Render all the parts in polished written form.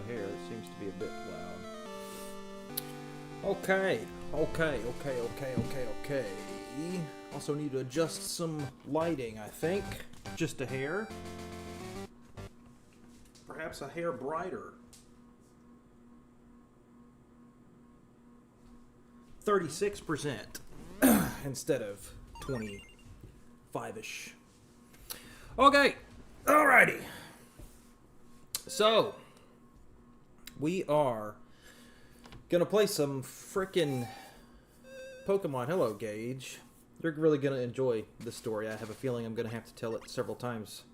hair. It seems to be a bit loud. Okay. Also need to adjust some lighting, I think. Just a hair. Perhaps a hair brighter. 36% instead of 25-ish. Okay. Alrighty. So, we are gonna play some frickin' Pokemon. Hello, Gage. You're really gonna enjoy this story. I have a feeling I'm gonna have to tell it several times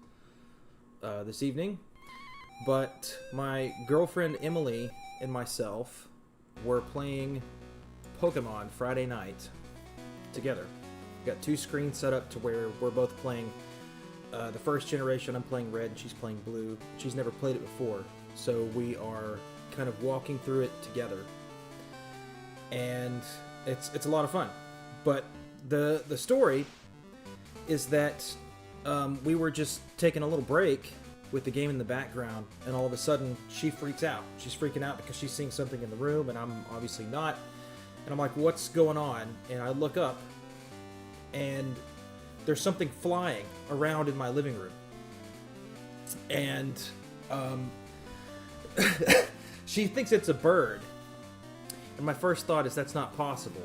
this evening. But my girlfriend Emily and myself were playing Pokemon Friday night together. Got two screens set up to where we're both playing the first generation. I'm playing red and she's playing blue. She's never played it before, so we are kind of walking through it together. And it's a lot of fun. But the story is that we were just taking a little break with the game in the background, and all of a sudden she freaks out. She's freaking out because she's seeing something in the room, and I'm obviously not. And I'm like, what's going on? And I look up, and there's something flying around in my living room. And she thinks it's a bird. And my first thought is that's not possible.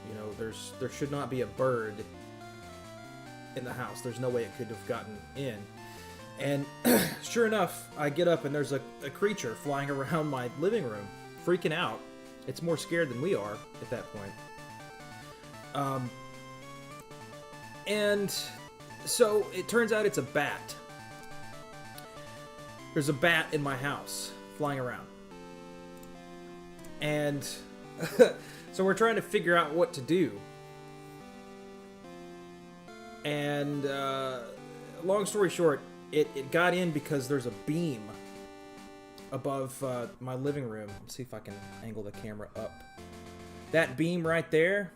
You know, there should not be a bird in the house. There's no way it could have gotten in. And sure enough, I get up and there's a creature flying around my living room, freaking out. It's more scared than we are at that point. And so it turns out it's a bat. There's a bat in my house flying around. And so we're trying to figure out what to do. And long story short, it got in because there's a beam above my living room. Let's see if I can angle the camera up. That beam right there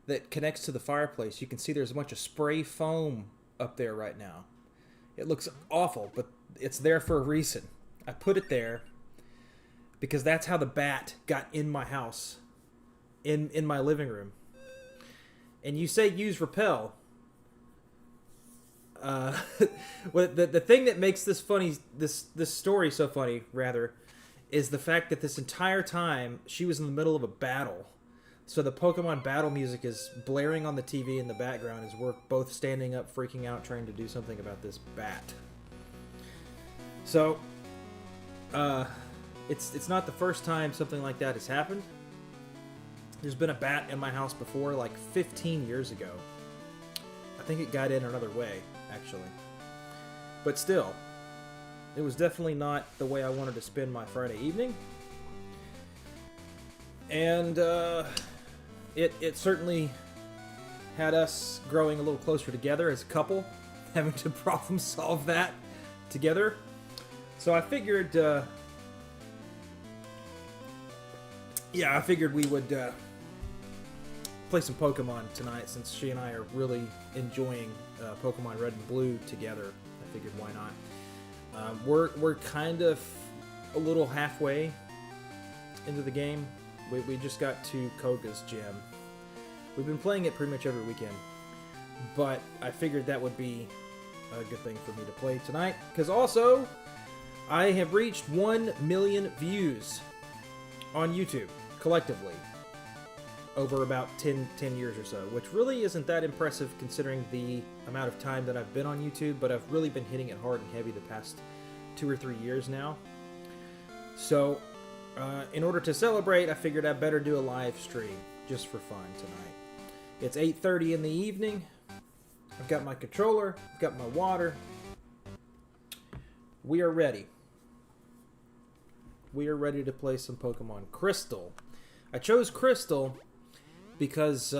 that connects to the fireplace, you can see there's a bunch of spray foam up there right now. It looks awful, but it's there for a reason. I put it there because that's how the bat got in my house, in my living room. And you say use repel. Well, the thing that makes this funny, this story so funny, rather, is the fact that this entire time she was in the middle of a battle. So the Pokemon battle music is blaring on the TV in the background as we're both standing up, freaking out, trying to do something about this bat. So, it's not the first time something like that has happened. There's been a bat in my house before, like 15 years ago. I think it got in another way, actually. But still, it was definitely not the way I wanted to spend my Friday evening. And it certainly had us growing a little closer together as a couple, having to problem solve that together. So I figured, I figured we would play some Pokemon tonight, since she and I are really enjoying Pokemon Red and Blue together. I figured, why not? We're kind of a little halfway into the game. We just got to Koga's gym. We've been playing it pretty much every weekend, but I figured that would be a good thing for me to play tonight, because also I have reached 1 million views on YouTube collectively over about 10 years or so, which really isn't that impressive considering the amount of time that I've been on YouTube, but I've really been hitting it hard and heavy the past 2 or 3 years now. So in order to celebrate, I figured I'd better do a live stream just for fun tonight. It's 8:30 in the evening. I've got my controller, I've got my water. We are ready. We are ready to play some Pokemon Crystal. I chose Crystal because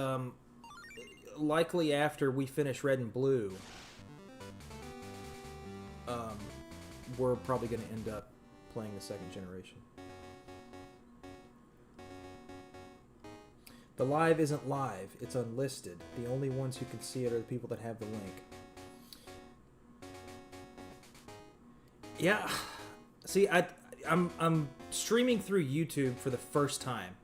likely after we finish Red and Blue, we're probably going to end up playing the second generation. The live isn't live, it's unlisted. The only ones who can see it are the people that have the link. Yeah, see, I'm streaming through YouTube for the first time.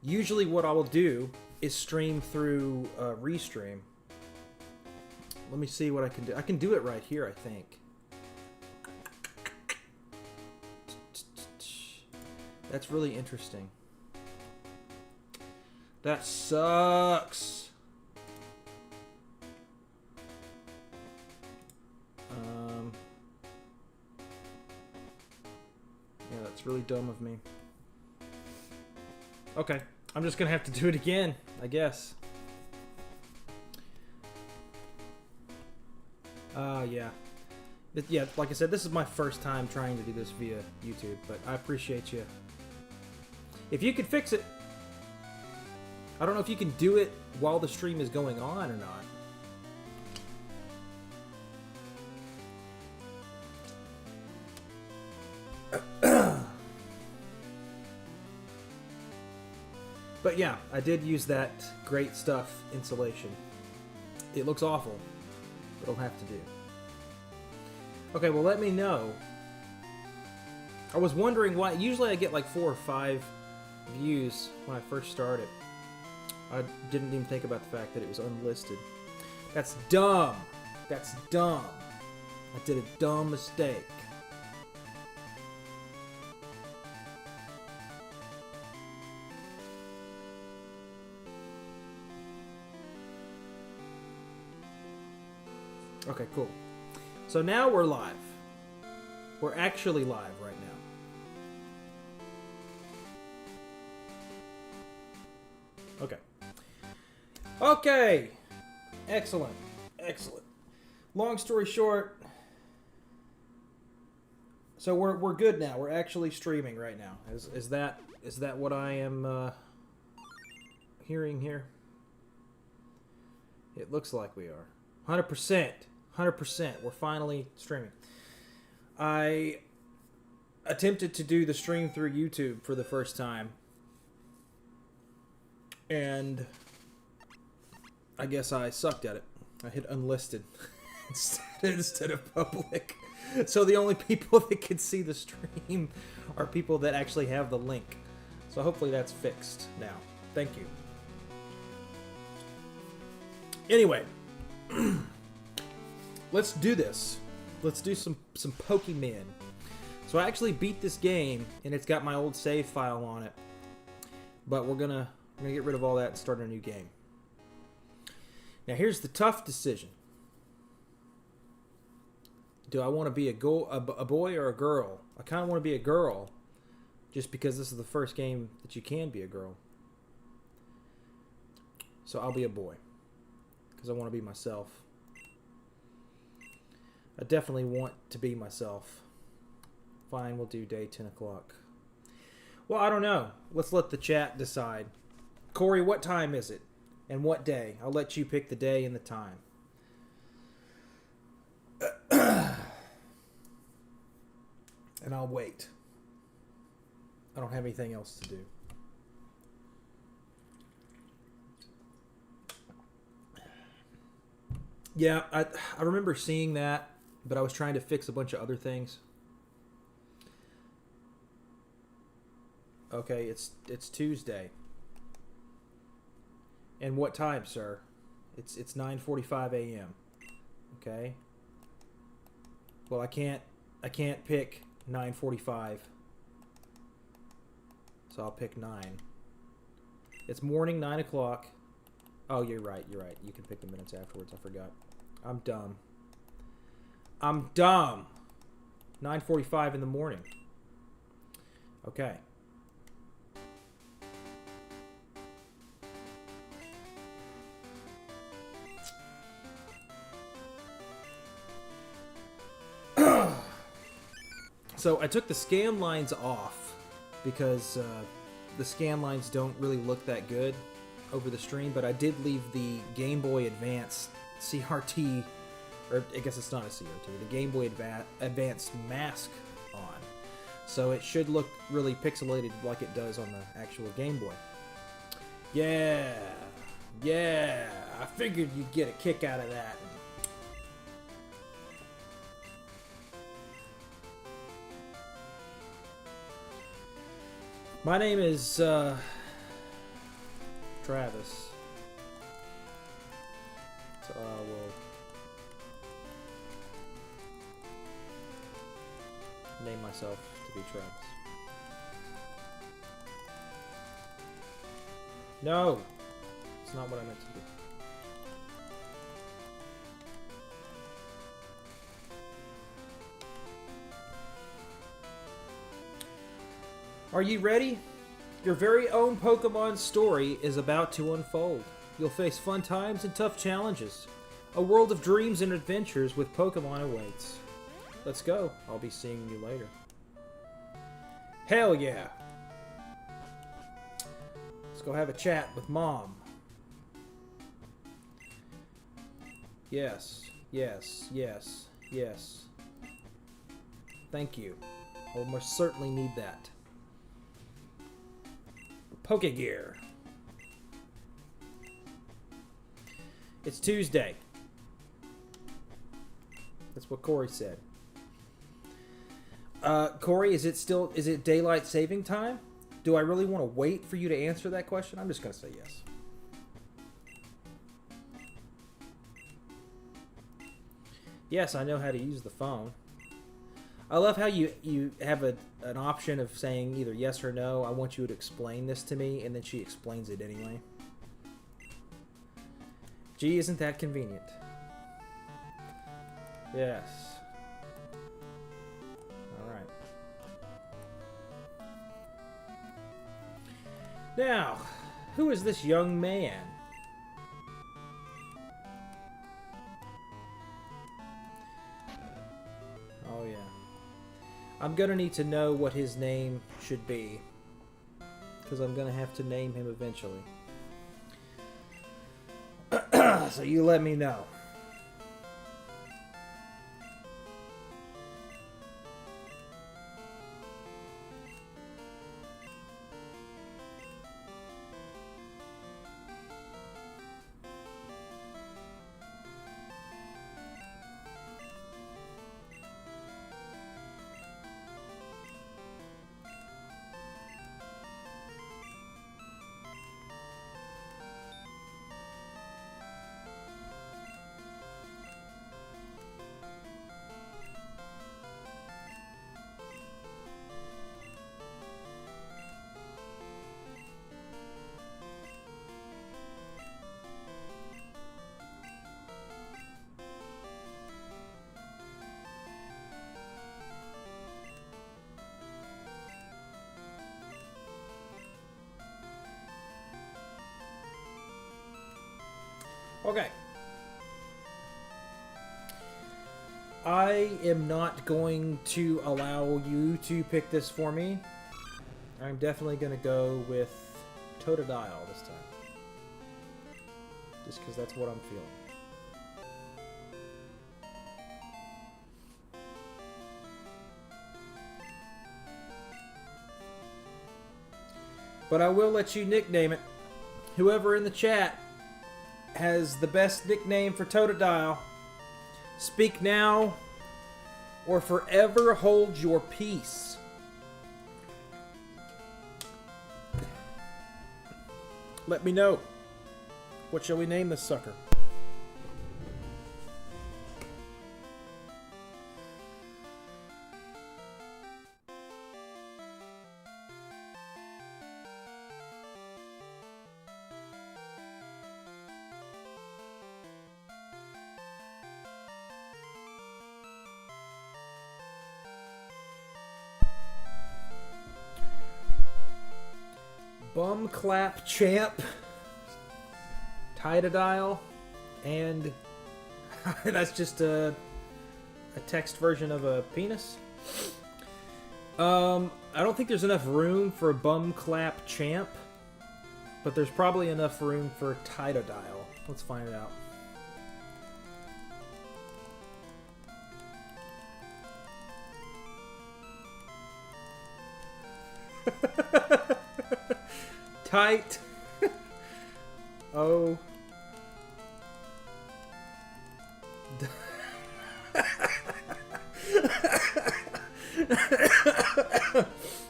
Usually what I will do is stream through Restream. Let me see what I can do. I can do it right here, I think. That's really interesting. That sucks. Yeah, that's really dumb of me. Okay, I'm just gonna have to do it again, I guess. Yeah. Yeah, like I said, this is my first time trying to do this via YouTube, but I appreciate you. If you could fix it, I don't know if you can do it while the stream is going on or not. But yeah, I did use that great stuff insulation. It looks awful, but it'll have to do. Okay, well let me know. I was wondering why. Usually I get like 4 or 5 views when I first started. I didn't even think about the fact that it was unlisted. That's dumb. That's dumb. I did a dumb mistake. Okay, cool. So now we're live. We're actually live right now. Okay. Okay. Excellent. Excellent. Long story short, so we're good now. We're actually streaming right now. Is that what I am hearing here? It looks like we are. 100%. 100%. We're finally streaming. I attempted to do the stream through YouTube for the first time. And I guess I sucked at it. I hit unlisted instead of public. So the only people that can see the stream are people that actually have the link. So hopefully that's fixed now. Thank you. Anyway. Let's do this. Let's do some Pokemon. So I actually beat this game, and it's got my old save file on it. But we're gonna get rid of all that and start a new game. Now here's the tough decision. Do I want to be a boy or a girl? I kind of want to be a girl, just because this is the first game that you can be a girl. So I'll be a boy, because I want to be myself. I definitely want to be myself. Fine, we'll do day 10 o'clock. Well, I don't know. Let's let the chat decide. Corey, what time is it? And what day? I'll let you pick the day and the time. And I'll wait. I don't have anything else to do. Yeah, I remember seeing that. But I was trying to fix a bunch of other things. Okay, it's Tuesday. And what time, sir? It's 9:45 a.m. Okay. Well, I can't pick 9:45. So I'll pick 9. It's morning, 9 o'clock. Oh, you're right. You can pick the minutes afterwards. I forgot. I'm dumb. 9:45 in the morning. Okay. So I took the scan lines off because the scan lines don't really look that good over the stream, but I did leave the Game Boy Advance CRT, or I guess it's not a CRT, the Game Boy Advance mask on. So it should look really pixelated like it does on the actual Game Boy. Yeah, I figured you'd get a kick out of that. My name is Travis. So I will name myself to be Travis. No! It's not what I meant to do. Are you ready? Your very own Pokemon story is about to unfold. You'll face fun times and tough challenges. A world of dreams and adventures with Pokemon awaits. Let's go. I'll be seeing you later. Hell yeah. Let's go have a chat with Mom. Yes, yes, yes, yes. Thank you. I'll most certainly need that. Pokegear. It's Tuesday. That's what Corey said. Corey, is it daylight saving time? Do I really want to wait for you to answer that question? I'm just going to say yes. Yes, I know how to use the phone. I love how you have an option of saying either yes or no. I want you to explain this to me, and then she explains it anyway. Gee, isn't that convenient? Yes. Alright. Now, who is this young man? Oh, yeah. I'm gonna need to know what his name should be, because I'm gonna have to name him eventually. So you let me know. Okay. I am not going to allow you to pick this for me. I'm definitely going to go with Totodile this time. Just because that's what I'm feeling. But I will let you nickname it. Whoever in the chat has the best nickname for Totodile, speak now or forever hold your peace. Let me know. What shall we name this sucker? Bum Clap Champ, Totodile, and that's just a text version of a penis. I don't think there's enough room for Bum Clap Champ, but there's probably enough room for Totodile. Let's find it out. Tight. Oh.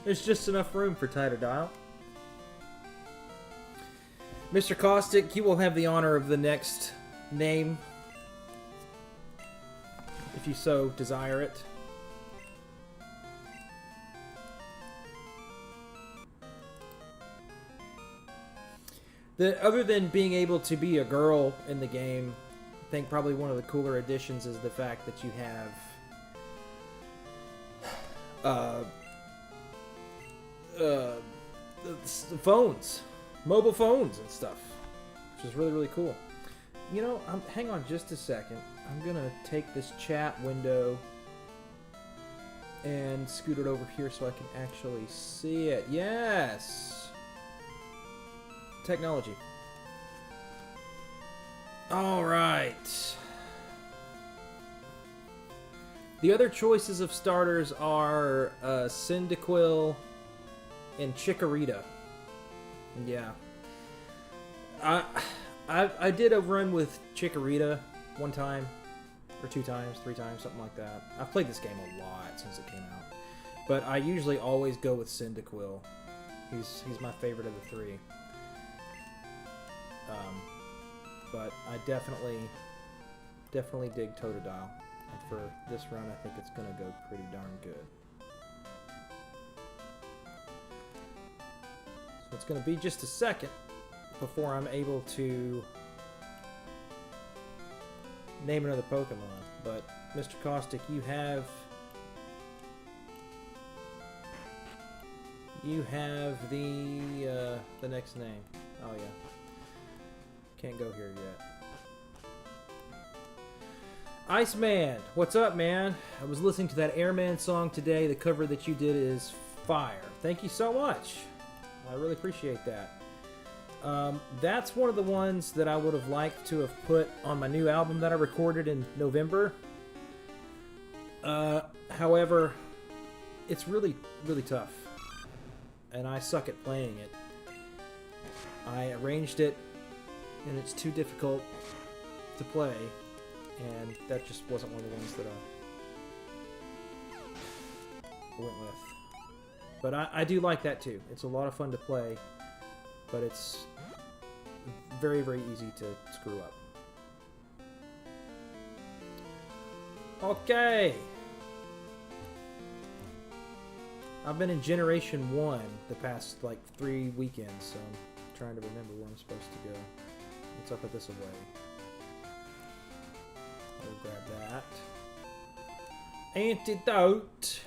There's just enough room for Totodile. Mr. Caustic, you will have the honor of the next name, if you so desire it. Other than being able to be a girl in the game, I think probably one of the cooler additions is the fact that you have phones, mobile phones and stuff, which is really, really cool. You know, hang on just a second. I'm going to take this chat window and scoot it over here so I can actually see it. Yes! Technology. Alright. The other choices of starters are Cyndaquil and Chikorita. Yeah. I did a run with Chikorita one time, or 2 times, 3 times, something like that. I've played this game a lot since it came out. But I usually always go with Cyndaquil. He's my favorite of the 3. But I definitely dig Totodile. And for this run, I think it's going to go pretty darn good. So it's going to be just a second before I'm able to name another Pokemon. But Mr. Caustic, you have the next name. Oh yeah. Can't go here yet. Iceman, what's up, man? I was listening to that Airman song today. The cover that you did is fire. Thank you so much. I really appreciate that. That's one of the ones that I would have liked to have put on my new album that I recorded in November. However, it's really, really tough. And I suck at playing it. I arranged it, and it's too difficult to play. And that just wasn't one of the ones that I went with. But I do like that too. It's a lot of fun to play, but it's very, very easy to screw up. Okay. I've been in Generation 1 the past, like, 3 weekends, so I'm trying to remember where I'm supposed to go. Let's up it this away. I'll grab that. Antidote.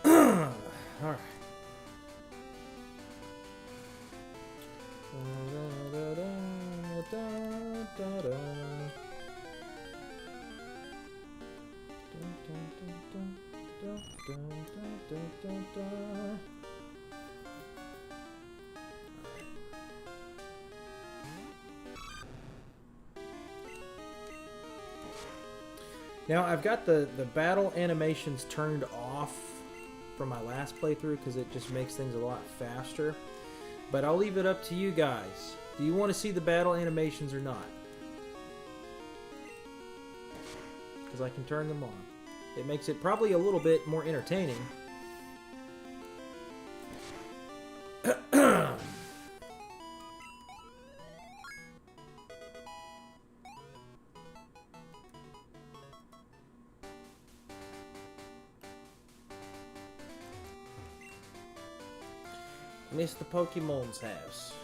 Alright. Now, I've got the battle animations turned off from my last playthrough because it just makes things a lot faster. But I'll leave it up to you guys. Do you want to see the battle animations or not? Because I can turn them on. It makes it probably a little bit more entertaining. Mr. Pokemon's house.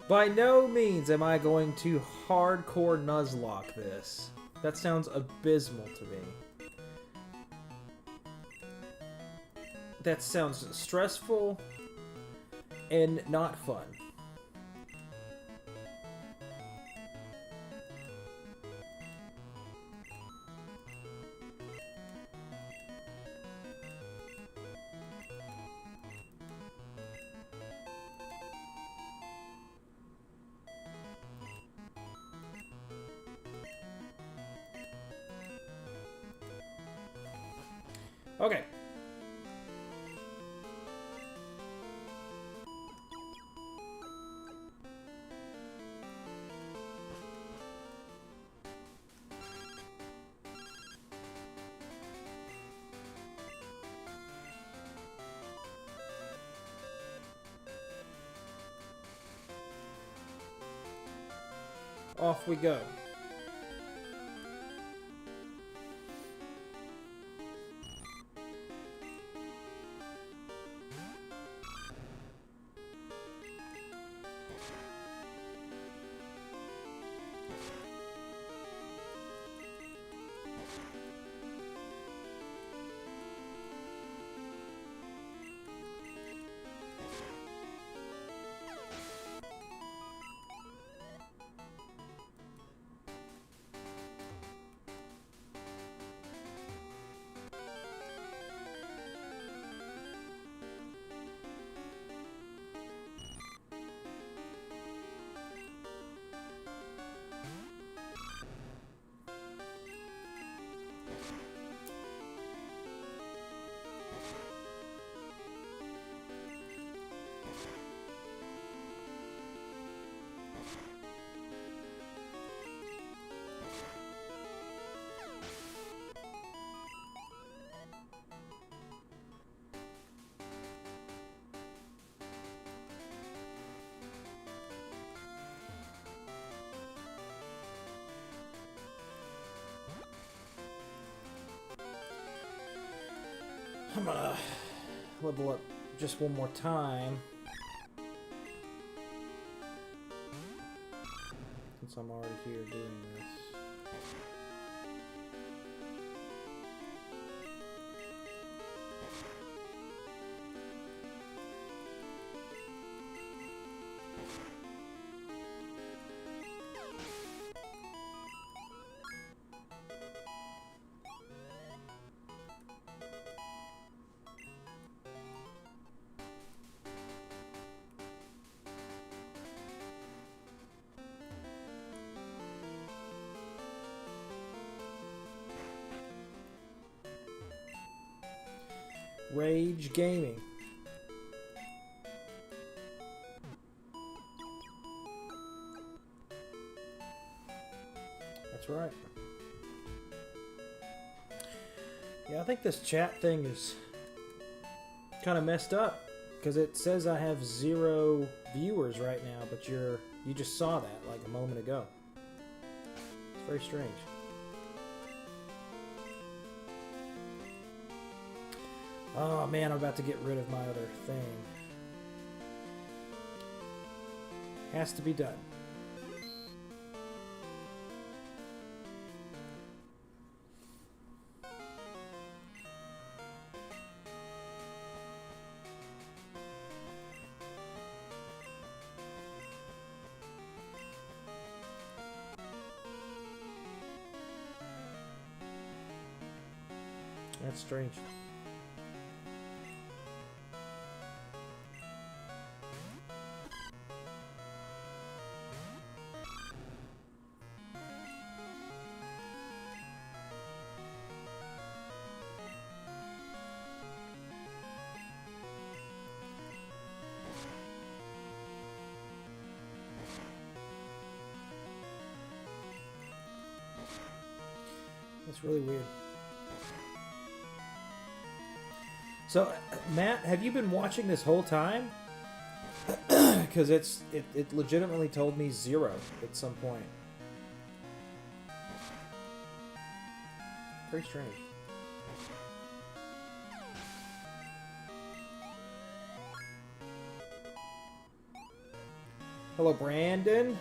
By no means am I going to hardcore Nuzlocke this. That sounds abysmal to me. That sounds stressful and not fun. Okay. Off we go. I'm gonna level up just one more time. Since I'm already here doing this. Rage Gaming. That's right. Yeah, I think this chat thing is kind of messed up because it says I have 0 viewers right now, but you just saw that like a moment ago. It's very strange. Oh man, I'm about to get rid of my other thing. Has to be done. That's strange. That's really weird. So, Matt, have you been watching this whole time? Because it legitimately told me 0 at some point. Very strange. Hello, Brandon.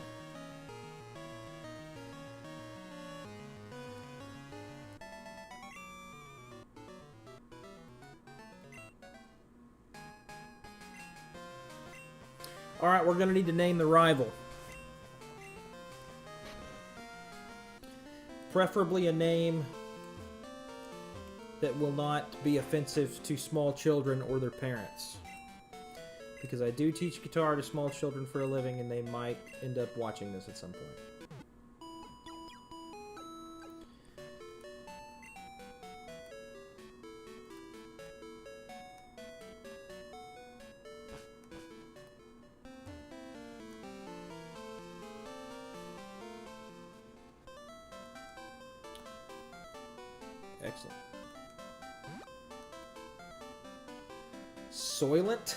Alright, we're going to need to name the rival. Preferably a name that will not be offensive to small children or their parents. Because I do teach guitar to small children for a living, and they might end up watching this at some point. Excellent. Soylent?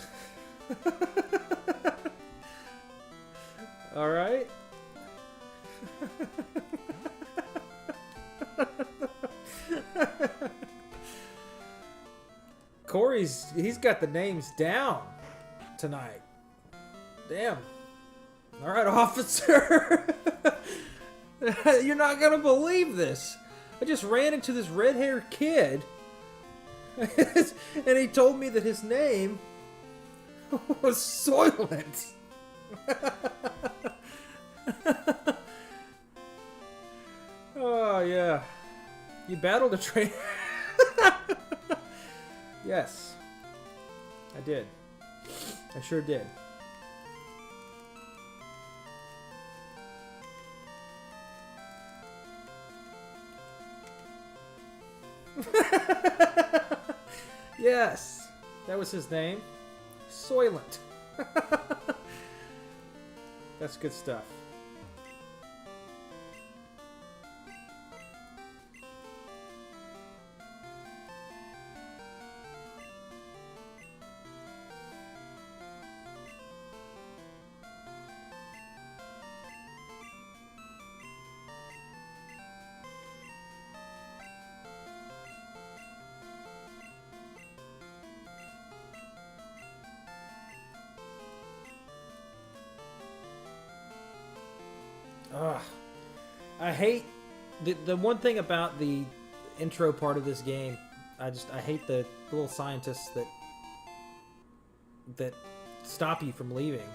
Alright. He's got the names down tonight. Damn. Alright, officer. You're not gonna believe this. I just ran into this red-haired kid. And he told me that his name was Soylent. Oh, yeah. You battled a train. Yes. I did. I sure did. Yes. That was his name. Soylent. That's good stuff. Ugh. I hate the one thing about the intro part of this game. I hate the little scientists that stop you from leaving.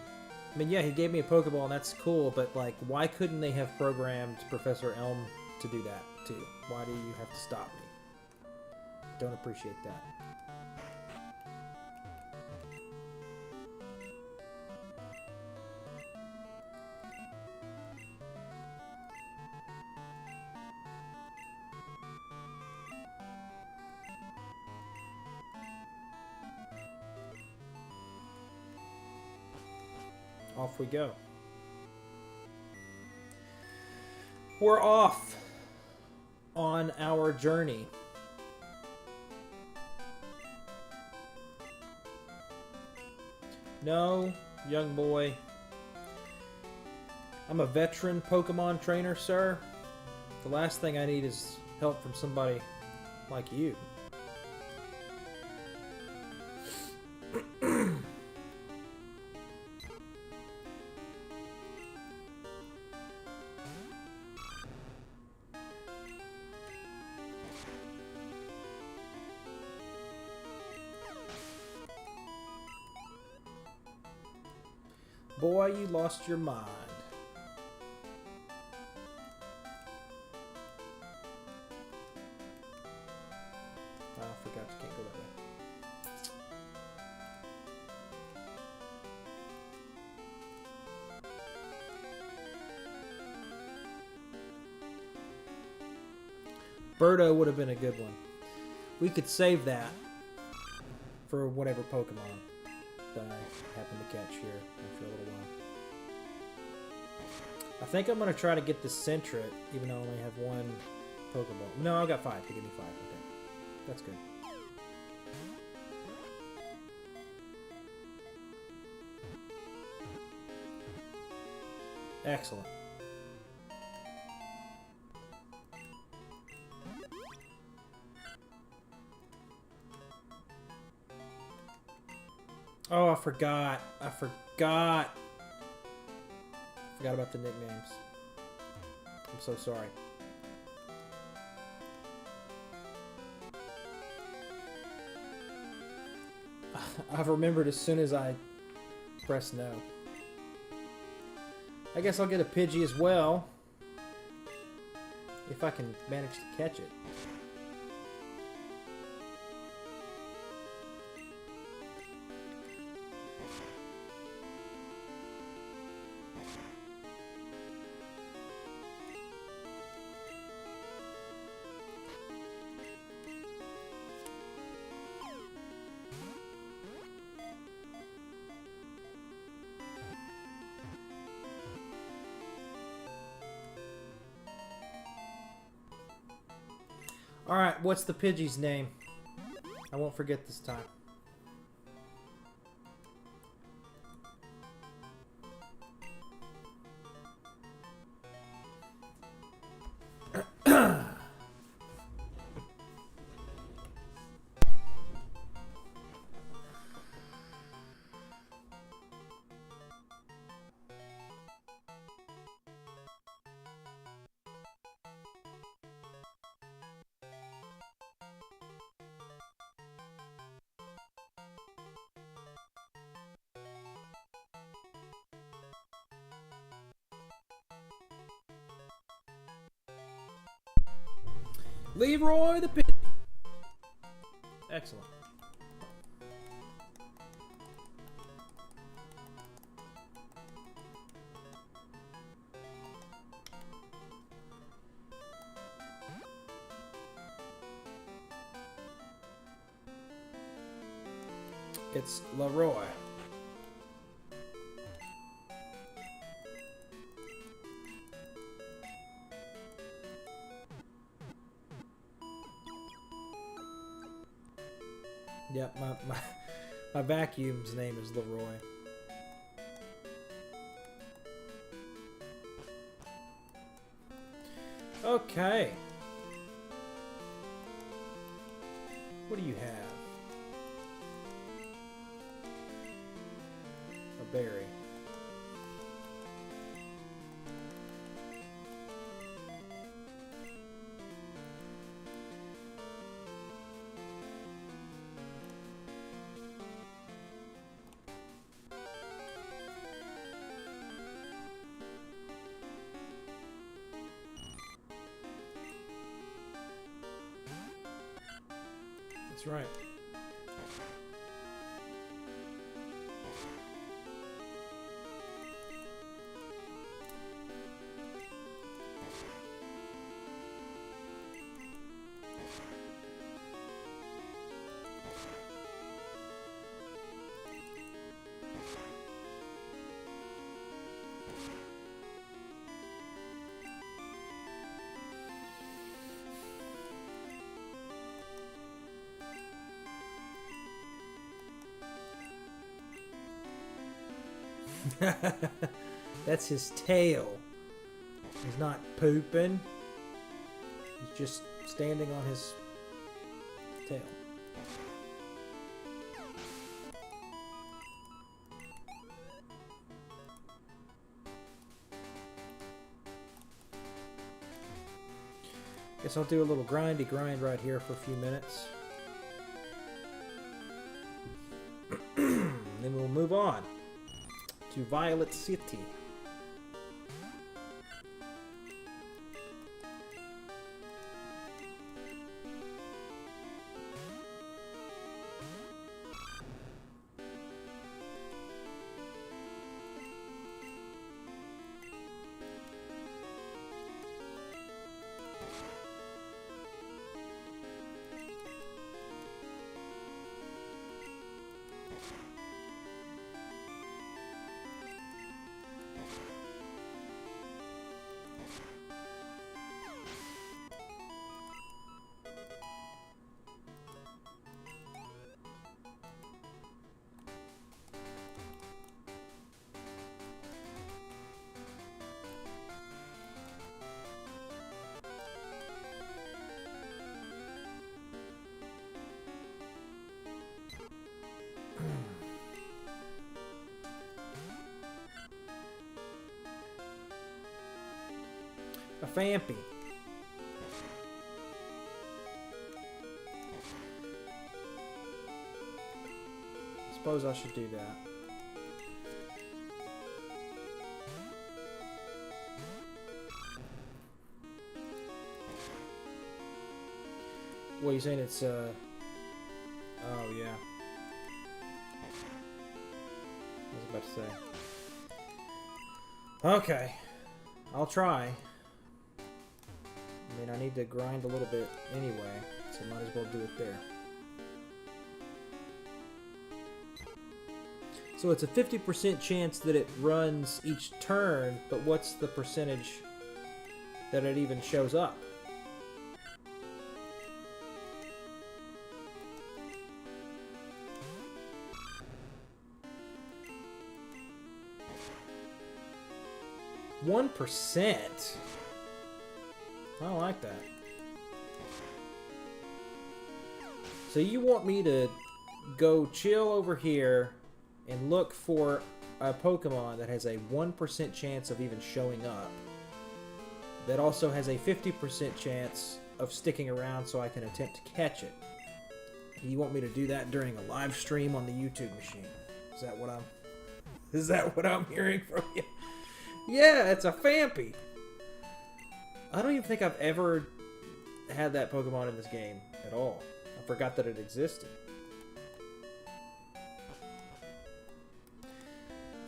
I mean, yeah, he gave me a Pokeball and that's cool, but like, why couldn't they have programmed Professor Elm to do that too? Why do you have to stop me? Don't appreciate that. Off we go. We're off on our journey. No, young boy. I'm a veteran Pokemon trainer, sir. The last thing I need is help from somebody like you. Boy, you lost your mind. Oh, I forgot you can't go that way. Birdo would have been a good one. We could save that for whatever Pokemon that I happen to catch here for a little while. I think I'm going to try to get the Centret, even though I only have one Pokeball. No, I've got 5. They give me 5. Okay. That's good. Excellent. Oh, I forgot. I forgot about the nicknames. I'm so sorry. I've remembered as soon as I press no. I guess I'll get a Pidgey as well. If I can manage to catch it. Alright, what's the Pidgey's name? I won't forget this time. Leroy the Pidgey. Excellent. It's Leroy. Yep, my vacuum's name is Leroy. Okay. What do you have? A berry. That's right. That's his tail. He's not pooping. He's just standing on his tail. Guess I'll do a little grindy grind right here for a few minutes. Then we'll move on to Violet City. A Fampy. Suppose I should do that. What are you saying? It's oh yeah. I was about to say. Okay, I'll try. I mean, I need to grind a little bit anyway, so might as well do it there. So it's a 50% chance that it runs each turn, but what's the percentage that it even shows up? 1%. I don't like that. So you want me to go chill over here and look for a Pokemon that has a 1% chance of even showing up, that also has a 50% chance of sticking around so I can attempt to catch it. You want me to do that during a live stream on the YouTube machine? Is that what I'm hearing from you? Yeah, it's a Phanpy. I don't even think I've ever had that Pokemon in this game at all. I forgot that it existed.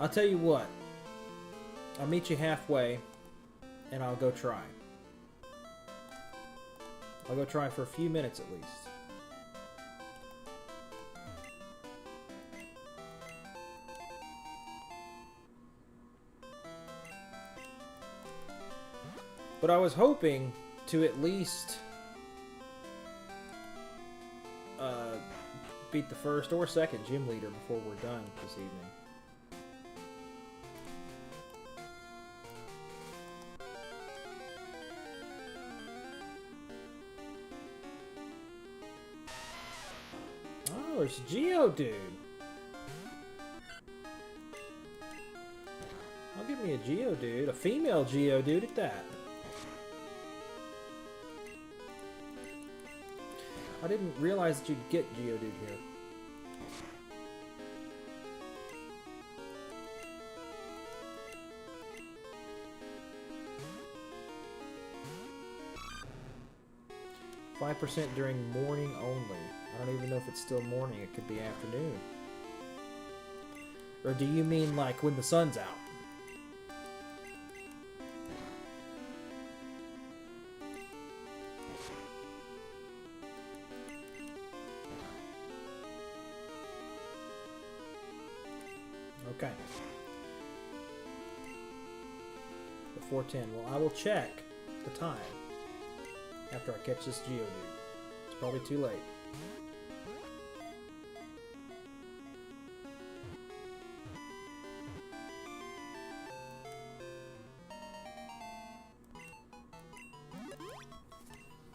I'll tell you what. I'll meet you halfway, and I'll go try. I'll go try for a few minutes at least. But I was hoping to at least beat the first or second gym leader before we're done this evening. Oh, there's Geodude. I'll give me a Geodude, a female Geodude at that. I didn't realize that you'd get Geodude here. %5 during morning only. I don't even know if it's still morning. It could be afternoon. Or do you mean like when the sun's out? Okay. At 4:10. Well, I will check the time after I catch this Geodude. It's probably too late.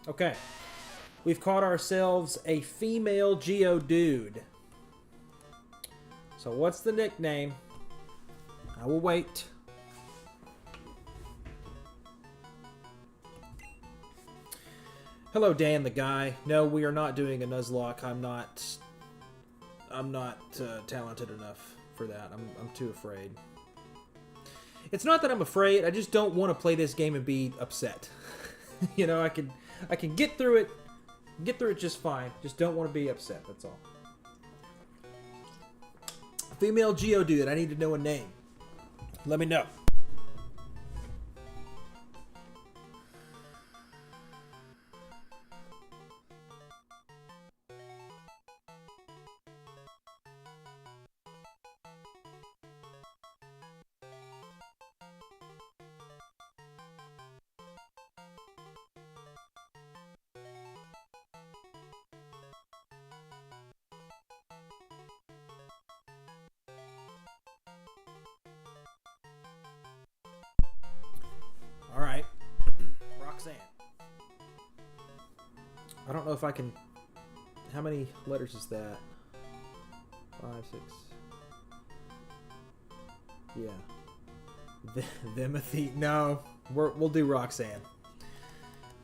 Okay. We've caught ourselves a female Geodude. So what's the nickname? I will wait. Hello, Dan the guy. No, we are not doing a Nuzlocke. I'm not talented enough for that. I'm too afraid. It's not that I'm afraid. I just don't want to play this game and be upset. You know, I can get through it. Get through it just fine. Just don't want to be upset. That's all. Female Geodude, I need to know a name. Let me know. Alright. Roxanne. I don't know if I can... How many letters is that? 5, 6... Yeah. Vimothy. No. We'll do Roxanne.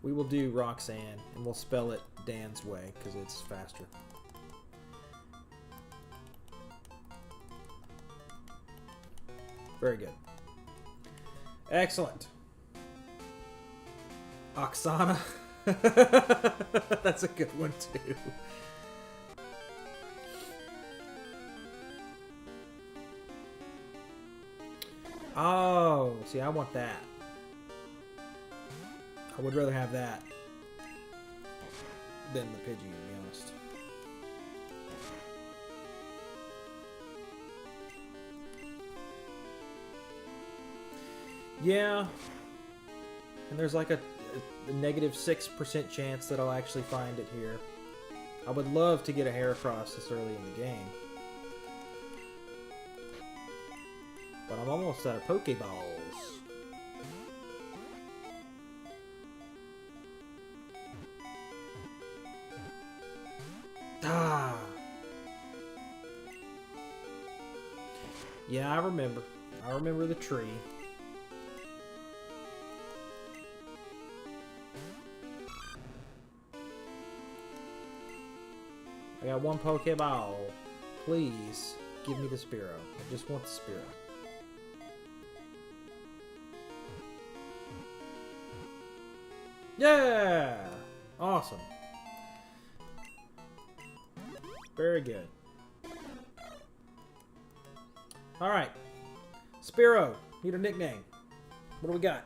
We will do Roxanne, and we'll spell it Dan's way, because it's faster. Very good. Excellent. Oksana. That's a good one, too. Oh, see, I want that. I would rather have that than the Pidgey, to be honest. Yeah. And there's like a negative 6% chance that I'll actually find it here. I would love to get a Heracross this early in the game. But I'm almost out of Pokeballs. Yeah, I remember. I remember the tree. I got one Pokeball. Please give me the Spearow. I just want the Spearow. Yeah! Awesome. Very good. Alright. Spearow. Need a nickname. What do we got?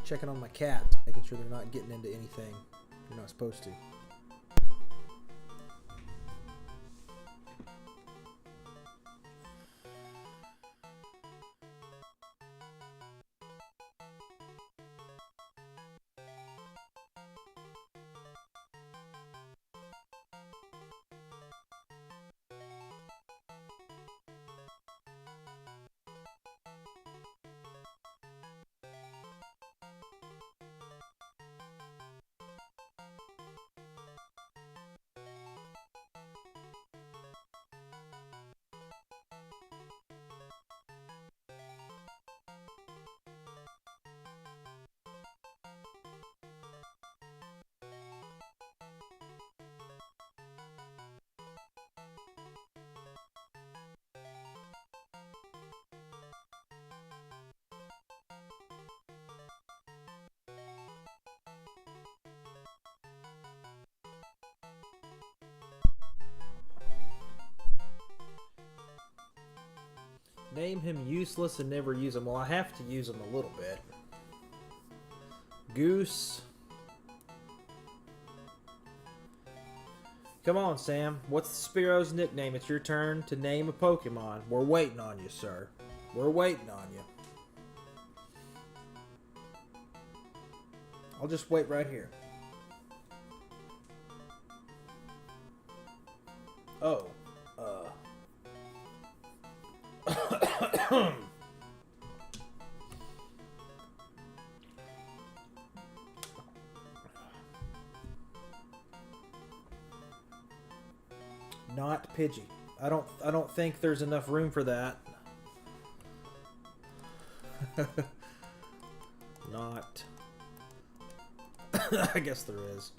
Checking on my cats, making sure they're not getting into anything they're not supposed to. Name him useless and never use him. Well, I have to use him a little bit. Goose. Come on, Sam. What's the Spearow's nickname? It's your turn to name a Pokemon. We're waiting on you, sir. We're waiting on you. I'll just wait right here. Oh. Not Pidgey. I don't think there's enough room for that. Not. I guess there is.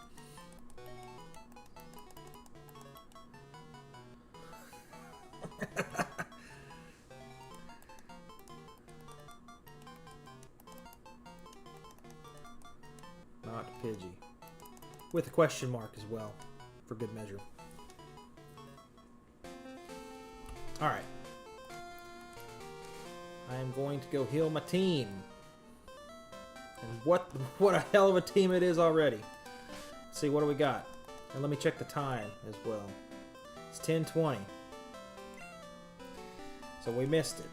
Not Pidgey. With a question mark as well, for good measure. Alright. I am going to go heal my team. And what a hell of a team it is already. Let's see, what do we got? And let me check the time as well. It's 10:20. So we missed it.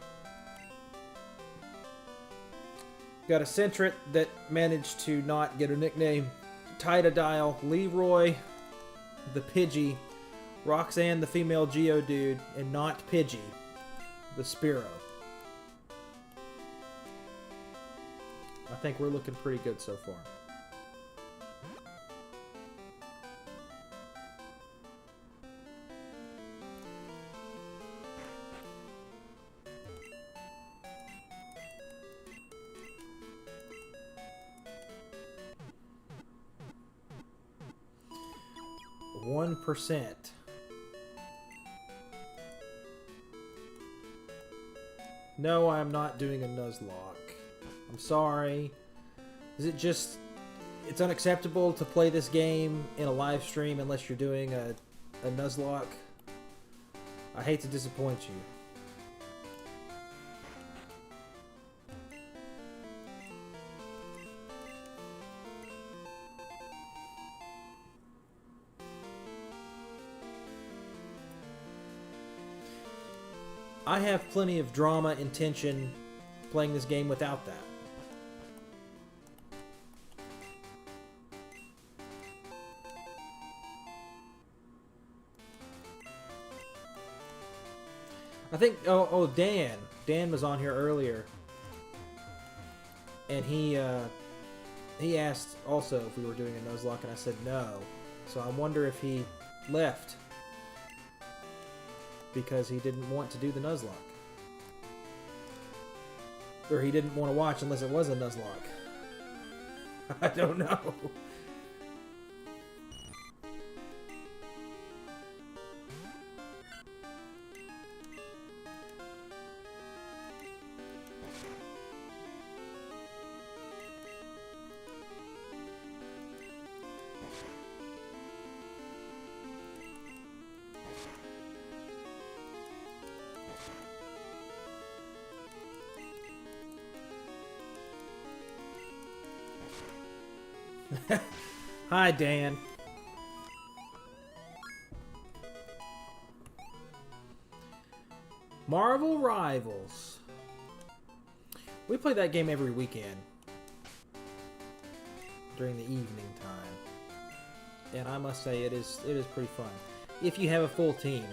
Got a Sentret that managed to not get a nickname. Titodile, Leroy, the Pidgey, Roxanne, the female Geodude, and not Pidgey, the Spearow. I think we're looking pretty good so far. %. No, I am not doing a Nuzlocke. I'm sorry. Is it just... It's unacceptable to play this game in a live stream unless you're doing a Nuzlocke? I hate to disappoint you. I have plenty of drama and tension playing this game without that. I think, oh, Dan. Dan was on here earlier. And he asked also if we were doing a Nuzlocke, and I said no. So I wonder if he left because he didn't want to do the Nuzlocke. Or he didn't want to watch unless it was a Nuzlocke. I don't know. Hi, Dan. Marvel Rivals. We play that game every weekend during the evening time, and I must say it is pretty fun if you have a full team.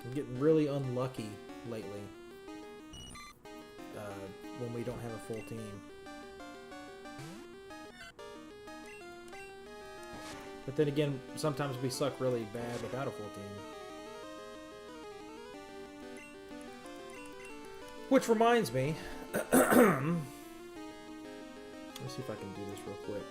I'm getting really unlucky lately when we don't have a full team. But then again, sometimes we suck really bad without a full team. Which reminds me, let's see if I can do this real quick.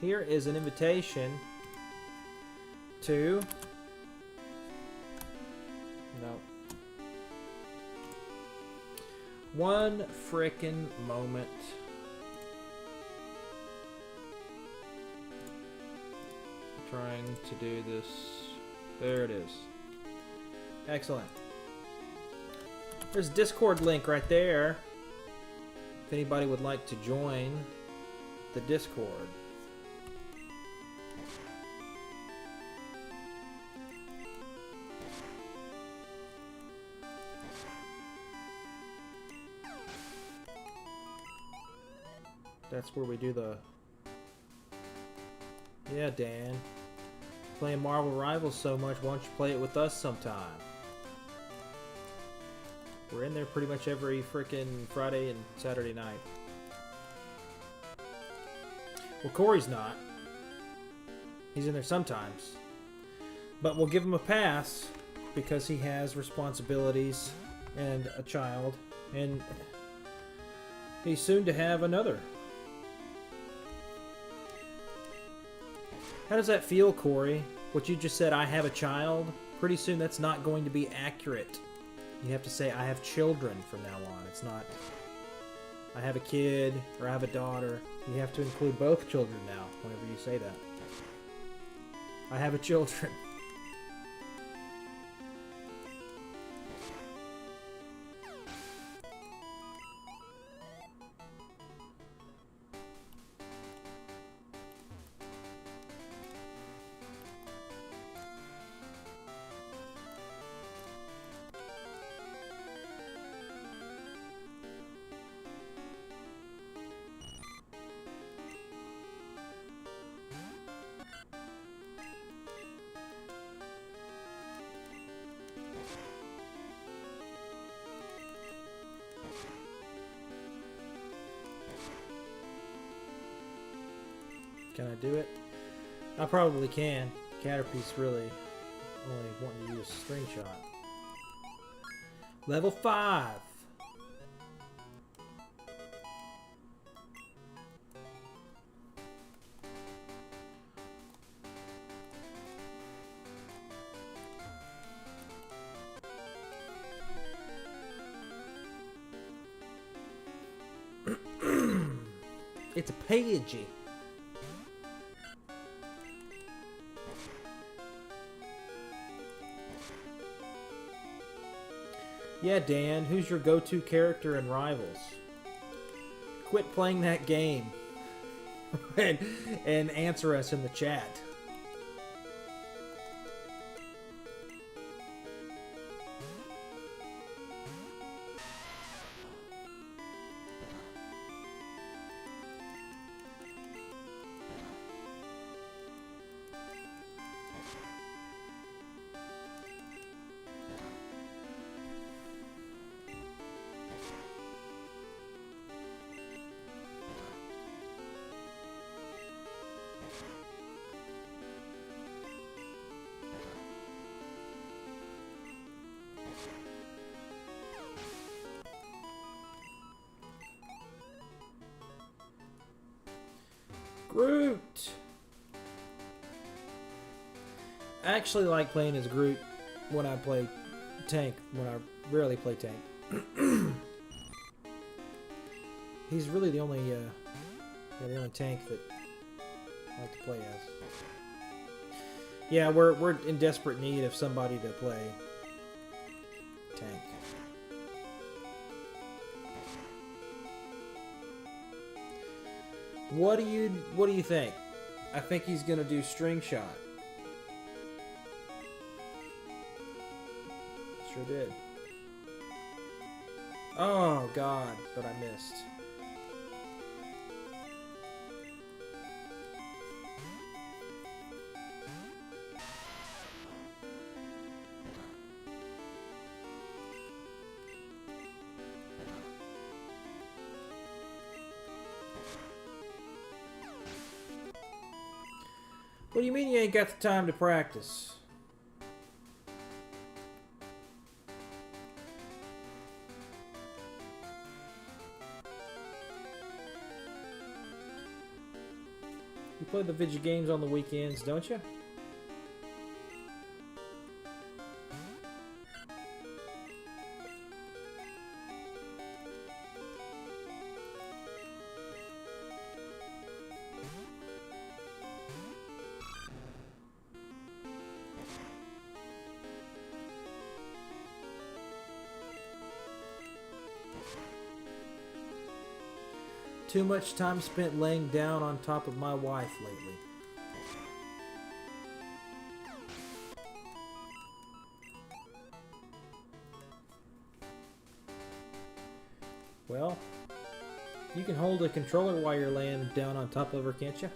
Here is an invitation to... No. One frickin' moment. I'm trying to do this. There it is. Excellent. There's a Discord link right there. If anybody would like to join the Discord. That's where we do the... Yeah, Dan. Playing Marvel Rivals so much, why don't you play it with us sometime? We're in there pretty much every frickin' Friday and Saturday night. Well, Corey's not. He's in there sometimes. But we'll give him a pass because he has responsibilities and a child. And he's soon to have another. How does that feel, Corey? What you just said, I have a child? Pretty soon that's not going to be accurate. You have to say, I have children from now on. It's not, I have a kid or I have a daughter. You have to include both children now whenever you say that. I have a children. Can I do it? I probably can. Caterpiece really only wanting to use a string shot. Level 5. It's a pagey. Yeah, Dan, who's your go-to character in Rivals? Quit playing that game and answer us in the chat. Groot! I actually like playing as Groot when I play tank, when I rarely play tank. He's really the only tank that I like to play as. Yeah, we're in desperate need of somebody to play tank. What do you think? I think he's gonna do string shot. Sure did. Oh God, but I missed. What do you mean you ain't got the time to practice? You play the video games on the weekends, don't you? Too much time spent laying down on top of my wife lately. Well, you can hold a controller while you're laying down on top of her, can't you?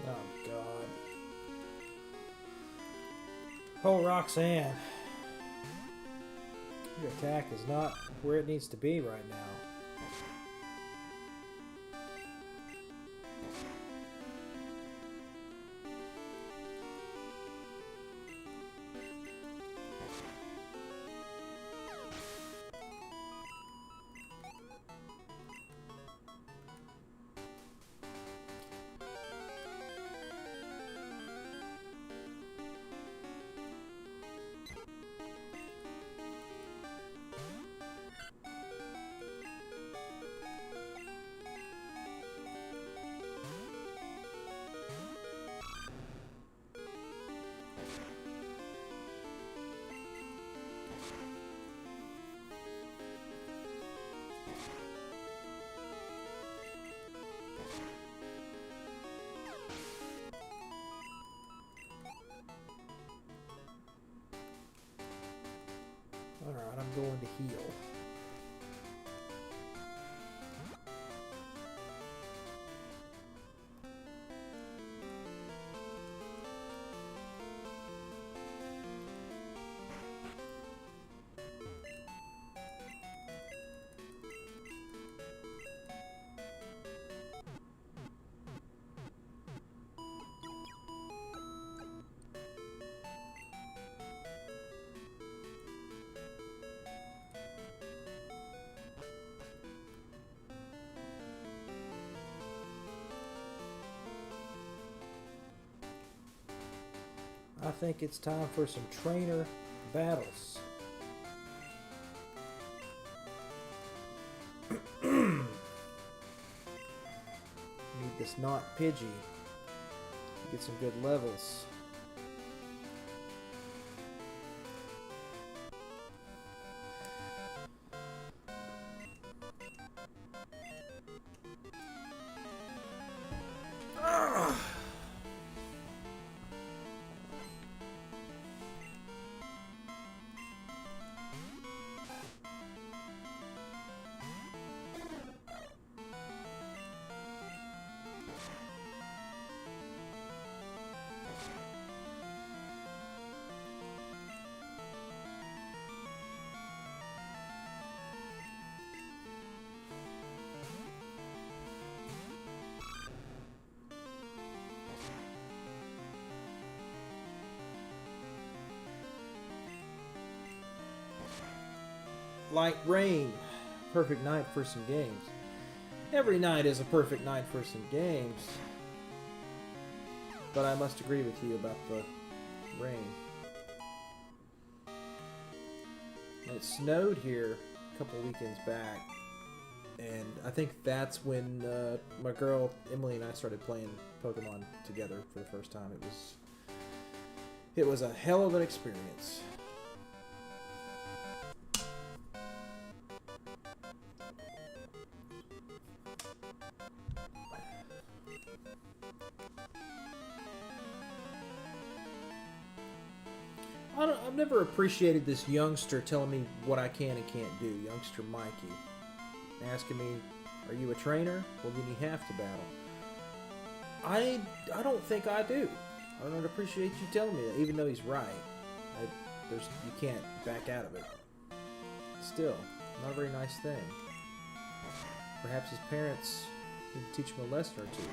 Oh, God. Oh, Roxanne. Your attack is not where it needs to be right now. Alright, I'm going to heal. think it's time for some trainer battles. Need this not Pidgey to get some good levels. Like rain, perfect night for some games. Every night is a perfect night for some games. But I must agree with you about the rain. It snowed here a couple weekends back, and I think that's when my girl Emily and I started playing Pokemon together for the first time. It was a hell of an experience. I've never appreciated this youngster telling me what I can and can't do. Youngster Mikey. Asking me, are you a trainer? Well, then you have to battle. I don't think I do. I don't appreciate you telling me that, even though he's right. You can't back out of it. Still, not a very nice thing. Perhaps his parents need to teach him a lesson or two.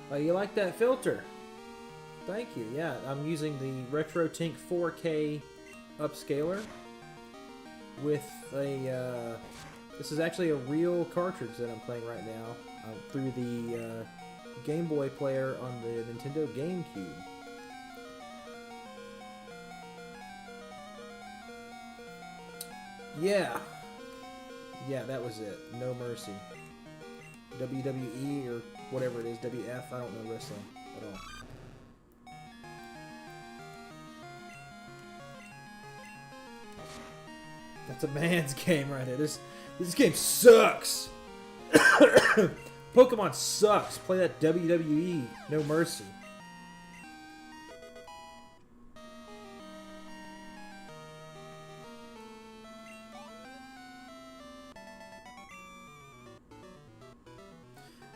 Oh, you like that filter? Thank you. Yeah, I'm using the RetroTink 4K upscaler with a. This is actually a real cartridge that I'm playing right now through the Game Boy player on the Nintendo GameCube. Yeah, that was it. No Mercy. WWE or whatever it is, WF, I don't know wrestling at all. That's a man's game right there. This game sucks. Pokemon sucks. Play that WWE, No Mercy.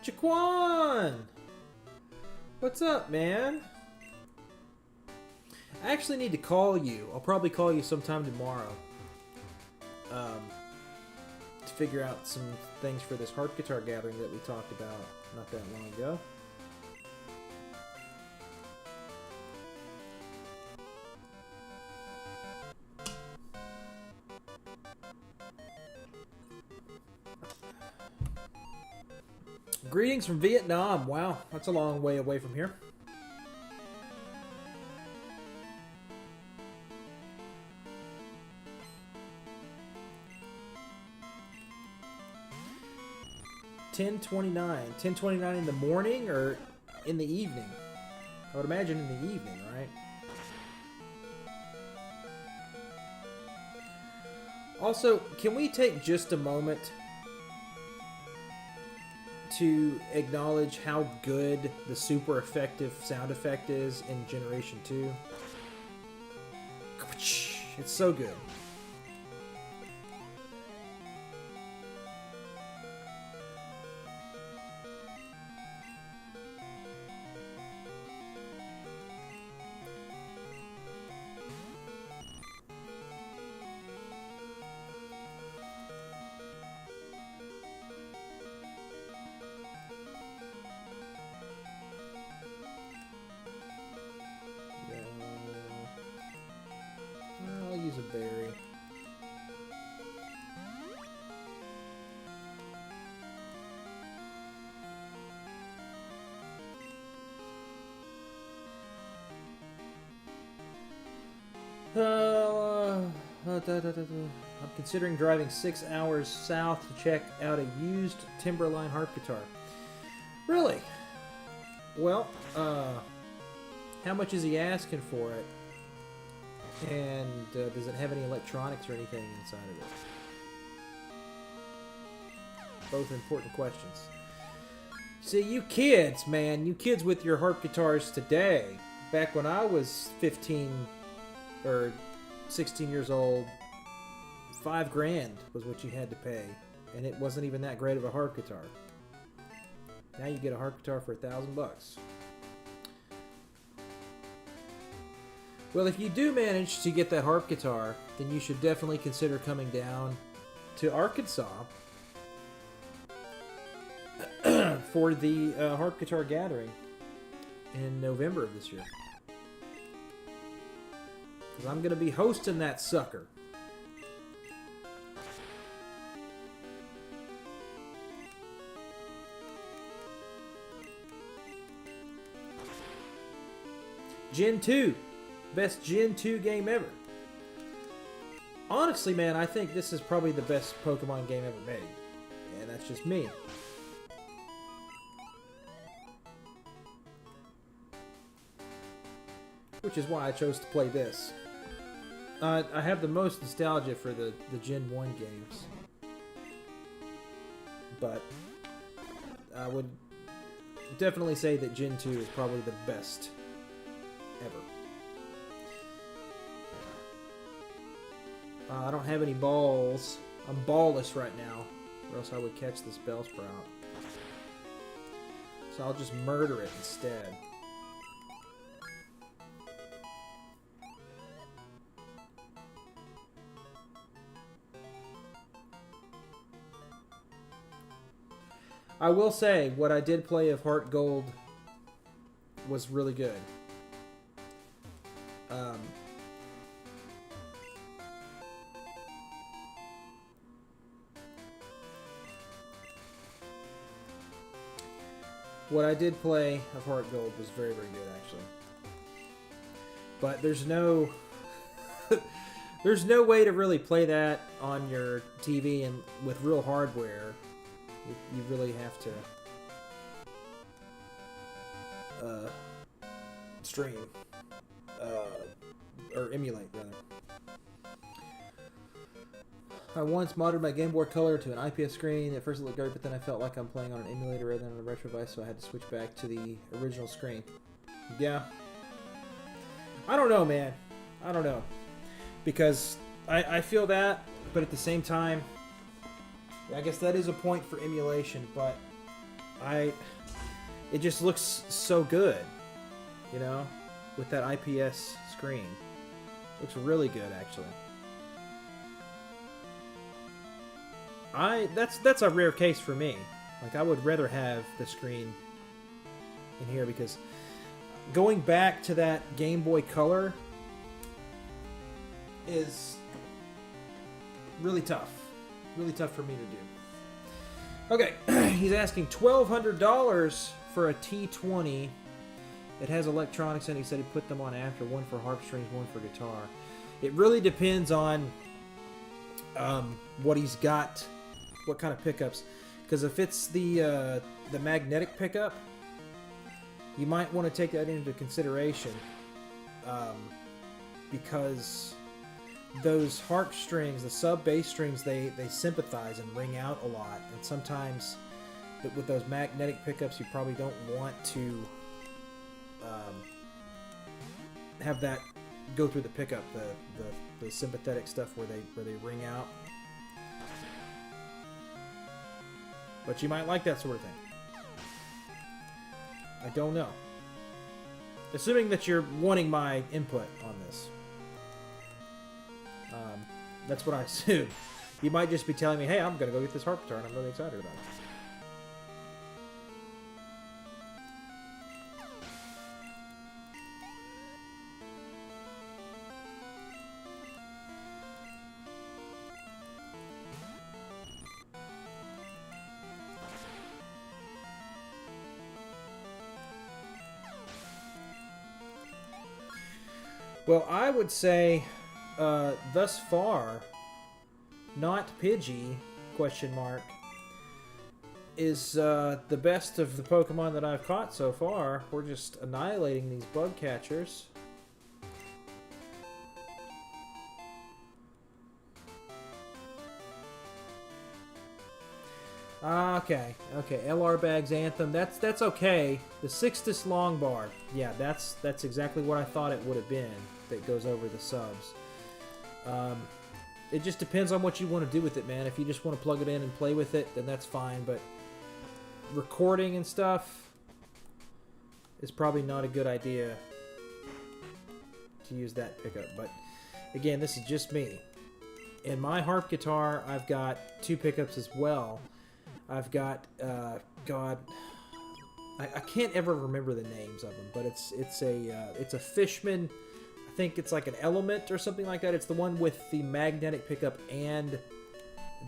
Jaquan! What's up, man? I actually need to call you. I'll probably call you sometime tomorrow. To figure out some things for this harp guitar gathering that we talked about not that long ago. Greetings from Vietnam. Wow, that's a long way away from here. $10.29 in the morning or in the evening? I would imagine in the evening, right? Also, can we take just a moment to acknowledge how good the super effective sound effect is in Generation 2? It's so good. I'm considering driving 6 hours south to check out a used Timberline harp guitar. Really? Well, how much is he asking for it? And does it have any electronics or anything inside of it? Both important questions. See, you kids, man, you kids with your harp guitars today, back when I was 15 or 16 years old, $5,000 was what you had to pay, and it wasn't even that great of a harp guitar. Now you get a harp guitar for $1,000. Well, if you do manage to get that harp guitar, then you should definitely consider coming down to Arkansas for the harp guitar gathering in November of this year. Because I'm going to be hosting that sucker. Gen 2. Best Gen 2 game ever. Honestly, man, I think this is probably the best Pokemon game ever made. And that's just me. Which is why I chose to play this. I have the most nostalgia for the Gen 1 games. But I would definitely say that Gen 2 is probably the best ever. I don't have any balls. I'm ballless right now, or else I would catch this Bellsprout. So I'll just murder it instead. I will say, what I did play of Heart Gold was really good. What I did play of Heart Gold was very, very good, actually. But there's no... there's no way to really play that on your TV and with real hardware. You really have to stream. Or emulate, rather. I once modded my Game Boy Color to an IPS screen. At first it looked great, but then I felt like I'm playing on an emulator rather than on a retro device, so I had to switch back to the original screen. Yeah. I don't know, man. I don't know. Because I feel that, but at the same time, I guess that is a point for emulation, but it just looks so good, you know, with that IPS screen. Looks really good, actually. That's a rare case for me. Like, I would rather have the screen in here because going back to that Game Boy Color is really tough. Really tough for me to do. Okay, he's asking $1,200 for a T20. It has electronics in it. He said he put them on after. One for harp strings, one for guitar. It really depends on what he's got, what kind of pickups. Because if it's the magnetic pickup, you might want to take that into consideration. Because those harp strings, the sub-bass strings, they sympathize and ring out a lot. And sometimes with those magnetic pickups, you probably don't want to have that go through the pickup, the sympathetic stuff where they ring out. But you might like that sort of thing. I don't know. Assuming that you're wanting my input on this. That's what I assume. You might just be telling me, hey, I'm going to go get this harp guitar, and I'm really excited about it. Well, I would say thus far, not Pidgey, question mark, is the best of the Pokemon that I've caught so far. We're just annihilating these bug catchers. Okay, LR Bag's Anthem, that's okay. The Sixtus Longbar, yeah, that's exactly what I thought it would have been, that goes over the subs. It just depends on what you want to do with it, man. If you just want to plug it in and play with it, then that's fine, but recording and stuff is probably not a good idea to use that pickup. But again, this is just me. In my harp guitar, I've got 2 pickups as well. I've got God, I can't ever remember the names of them, but it's a Fishman. I think it's like an Element or something like that. It's the one with the magnetic pickup and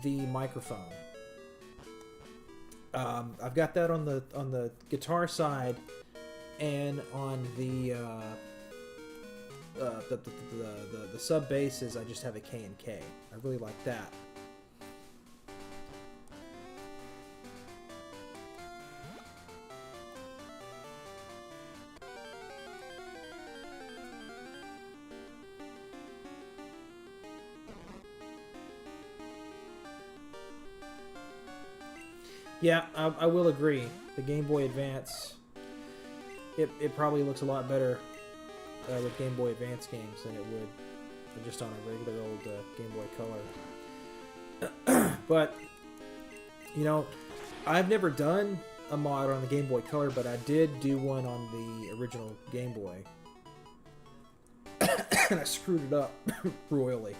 the microphone. I've got that on the guitar side, and on the sub basses, I just have a K&K. I really like that. Yeah, I will agree. The Game Boy Advance, it probably looks a lot better with Game Boy Advance games than it would just on a regular old Game Boy Color. But, you know, I've never done a mod on the Game Boy Color, but I did do one on the original Game Boy. And I screwed it up royally.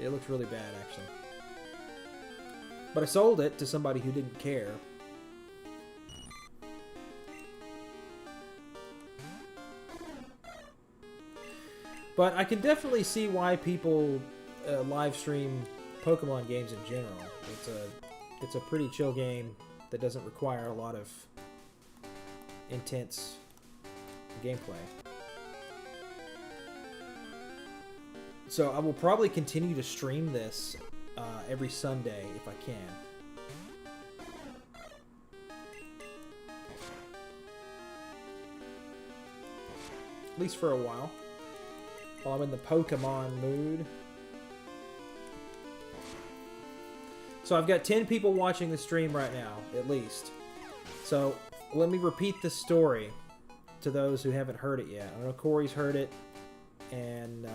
It looks really bad, actually. But I sold it to somebody who didn't care. But I can definitely see why people live stream Pokemon games in general. It's a pretty chill game that doesn't require a lot of intense gameplay. So I will probably continue to stream this every Sunday if I can. At least for a while I'm in the Pokemon mood. So I've got 10 people watching the stream right now, at least. So let me repeat the story to those who haven't heard it yet. I know Corey's heard it, and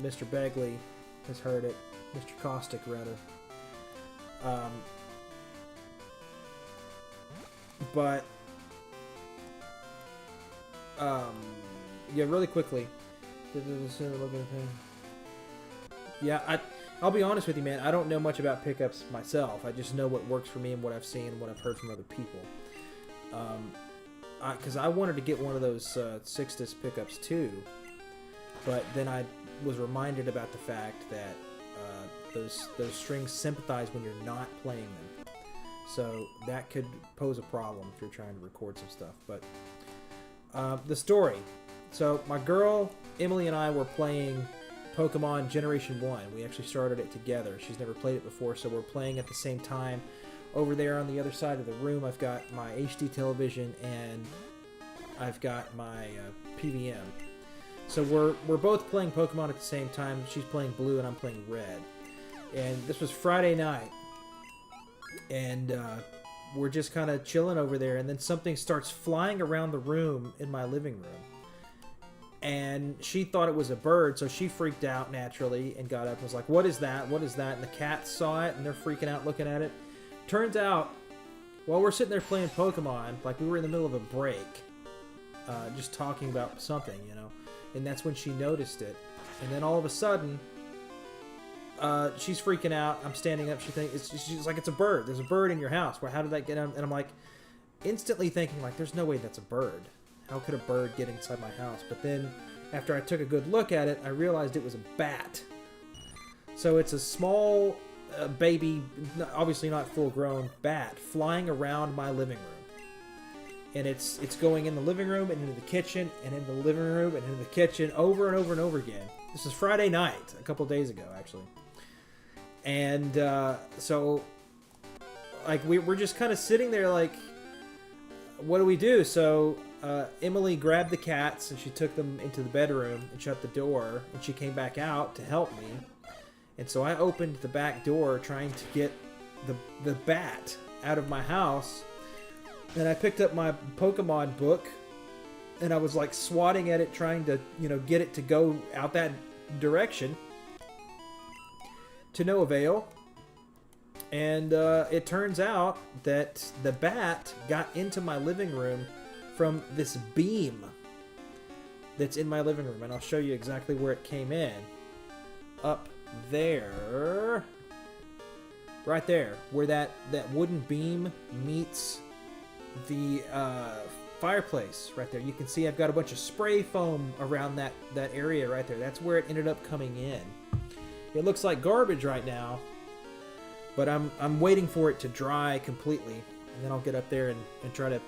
Mr. Begley has heard it. Mr. Caustic, rather. Yeah, really quickly. Yeah, I'll be honest with you, man. I don't know much about pickups myself. I just know what works for me and what I've seen and what I've heard from other people. Because I wanted to get one of those Sixtus pickups too, but then I was reminded about the fact that those strings sympathize when you're not playing them, so that could pose a problem if you're trying to record some stuff. But the story. So my girl Emily and I were playing Pokemon Generation 1. We actually started it together. She's never played it before, so we're playing at the same time. Over there on the other side of the room, I've got my HD television and I've got my PVM. So we're both playing Pokemon at the same time. She's playing blue and I'm playing red. And this was Friday night. And we're just kind of chilling over there, and then something starts flying around the room in my living room. And she thought it was a bird, so she freaked out naturally and got up and was like, "What is that? What is that?" And the cats saw it and they're freaking out looking at it. Turns out, while we're sitting there playing Pokemon, like we were in the middle of a break, just talking about something, you know, and that's when she noticed it. And then all of a sudden, she's freaking out. I'm standing up. She's like, "It's a bird. There's a bird in your house. Well, how did that get in?" And I'm like, instantly thinking, like, there's no way that's a bird. How could a bird get inside my house? But then, after I took a good look at it, I realized it was a bat. So it's a small baby, obviously not full-grown bat, flying around my living room. And it's going in the living room and into the kitchen and in the living room and into the kitchen over and over and over again. This is Friday night, a couple days ago, actually. And so, like, we're just kind of sitting there, like, what do we do? So Emily grabbed the cats and she took them into the bedroom and shut the door. And she came back out to help me. And so I opened the back door trying to get the bat out of my house. And I picked up my Pokemon book and I was like swatting at it, trying to, get it to go out that direction. To no avail. And it turns out that the bat got into my living room from this beam that's in my living room. And I'll show you exactly where it came in. Up there. Right there. Where that wooden beam meets the fireplace. Right there. You can see I've got a bunch of spray foam around that area right there. That's where it ended up coming in. It looks like garbage right now. But I'm waiting for it to dry completely, and then I'll get up there and try to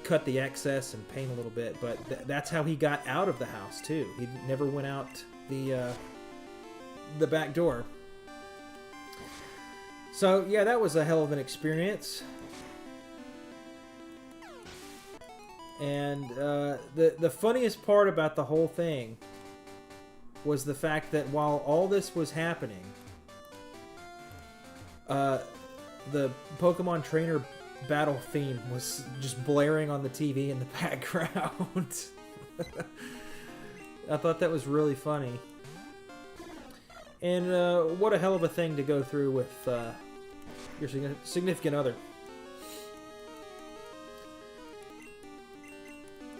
cut the excess and paint a little bit. But that's how he got out of the house too. He never went out the back door. So yeah, that was a hell of an experience. And the funniest part about the whole thing was the fact that while all this was happening, the Pokemon Trainer battle theme was just blaring on the TV in the background. I thought that was really funny. And what a hell of a thing to go through with your significant other.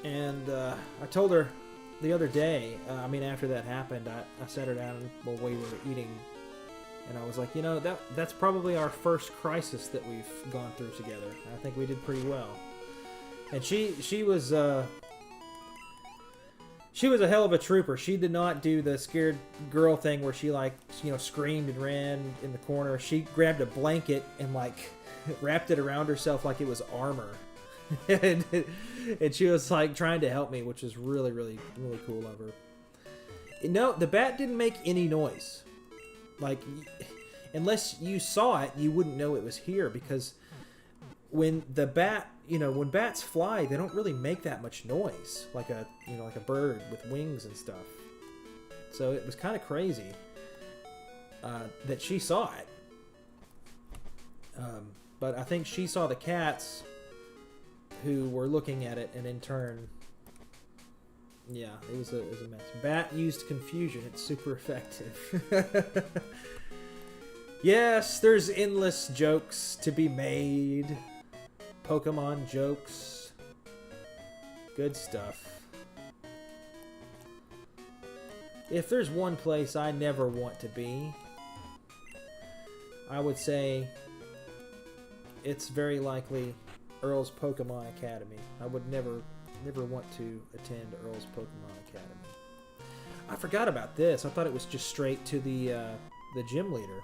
And I told her the other day, after that happened, I sat her down while we were eating. And I was like, that's probably our first crisis that we've gone through together. I think we did pretty well. And she was a hell of a trooper. She did not do the scared girl thing where she screamed and ran in the corner. She grabbed a blanket and wrapped it around herself like it was armor. and she was trying to help me, which was really, really, really cool of her. No, the bat didn't make any noise. Unless you saw it, you wouldn't know it was here, because when the bat, when bats fly, they don't really make that much noise, like a bird with wings and stuff. So it was kind of crazy that she saw it. But I think she saw the cats who were looking at it, and in turn, yeah, it was a mess. Bat used confusion. It's super effective. Yes, there's endless jokes to be made. Pokemon jokes. Good stuff. If there's one place I never want to be, I would say it's very likely Earl's Pokemon Academy. I would never want to attend Earl's Pokemon Academy. I forgot about this. I thought it was just straight to the gym leader.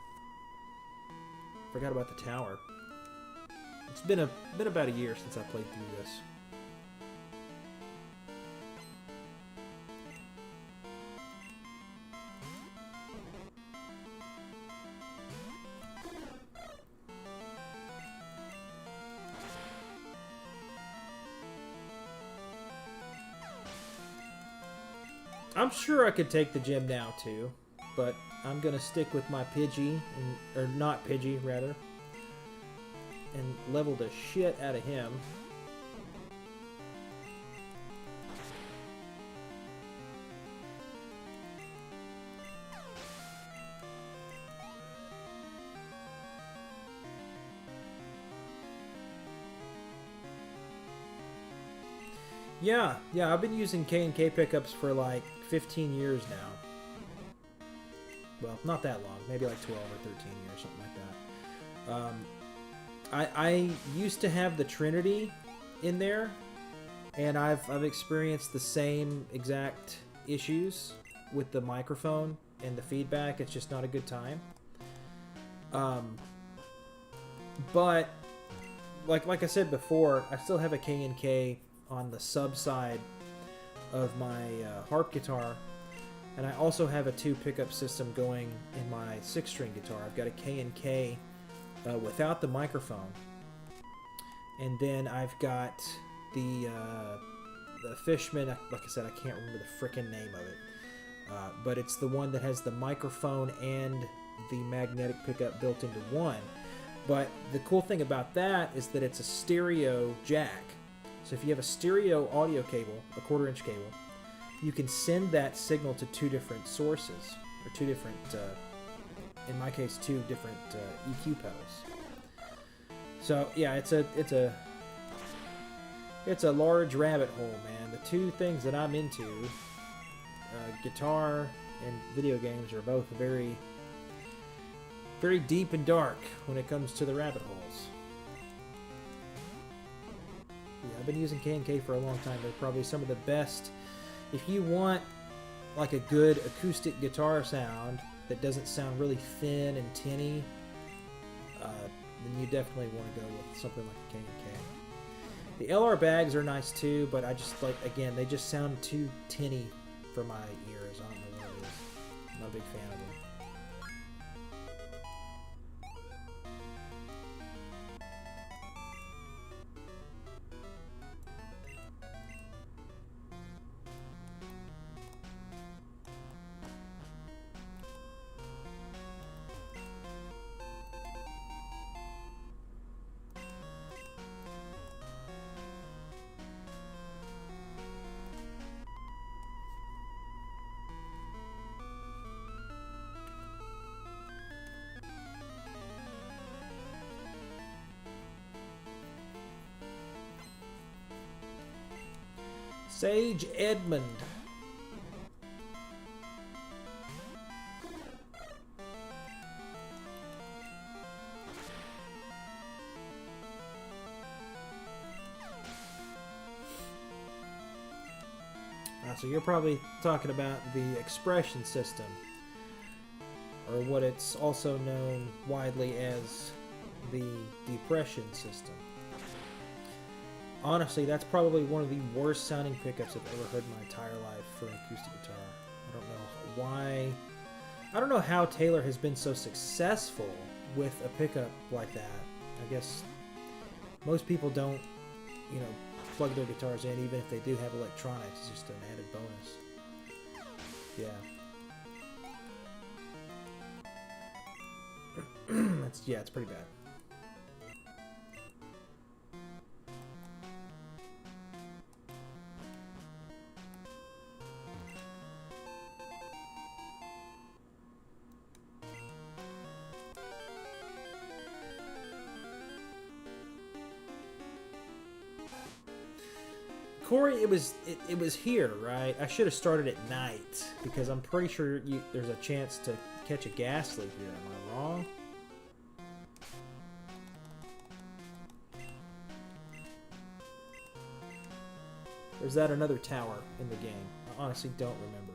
Forgot about the tower. It's been about a year since I played through this. I'm sure I could take the gym now too, but I'm gonna stick with my Pidgey, or not Pidgey rather, and level the shit out of him. Yeah, I've been using K&K pickups for 15 years now. Well, not that long. Maybe 12 or 13 years, something like that. I used to have the Trinity in there, and I've experienced the same exact issues with the microphone and the feedback. It's just not a good time. But like I said before, I still have a K&K on the sub side of my harp guitar, And I also have a 2 pickup system going in my 6-string guitar. I've got a K&K without the microphone. And then I've got the Fishman, like I said, I can't remember the frickin' name of it. But it's the one that has the microphone and the magnetic pickup built into one. But the cool thing about that is that it's a stereo jack. So if you have a stereo audio cable, a 1/4-inch cable, you can send that signal to 2 different sources, or 2 different, in my case, 2 different EQ pedals. So yeah, it's a large rabbit hole, man. The 2 things that I'm into, guitar and video games, are both very, very deep and dark when it comes to the rabbit holes. Yeah, I've been using K&K for a long time. They're probably some of the best. If you want like a good acoustic guitar sound that doesn't sound really thin and tinny, then you definitely want to go with something like a K&K. The LR bags are nice too, but I just like, again, they just sound too tinny for my ears. I don't know what it is. I'm not a big fan of them. Sage Edmund. So you're probably talking about the expression system, or what it's also known widely as the depression system. Honestly, that's probably one of the worst sounding pickups I've ever heard in my entire life for an acoustic guitar. I don't know why. I don't know how Taylor has been so successful with a pickup like that. I guess most people don't, you know, plug their guitars in, even if they do have electronics. It's just an added bonus. Yeah. It's pretty bad. Corey, it was here, right? I should have started at night, because I'm pretty sure there's a chance to catch a gas leak here. Am I wrong? Or is that another tower in the game? I honestly don't remember.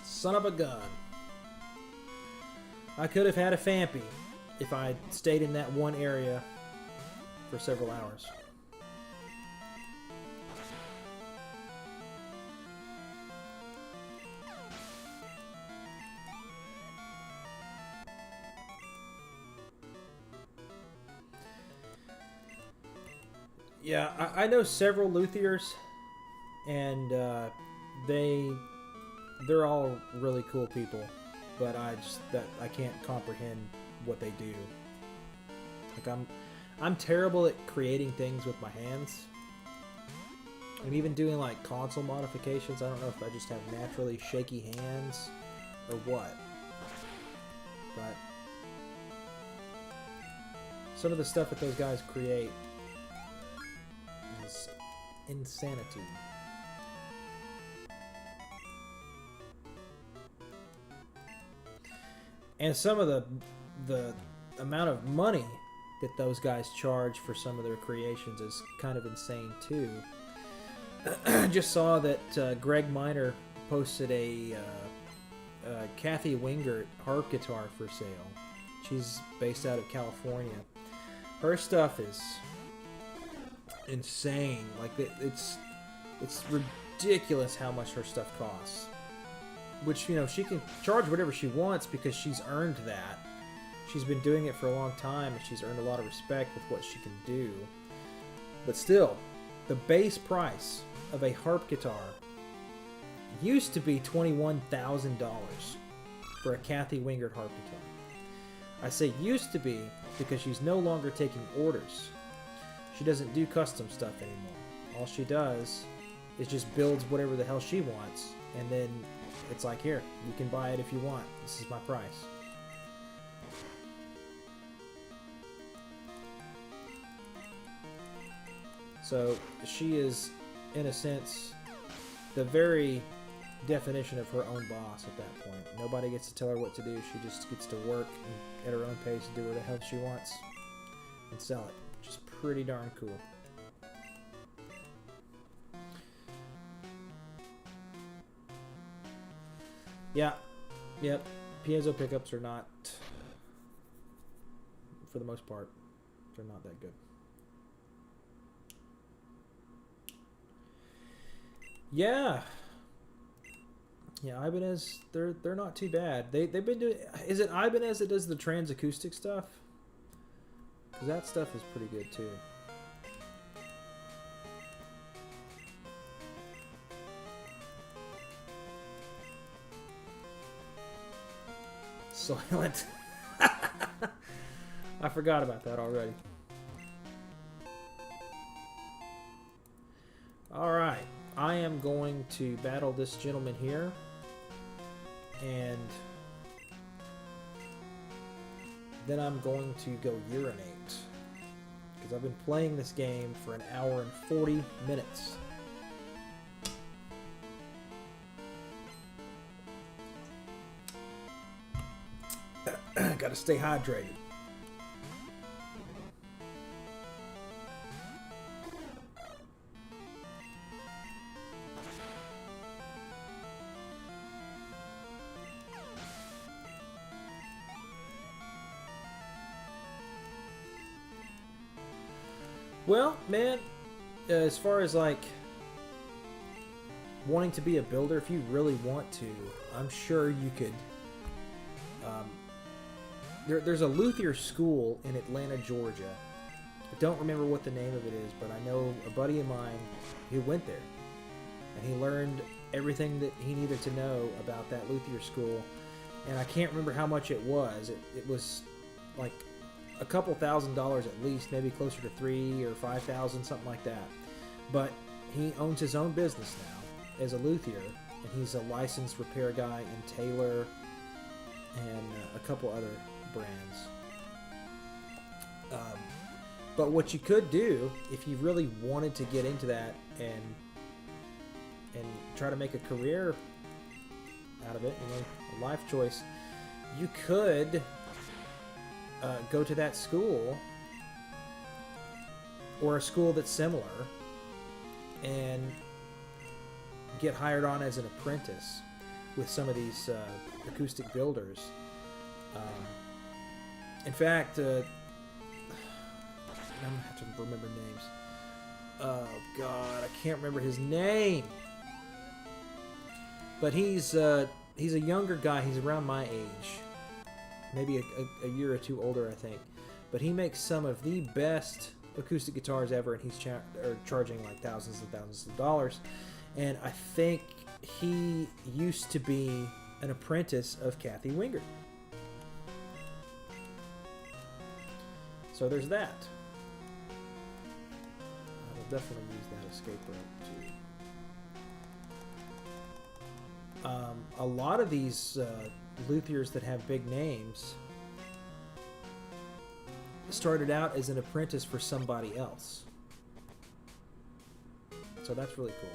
Son of a gun. I could have had a Fampy if I stayed in that one area for several hours. Yeah, I know several luthiers, and they're all really cool people, but I can't comprehend what they do. Like I'm terrible at creating things with my hands. And even doing like console modifications, I don't know if I just have naturally shaky hands or what. But some of the stuff that those guys create is insanity. And some of the amount of money that those guys charge for some of their creations is kind of insane too. I just saw that Greg Miner posted a Kathy Wingert harp guitar for sale. She's based out of California. Her stuff is insane. Like it's ridiculous how much her stuff costs. Which, you know, she can charge whatever she wants because she's earned that. She's been doing it for a long time and she's earned a lot of respect with what she can do. But still, the base price of a harp guitar used to be $21,000 for a Kathy Wingert harp guitar. I say used to be because she's no longer taking orders. She doesn't do custom stuff anymore. All she does is just builds whatever the hell she wants, and then it's like, here, you can buy it if you want. This is my price. So she is, in a sense, the very definition of her own boss at that point. Nobody gets to tell her what to do. She just gets to work and at her own pace and do what the hell she wants and sell it. Which is pretty darn cool. Yeah. Yep. Piezo pickups are not, for the most part, they're not that good. Yeah. Yeah, Ibanez, they're not too bad. They've been doing. Is it Ibanez that does the trans acoustic stuff? Because that stuff is pretty good too. Silent. I forgot about that already. All right, I am going to battle this gentleman here. And then I'm going to go urinate. Because I've been playing this game for an hour and 40 minutes. Gotta stay hydrated. Well, man, as far as like wanting to be a builder, if you really want to, I'm sure you could. There's a luthier school in Atlanta, Georgia. I don't remember what the name of it is, but I know a buddy of mine who went there, and he learned everything that he needed to know about that luthier school. And I can't remember how much it was. It was like a couple $1,000s at least, maybe closer to $3,000 or $5,000, something like that. But he owns his own business now as a luthier, and he's a licensed repair guy in Taylor and a couple other brands. But what you could do if you really wanted to get into that and try to make a career out of it, you know, a life choice, you could go to that school or a school that's similar and get hired on as an apprentice with some of these acoustic builders. In fact, I'm gonna have to remember names. Oh God, I can't remember his name. But he's a younger guy. He's around my age, maybe a year or two older, I think. But he makes some of the best acoustic guitars ever, and he's charging like thousands and thousands of dollars. And I think he used to be an apprentice of Kathy Wingert. So there's that. I will definitely use that escape rope too. A lot of these luthiers that have big names started out as an apprentice for somebody else. So that's really cool.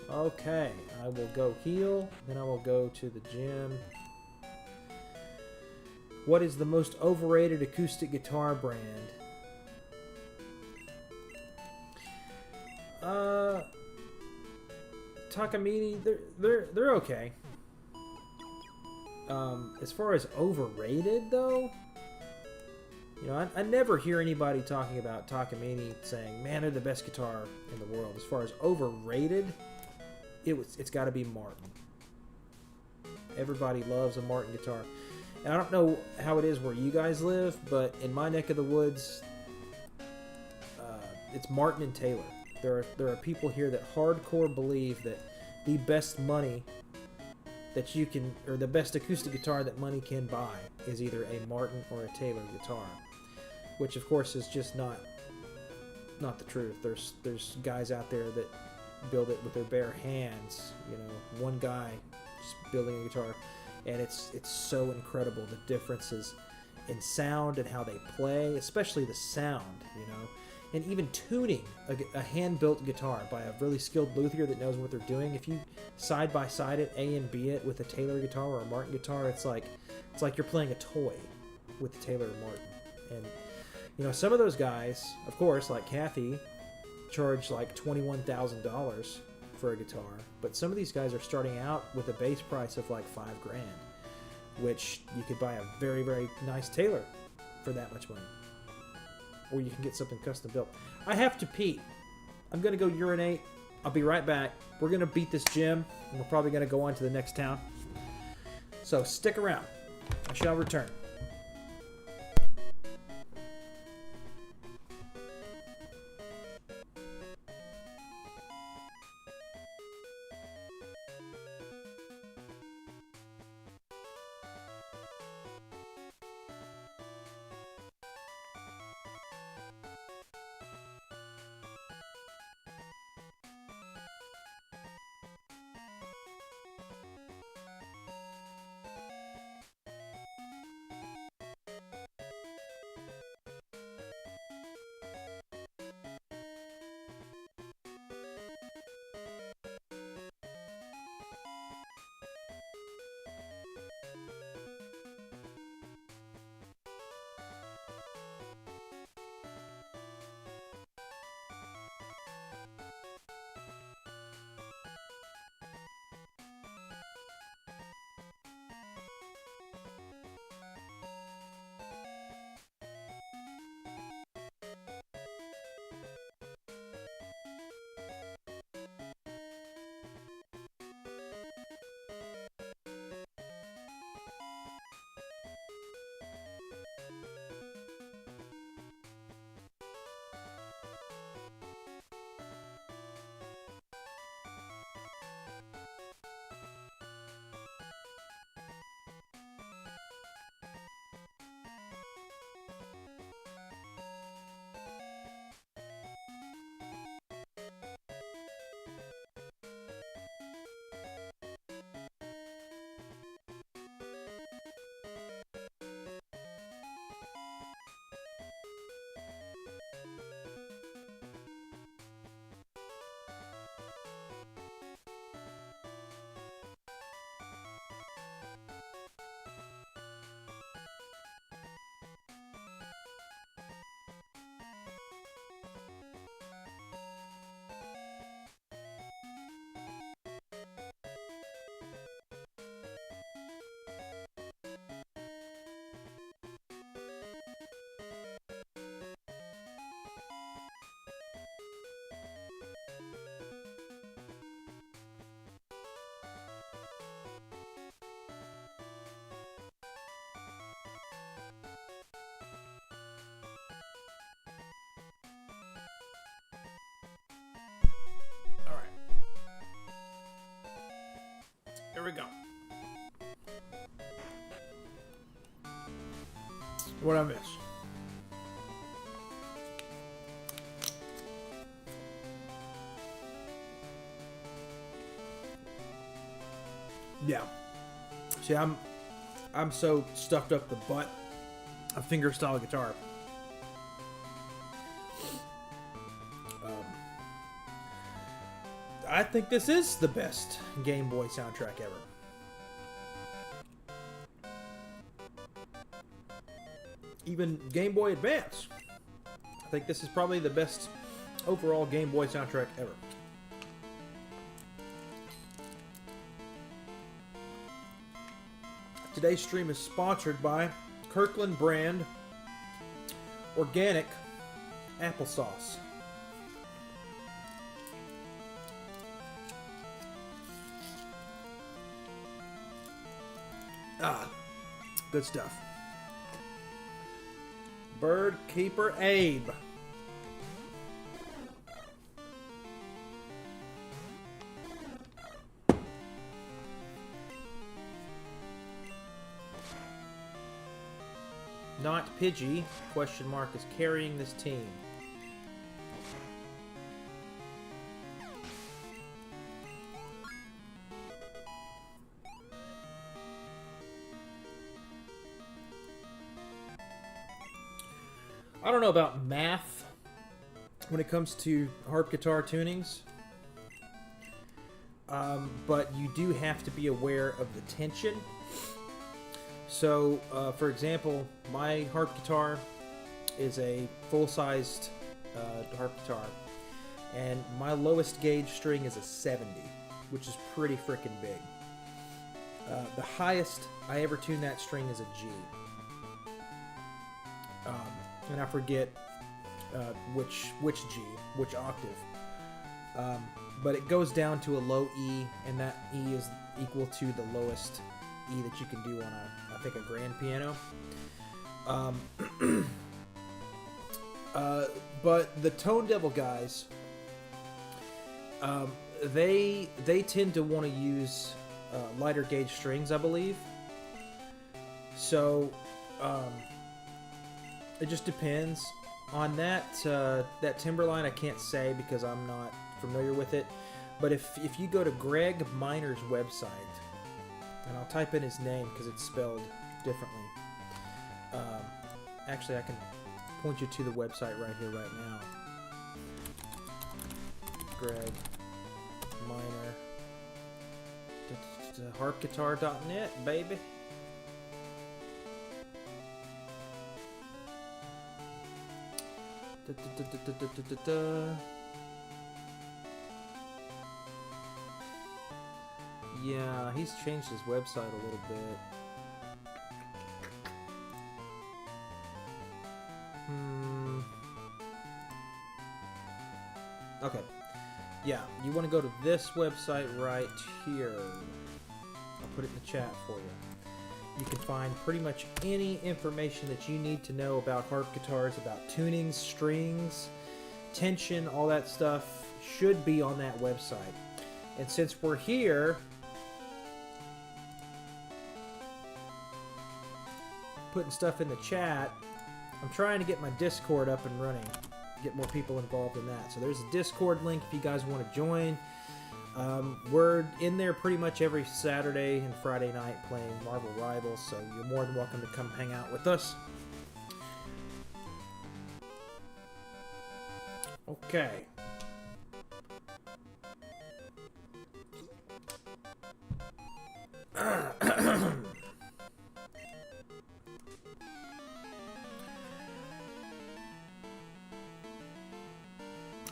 Okay, I will go heal, then I will go to the gym. What is the most overrated acoustic guitar brand? Takamine, they're okay. As far as overrated, though, you know, I never hear anybody talking about Takamine saying, man, they're the best guitar in the world. As far as overrated, it's got to be Martin. Everybody loves a Martin guitar. And I don't know how it is where you guys live, but in my neck of the woods, it's Martin and Taylor. There are people here that hardcore believe that the best money that you can, or the best acoustic guitar that money can buy, is either a Martin or a Taylor guitar, which of course is just not the truth. There's guys out there that build it with their bare hands. You know, one guy just building a guitar, and it's so incredible, the differences in sound and how they play, especially the sound, you know. And even tuning a hand-built guitar by a really skilled luthier that knows what they're doing. If you side-by-side it, A and B it, with a Taylor guitar or a Martin guitar, it's like you're playing a toy with the Taylor and Martin. And, you know, some of those guys, of course, like Kathy, charge like $21,000 for a guitar. But some of these guys are starting out with a base price of like $5,000, which you could buy a very, very nice Taylor for that much money. Or you can get something custom built. I have to pee. I'm going to go urinate. I'll be right back. We're going to beat this gym, and we're probably going to go on to the next town. So stick around. I shall return. Here we go. What I miss? Yeah. See, I'm so stuffed up the butt a fingerstyle guitar. I think this is the best Game Boy soundtrack ever. Even Game Boy Advance. I think this is probably the best overall Game Boy soundtrack ever. Today's stream is sponsored by Kirkland brand organic applesauce. Ah, good stuff. Bird Keeper Abe. Not Pidgey, question mark, is carrying this team. I don't know about math when it comes to harp guitar tunings, but you do have to be aware of the tension. So, for example, my harp guitar is a full-sized harp guitar, and my lowest gauge string is a 70, which is pretty freaking big. The highest I ever tune that string is a G. And I forget which G, which octave. But it goes down to a low E, and that E is equal to the lowest E that you can do on I think a grand piano. But the Tone Devil guys, they tend to want to use lighter gauge strings, I believe. So it just depends on that. That Timberline, I can't say because I'm not familiar with it. But if you go to Greg Miner's website, and I'll type in his name because it's spelled differently. Actually, I can point you to the website right here, right now. Greg Miner. Harpguitar.net, baby. Yeah, he's changed his website a little bit. Okay. Yeah, you want to go to this website right here. I'll put it in the chat for you. You can find pretty much any information that you need to know about harp guitars, about tunings, strings, tension, all that stuff should be on that website. And since we're here, putting stuff in the chat, I'm trying to get my Discord up and running, get more people involved in that. So there's a Discord link if you guys want to join. We're in there pretty much every Saturday and Friday night playing Marvel Rivals, so you're more than welcome to come hang out with us. Okay.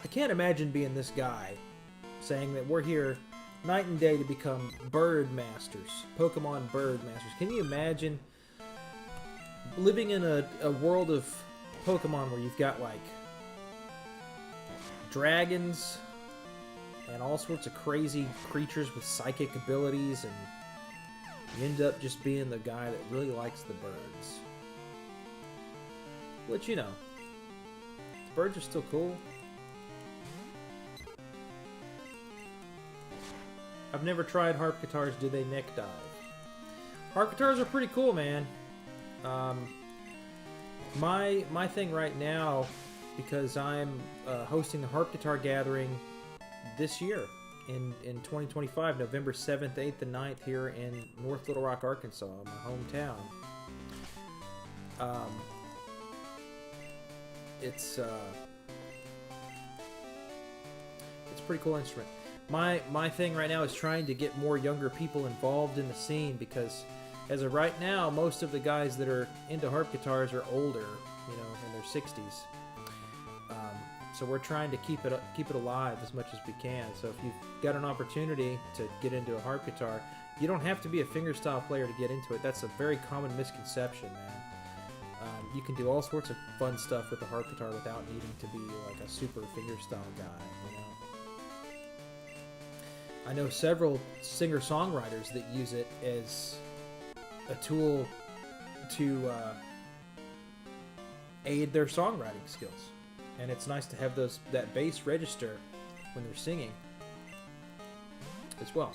I can't imagine being this guy saying that we're here night and day to become bird masters, Pokemon bird masters. Can you imagine living in a world of Pokemon where you've got like dragons and all sorts of crazy creatures with psychic abilities, and you end up just being the guy that really likes the birds? Which, you know, birds are still cool. I've never tried harp guitars. Do they neck dive? Harp guitars are pretty cool, man. My thing right now, because I'm hosting the Harp Guitar Gathering this year in 2025, November 7th, 8th, and 9th here in North Little Rock, Arkansas, my hometown. It's a pretty cool instrument. My thing right now is trying to get more younger people involved in the scene, because as of right now, most of the guys that are into harp guitars are older, you know, in their 60s. So we're trying to keep it alive as much as we can. So if you've got an opportunity to get into a harp guitar, you don't have to be a fingerstyle player to get into it. That's a very common misconception, man. You can do all sorts of fun stuff with the harp guitar without needing to be like a super fingerstyle guy, you know. I know several singer-songwriters that use it as a tool to aid their songwriting skills. And it's nice to have that bass register when they're singing as well.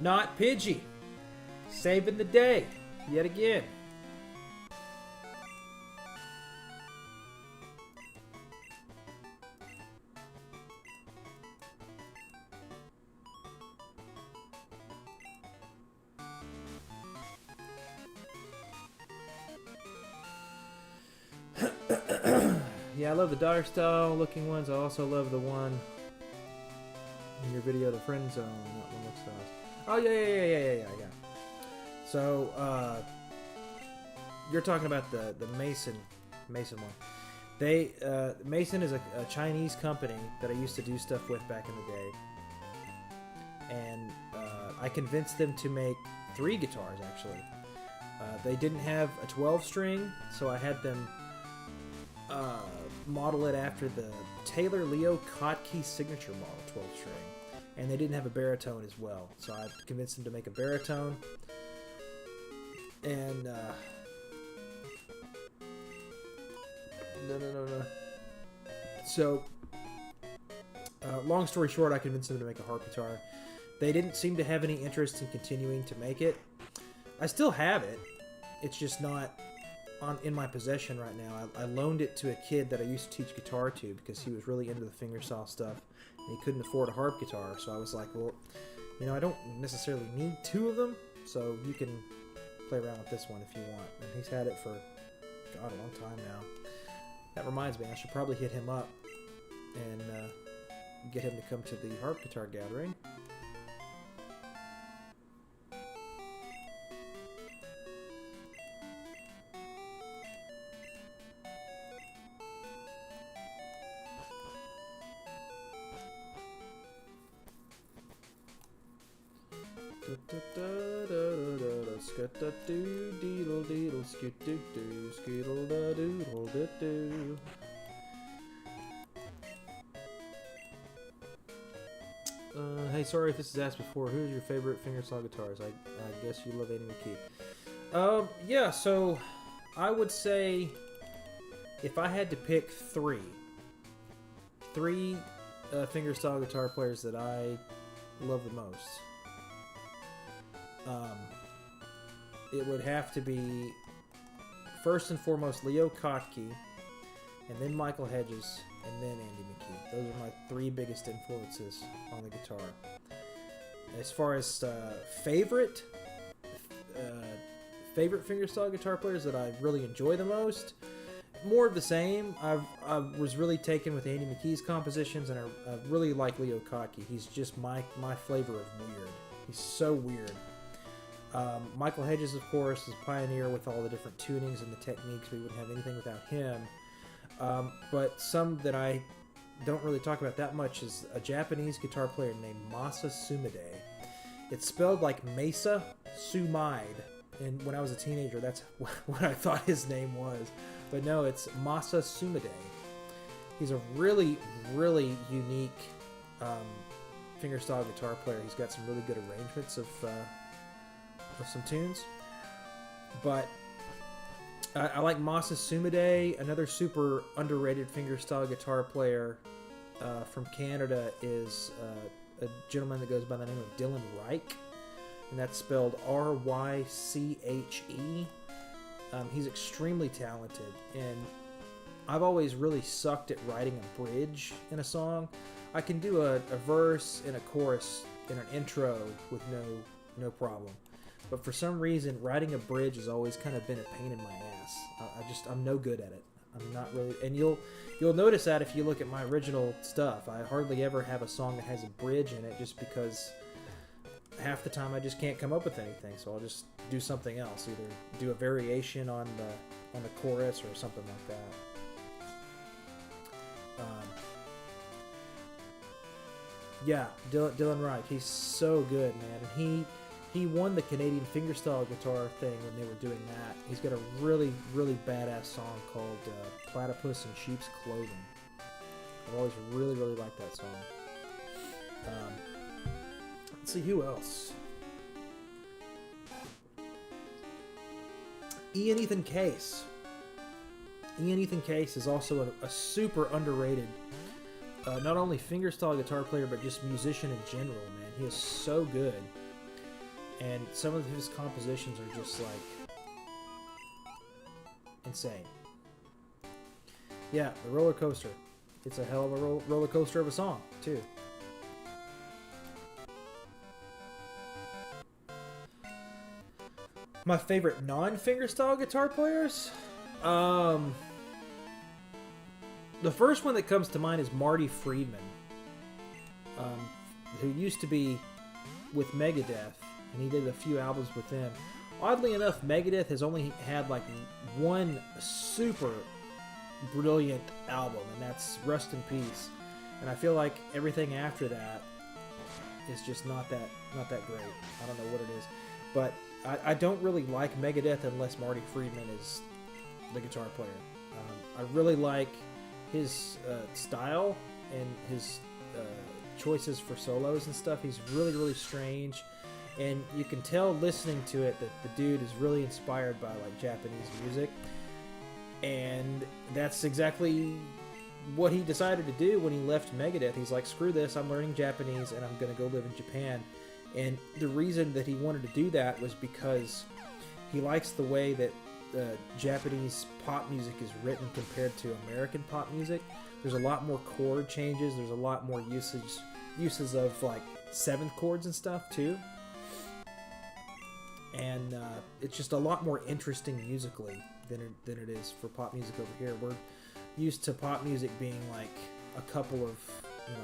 Not Pidgey. Saving the day. Yet again. Yeah, I love the dire style looking ones. I also love the one in your video, the friend zone. That one looks awesome. Oh, yeah. So, you're talking about the Mason one. Mason is a Chinese company that I used to do stuff with back in the day. And I convinced them to make 3 guitars, actually. They didn't have a 12-string, so I had them model it after the Taylor Leo Kottke signature model 12-string. And they didn't have a baritone as well, so I convinced them to make a baritone. And no. So, long story short, I convinced them to make a harp guitar. They didn't seem to have any interest in continuing to make it. I still have it. It's just not in my possession right now. I loaned it to a kid that I used to teach guitar to because he was really into the fingerstyle stuff. He couldn't afford a harp guitar, so I was like, well, you know, I don't necessarily need 2 of them, so you can play around with this one if you want. And he's had it for, God, a long time now. That reminds me, I should probably hit him up and get him to come to the harp guitar gathering. Hey, sorry if this is asked before. Who's your favorite fingerstyle guitars? I guess you love Andy McKee. Yeah, so I would say if I had to pick three fingerstyle guitar players that I love the most, it would have to be first and foremost Leo Kottke, and then Michael Hedges, and then Andy McKee. Those are my 3 biggest influences on the guitar. As far as favorite fingerstyle guitar players that I really enjoy the most, more of the same. I was really taken with Andy McKee's compositions, and I really like Leo Kottke. He's just my flavor of weird. He's so weird. Michael Hedges, of course, is a pioneer with all the different tunings and the techniques. We wouldn't have anything without him. But some that I don't really talk about that much is a Japanese guitar player named Masa Sumide. It's spelled like Mesa Sumide, and when I was a teenager, that's what I thought his name was. But no, it's Masa Sumide. He's a really, really unique fingerstyle guitar player. He's got some really good arrangements of some tunes. But I like Masa Sumide. Another super underrated fingerstyle guitar player from Canada is a gentleman that goes by the name of Dylan Reich, and that's spelled Ryche. He's extremely talented, and I've always really sucked at writing a bridge in a song. I can do a verse and a chorus and an intro with no problem, but for some reason writing a bridge has always kind of been a pain in my ass. I'm no good at it. I'm not really, and you'll notice that if you look at my original stuff. I hardly ever have a song that has a bridge in it, just because half the time I just can't come up with anything. So I'll just do something else, either do a variation on the chorus or something like that. Yeah, Dylan Reich, he's so good, man, and he won the Canadian fingerstyle guitar thing when they were doing that. He's got a really, really badass song called Platypus in Sheep's Clothing. I've always really, really liked that song. Let's see, who else? Ian Ethan Case. Ian Ethan Case is also a super underrated, not only fingerstyle guitar player, but just musician in general, man. He is so good. And some of his compositions are just like insane. Yeah, the roller coaster. It's a hell of a roller coaster of a song, too. My favorite non-fingerstyle guitar players? The first one that comes to mind is Marty Friedman, who used to be with Megadeth. And he did a few albums with them. Oddly enough, Megadeth has only had like one super brilliant album, and that's Rust in Peace. And I feel like everything after that is just not that great. I don't know what it is, but I don't really like Megadeth unless Marty Friedman is the guitar player. I really like his style and his choices for solos and stuff. He's really, really strange. And you can tell listening to it that the dude is really inspired by like Japanese music. And that's exactly what he decided to do when he left Megadeth. He's like, screw this, I'm learning Japanese and I'm going to go live in Japan. And the reason that he wanted to do that was because he likes the way that Japanese pop music is written compared to American pop music. There's a lot more chord changes. There's a lot more uses of like seventh chords and stuff too. And it's just a lot more interesting musically than it is for pop music over here. We're used to pop music being like a couple of,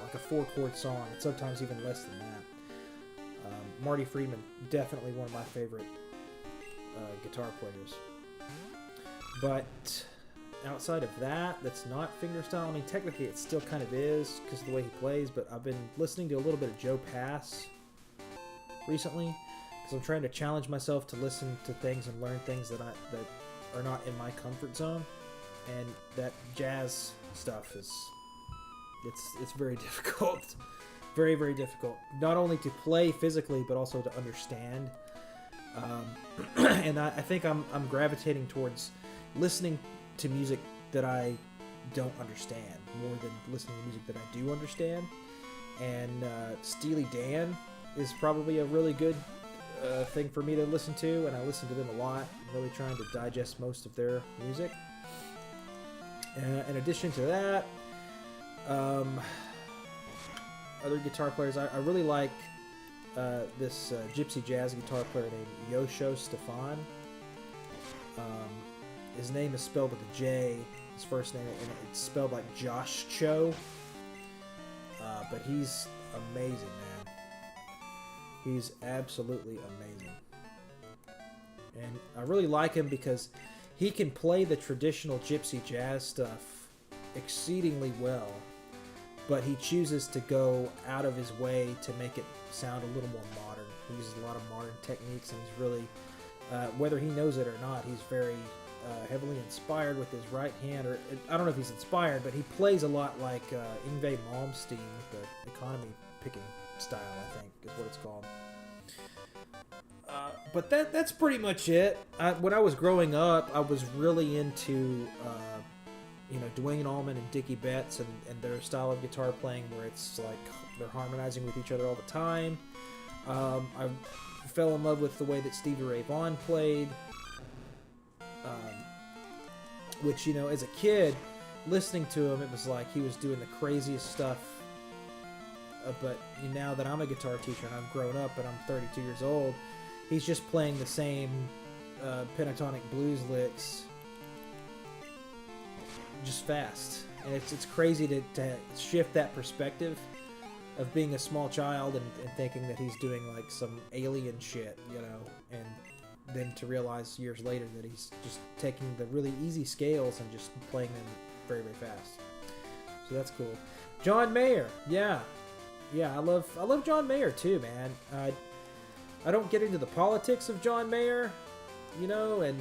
like a 4-chord song, and sometimes even less than that. Marty Friedman, definitely one of my favorite guitar players. But outside of that, that's not fingerstyle. I mean, technically it still kind of is because of the way he plays, but I've been listening to a little bit of Joe Pass recently, because I'm trying to challenge myself to listen to things and learn things that are not in my comfort zone, and that jazz stuff it's very difficult, very, very difficult, not only to play physically but also to understand. And I think I'm gravitating towards listening to music that I don't understand more than listening to music that I do understand. And Steely Dan is probably a really good thing for me to listen to, and I listen to them a lot. I'm really trying to digest most of their music. In addition to that, other guitar players, I really like this gypsy jazz guitar player named Yosho Stefan. His name is spelled with a J, his first name, and it's spelled like Josh Cho. But he's amazing, man. He's absolutely amazing. And I really like him because he can play the traditional gypsy jazz stuff exceedingly well, but he chooses to go out of his way to make it sound a little more modern. He uses a lot of modern techniques, and he's really, whether he knows it or not, he's very heavily inspired with his right hand, or I don't know if he's inspired, but he plays a lot like Yngwie Malmsteen with the economy picking style, I think is what it's called. But that's pretty much it. When I was growing up, I was really into Dwayne Allman and Dickie Betts and their style of guitar playing, where it's like they're harmonizing with each other all the time. I fell in love with the way that Stevie Ray Vaughan played, which, as a kid, listening to him, it was like he was doing the craziest stuff. But now that I'm a guitar teacher and I've grown up and I'm 32 years old, he's just playing the same pentatonic blues licks, just fast. And it's crazy to shift that perspective of being a small child and thinking that he's doing like some alien shit, and then to realize years later that he's just taking the really easy scales and just playing them very, very fast. So that's cool. John Mayer, yeah, I love John Mayer too, man. I don't get into the politics of John Mayer, and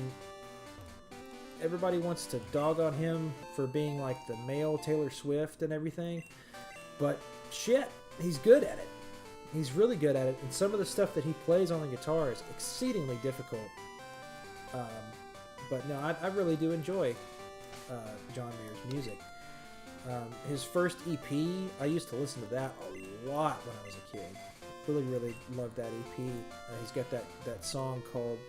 everybody wants to dog on him for being like the male Taylor Swift and everything, but shit, he's good at it. He's really good at it, and some of the stuff that he plays on the guitar is exceedingly difficult. But no, I really do enjoy John Mayer's music. His first EP, I used to listen to that a lot when I was a kid. Really, really loved that EP. He's got that song called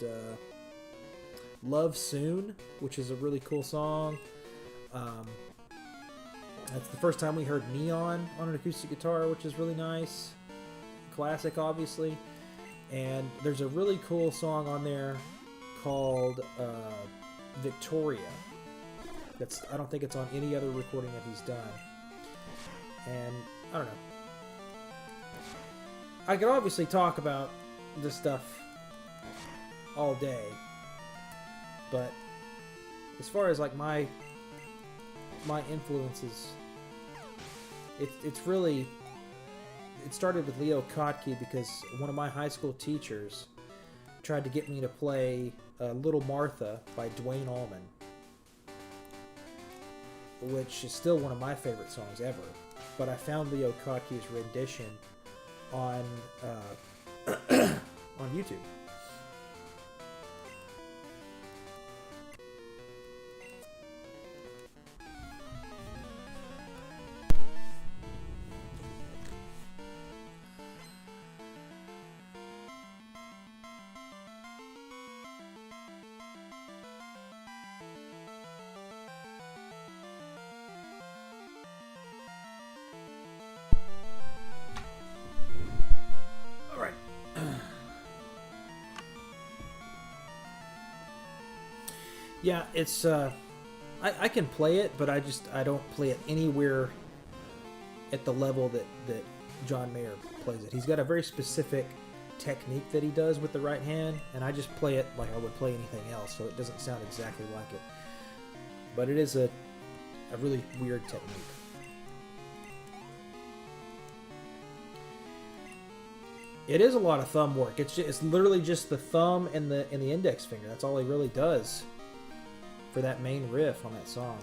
Love Soon, which is a really cool song. That's the first time we heard Neon on an acoustic guitar, which is really nice. Classic, obviously. And there's a really cool song on there called Victoria. I don't think it's on any other recording that he's done. And I don't know. I could obviously talk about this stuff all day, but as far as like my influences, it's really, it started with Leo Kottke because one of my high school teachers tried to get me to play Little Martha by Dwayne Allman, which is still one of my favorite songs ever. But I found Leo Kottke's rendition on on YouTube. Yeah, it's I can play it, but I don't play it anywhere at the level that John Mayer plays it. He's got a very specific technique that he does with the right hand, and I just play it like I would play anything else, so it doesn't sound exactly like it. But it is a really weird technique. It is a lot of thumb work. It's literally just the thumb and the index finger. That's all he really does for that main riff on that song.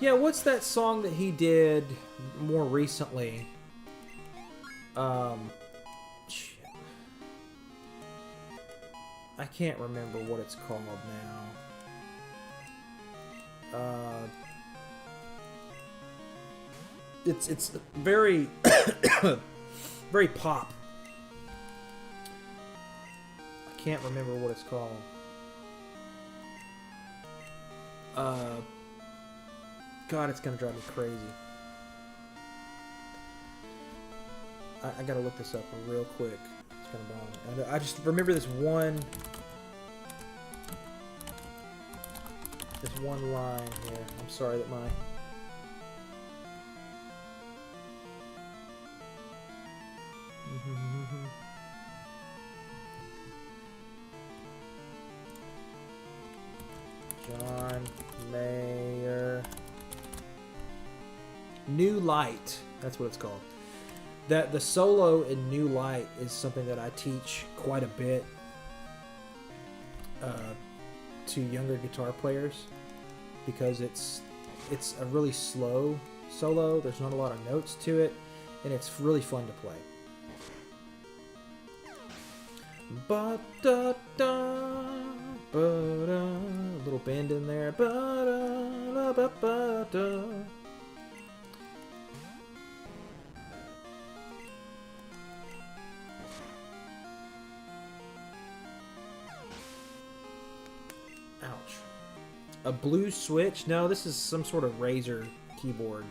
Yeah, what's that song that he did more recently? Shit. I can't remember what it's called now. It's very very pop. I can't remember what it's called. God, it's gonna drive me crazy. I gotta look this up real quick. It's gonna bother me. I just remember this one. There's one line here. I'm sorry that my... John Mayer. New Light. That's what it's called. That the solo in New Light is something that I teach quite a bit to younger guitar players, because it's a really slow solo. There's not a lot of notes to it, and it's really fun to play. Ba-da-da, ba-da, a little bend in there. Ba-da-da-ba-ba-da. Ouch. A blue switch? No, this is some sort of Razer keyboard.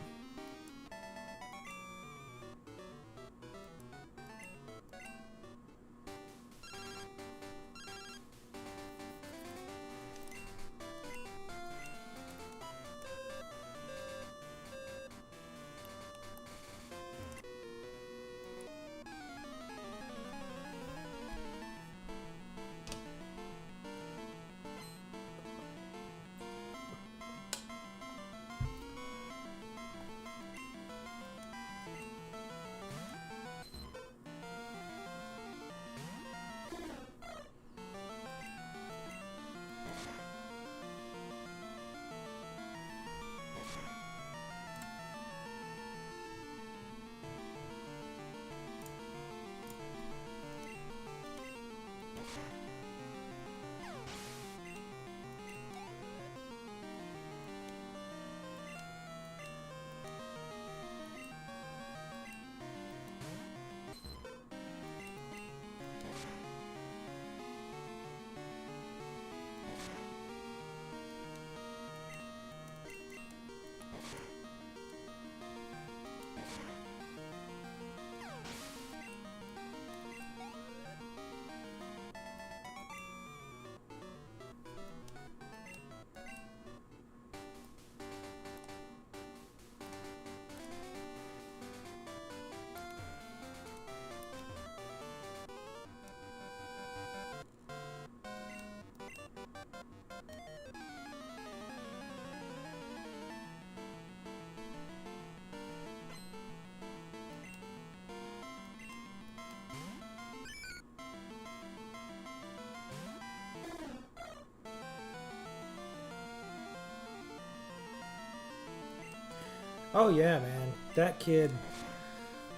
Oh yeah, man. That kid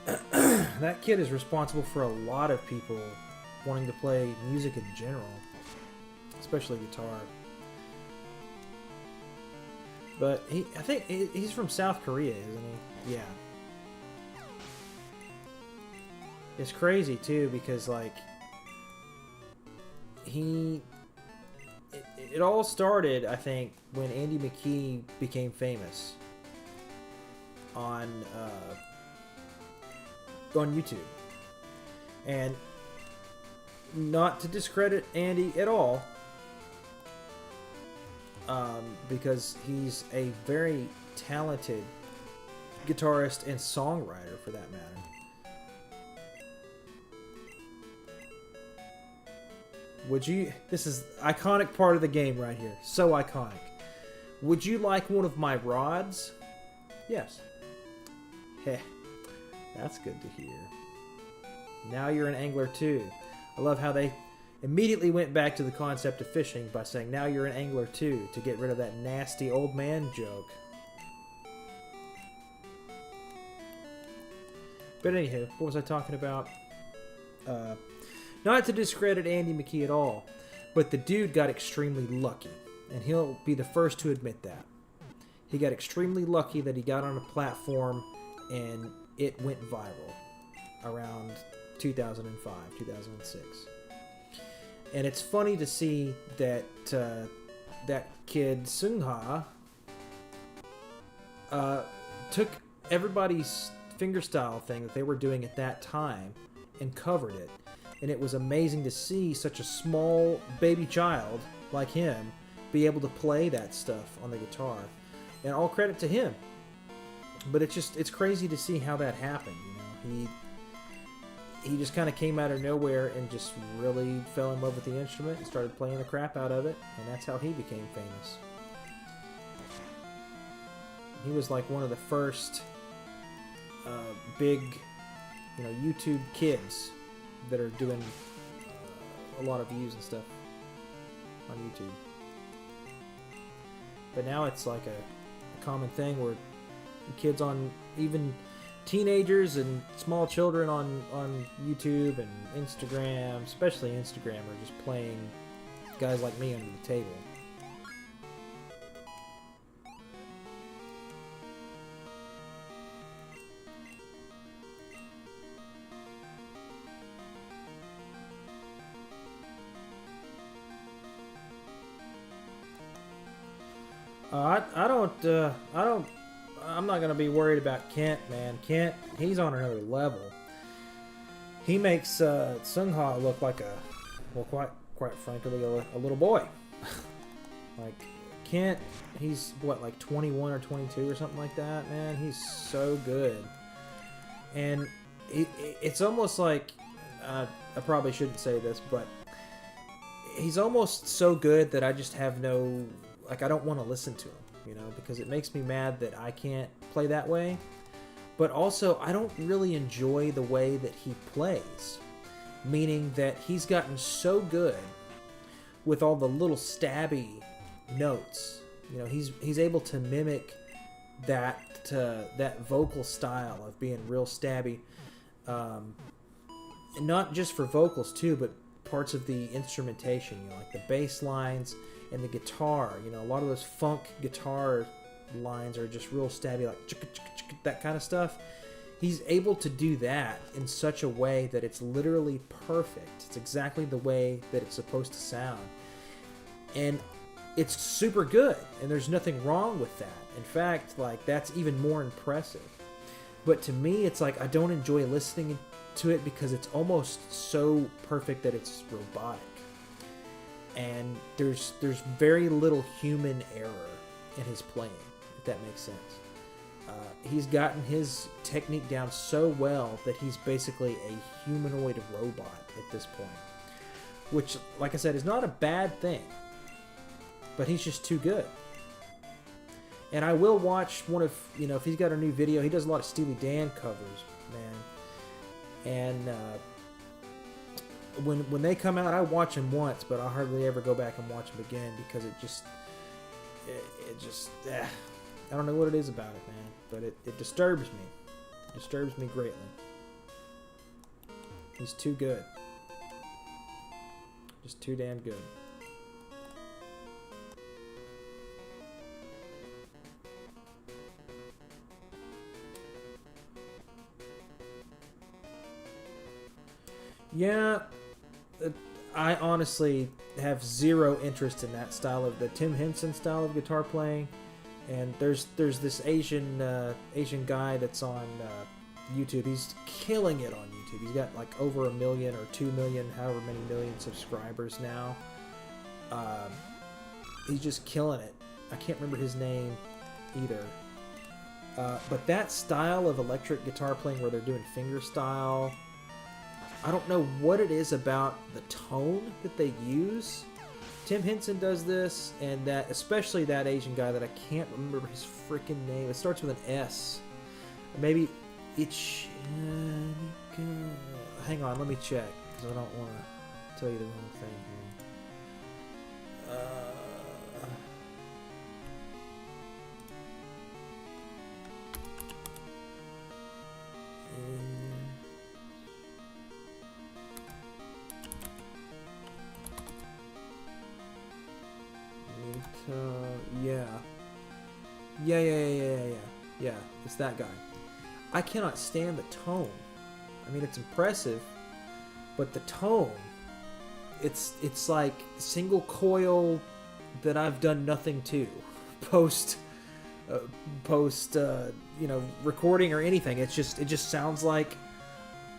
that kid is responsible for a lot of people wanting to play music in general, especially guitar. But I think he's from South Korea, isn't he? Yeah. It's crazy too, because like it all started, I think, when Andy McKee became famous on YouTube. And not to discredit Andy at all, because he's a very talented guitarist and songwriter, for that matter. Would you... This is iconic part of the game right here. So iconic. Would you like one of my rods? Yes. Heh. That's good to hear. Now you're an angler too. I love how they immediately went back to the concept of fishing by saying, now you're an angler too, to get rid of that nasty old man joke. But anywho, what was I talking about? Not to discredit Andy McKee at all, but the dude got extremely lucky, and he'll be the first to admit that. He got extremely lucky that he got on a platform and it went viral around 2005, 2006. And it's funny to see that that kid Sungha took everybody's fingerstyle thing that they were doing at that time and covered it. And it was amazing to see such a small baby child like him be able to play that stuff on the guitar. And all credit to him. But it's crazy to see how that happened, you know. He just kind of came out of nowhere and just really fell in love with the instrument and started playing the crap out of it, and that's how he became famous. He was like one of the first big, you know, YouTube kids that are doing a lot of views and stuff on YouTube. But now it's like a common thing where kids on, even teenagers and small children on YouTube and Instagram, especially Instagram, are just playing guys like me under the table. I'm not gonna be worried about Kent, man. Kent, he's on another level. He makes Sungha look like quite frankly, a little boy. Like Kent, he's what, like 21 or 22 or something like that, man. He's so good, and it's almost like I probably shouldn't say this, but he's almost so good that I just have no, like, I don't want to listen to him, you know, because it makes me mad that I can't play that way. But also, I don't really enjoy the way that he plays, meaning that he's gotten so good with all the little stabby notes. You know, he's able to mimic that vocal style of being real stabby, and not just for vocals too, but parts of the instrumentation. You know, like the bass lines and the guitar. You know, a lot of those funk guitar lines are just real stabby, like chicka, chicka, chicka, that kind of stuff. He's able to do that in such a way that it's literally perfect. It's exactly the way that it's supposed to sound. And it's super good, and there's nothing wrong with that. In fact, like, that's even more impressive. But to me, it's like I don't enjoy listening to it because it's almost so perfect that it's robotic. And there's very little human error in his playing, if that makes sense. He's gotten his technique down so well that he's basically a humanoid robot at this point. Which, like I said, is not a bad thing. But he's just too good. And I will watch one of, you know, if he's got a new video, he does a lot of Steely Dan covers, man. And when they come out, I watch them once, but I hardly ever go back and watch them again because it just I don't know what it is about it, man. But it disturbs me. It disturbs me greatly. He's too good. Just too damn good. Yeah, I honestly have zero interest in that style of the Tim Henson style of guitar playing. And there's this Asian guy that's on YouTube. He's killing it on YouTube. He's got like over 1 million or 2 million, however many million subscribers now. He's just killing it. I can't remember his name either. But that style of electric guitar playing where they're doing finger style, I don't know what it is about the tone that they use. Tim Henson does this, and that, especially that Asian guy that I can't remember his freaking name. It starts with an S. Maybe it's... hang on, let me check, because I don't want to tell you the wrong thing here. Yeah, it's that guy. I cannot stand the tone. I mean, it's impressive, but the tone, it's like single coil that I've done nothing to post you know, recording or anything. It just sounds like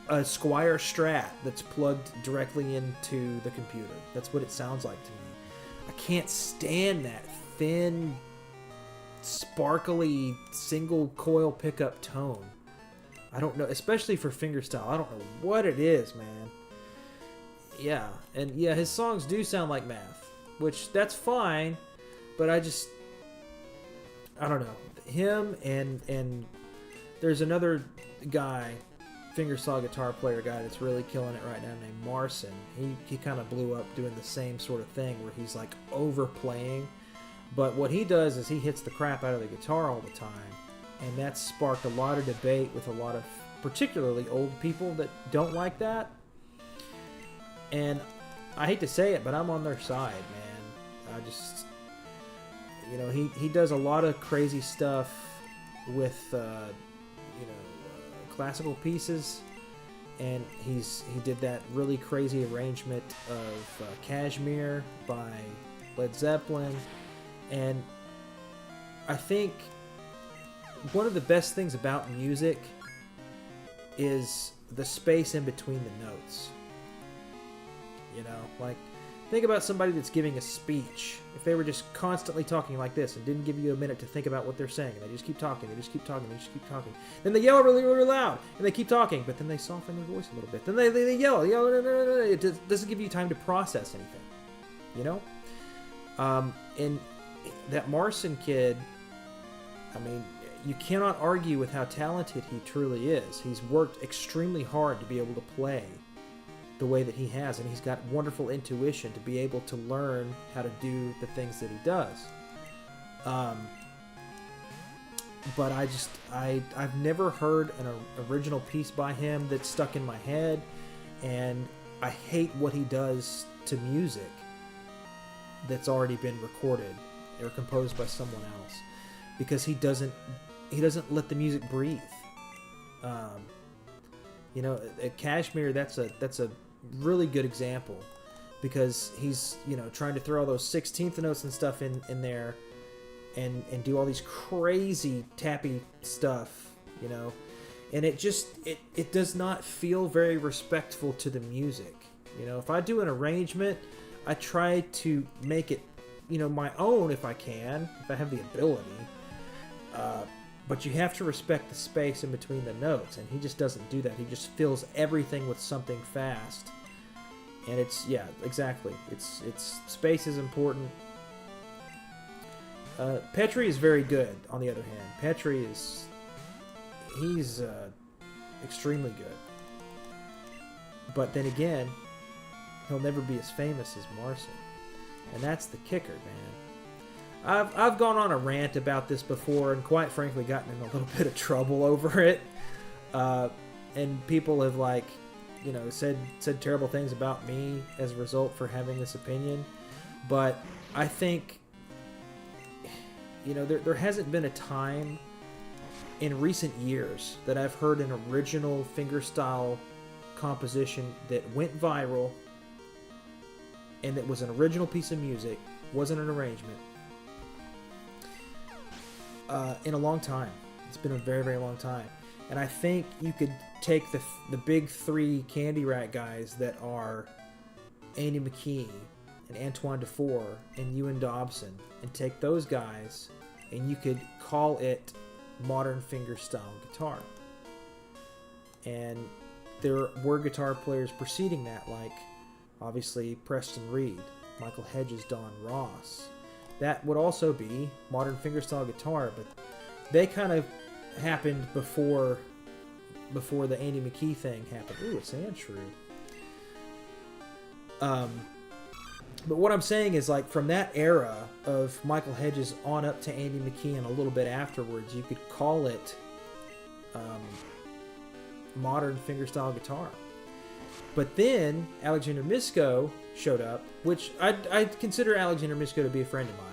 a Squier Strat that's plugged directly into the computer. That's what it sounds like to me. I can't stand that thin, sparkly, single coil pickup tone. I don't know, especially for fingerstyle. I don't know what it is, man. Yeah, and yeah, his songs do sound like math, which that's fine, but I don't know. Him and there's another guy, fingerstyle guitar player guy that's really killing it right now named Marson. He kind of blew up doing the same sort of thing where he's like overplaying, but what he does is he hits the crap out of the guitar all the time, and that's sparked a lot of debate with a lot of particularly old people that don't like that. And I hate to say it, but I'm on their side, man. I just, you know, he does a lot of crazy stuff with classical pieces, and he did that really crazy arrangement of Kashmir by Led Zeppelin, and I think one of the best things about music is the space in between the notes. You know, like, think about somebody that's giving a speech. If they were just constantly talking like this and didn't give you a minute to think about what they're saying, and they just keep talking, they just keep talking, they just keep talking. Then they yell really, really loud, and they keep talking, but then they soften their voice a little bit. Then they yell. It doesn't give you time to process anything, you know? And that Marson kid, I mean, you cannot argue with how talented he truly is. He's worked extremely hard to be able to play the way that he has, and he's got wonderful intuition to be able to learn how to do the things that he does. But I've never heard an original piece by him that stuck in my head, and I hate what he does to music that's already been recorded or composed by someone else, because he doesn't let the music breathe. You know, at Kashmir, that's a really good example, because he's, you know, trying to throw all those 16th notes and stuff in there and do all these crazy tappy stuff, you know, and it does not feel very respectful to the music. You know, if I do an arrangement, I try to make it, you know, my own if I can, if I have the ability. But you have to respect the space in between the notes, and he just doesn't do that. He just fills everything with something fast. And it's, yeah, exactly. It's space is important. Petri is very good, on the other hand. Petri he's extremely good. But then again, he'll never be as famous as Marson. And that's the kicker, man. I've gone on a rant about this before, and quite frankly gotten in a little bit of trouble over it. And people have, like, you know, said terrible things about me as a result for having this opinion. But I think, you know, there hasn't been a time in recent years that I've heard an original fingerstyle composition that went viral and that was an original piece of music, wasn't an arrangement, in a long time. It's been a very, very long time. And I think you could take the big three Candy Rat guys that are Andy McKee and Antoine Dufour and Ewan Dobson, and take those guys and you could call it modern fingerstyle guitar. And there were guitar players preceding that, like obviously Preston Reed, Michael Hedges, Don Ross. That would also be modern fingerstyle guitar, but they kind of happened before the Andy McKee thing happened. Ooh, it's sand shrew. But what I'm saying is, like, from that era of Michael Hedges on up to Andy McKee and a little bit afterwards, you could call it modern fingerstyle guitar. But then Alexander Misko showed up, which I consider Alexander Misko to be a friend of mine.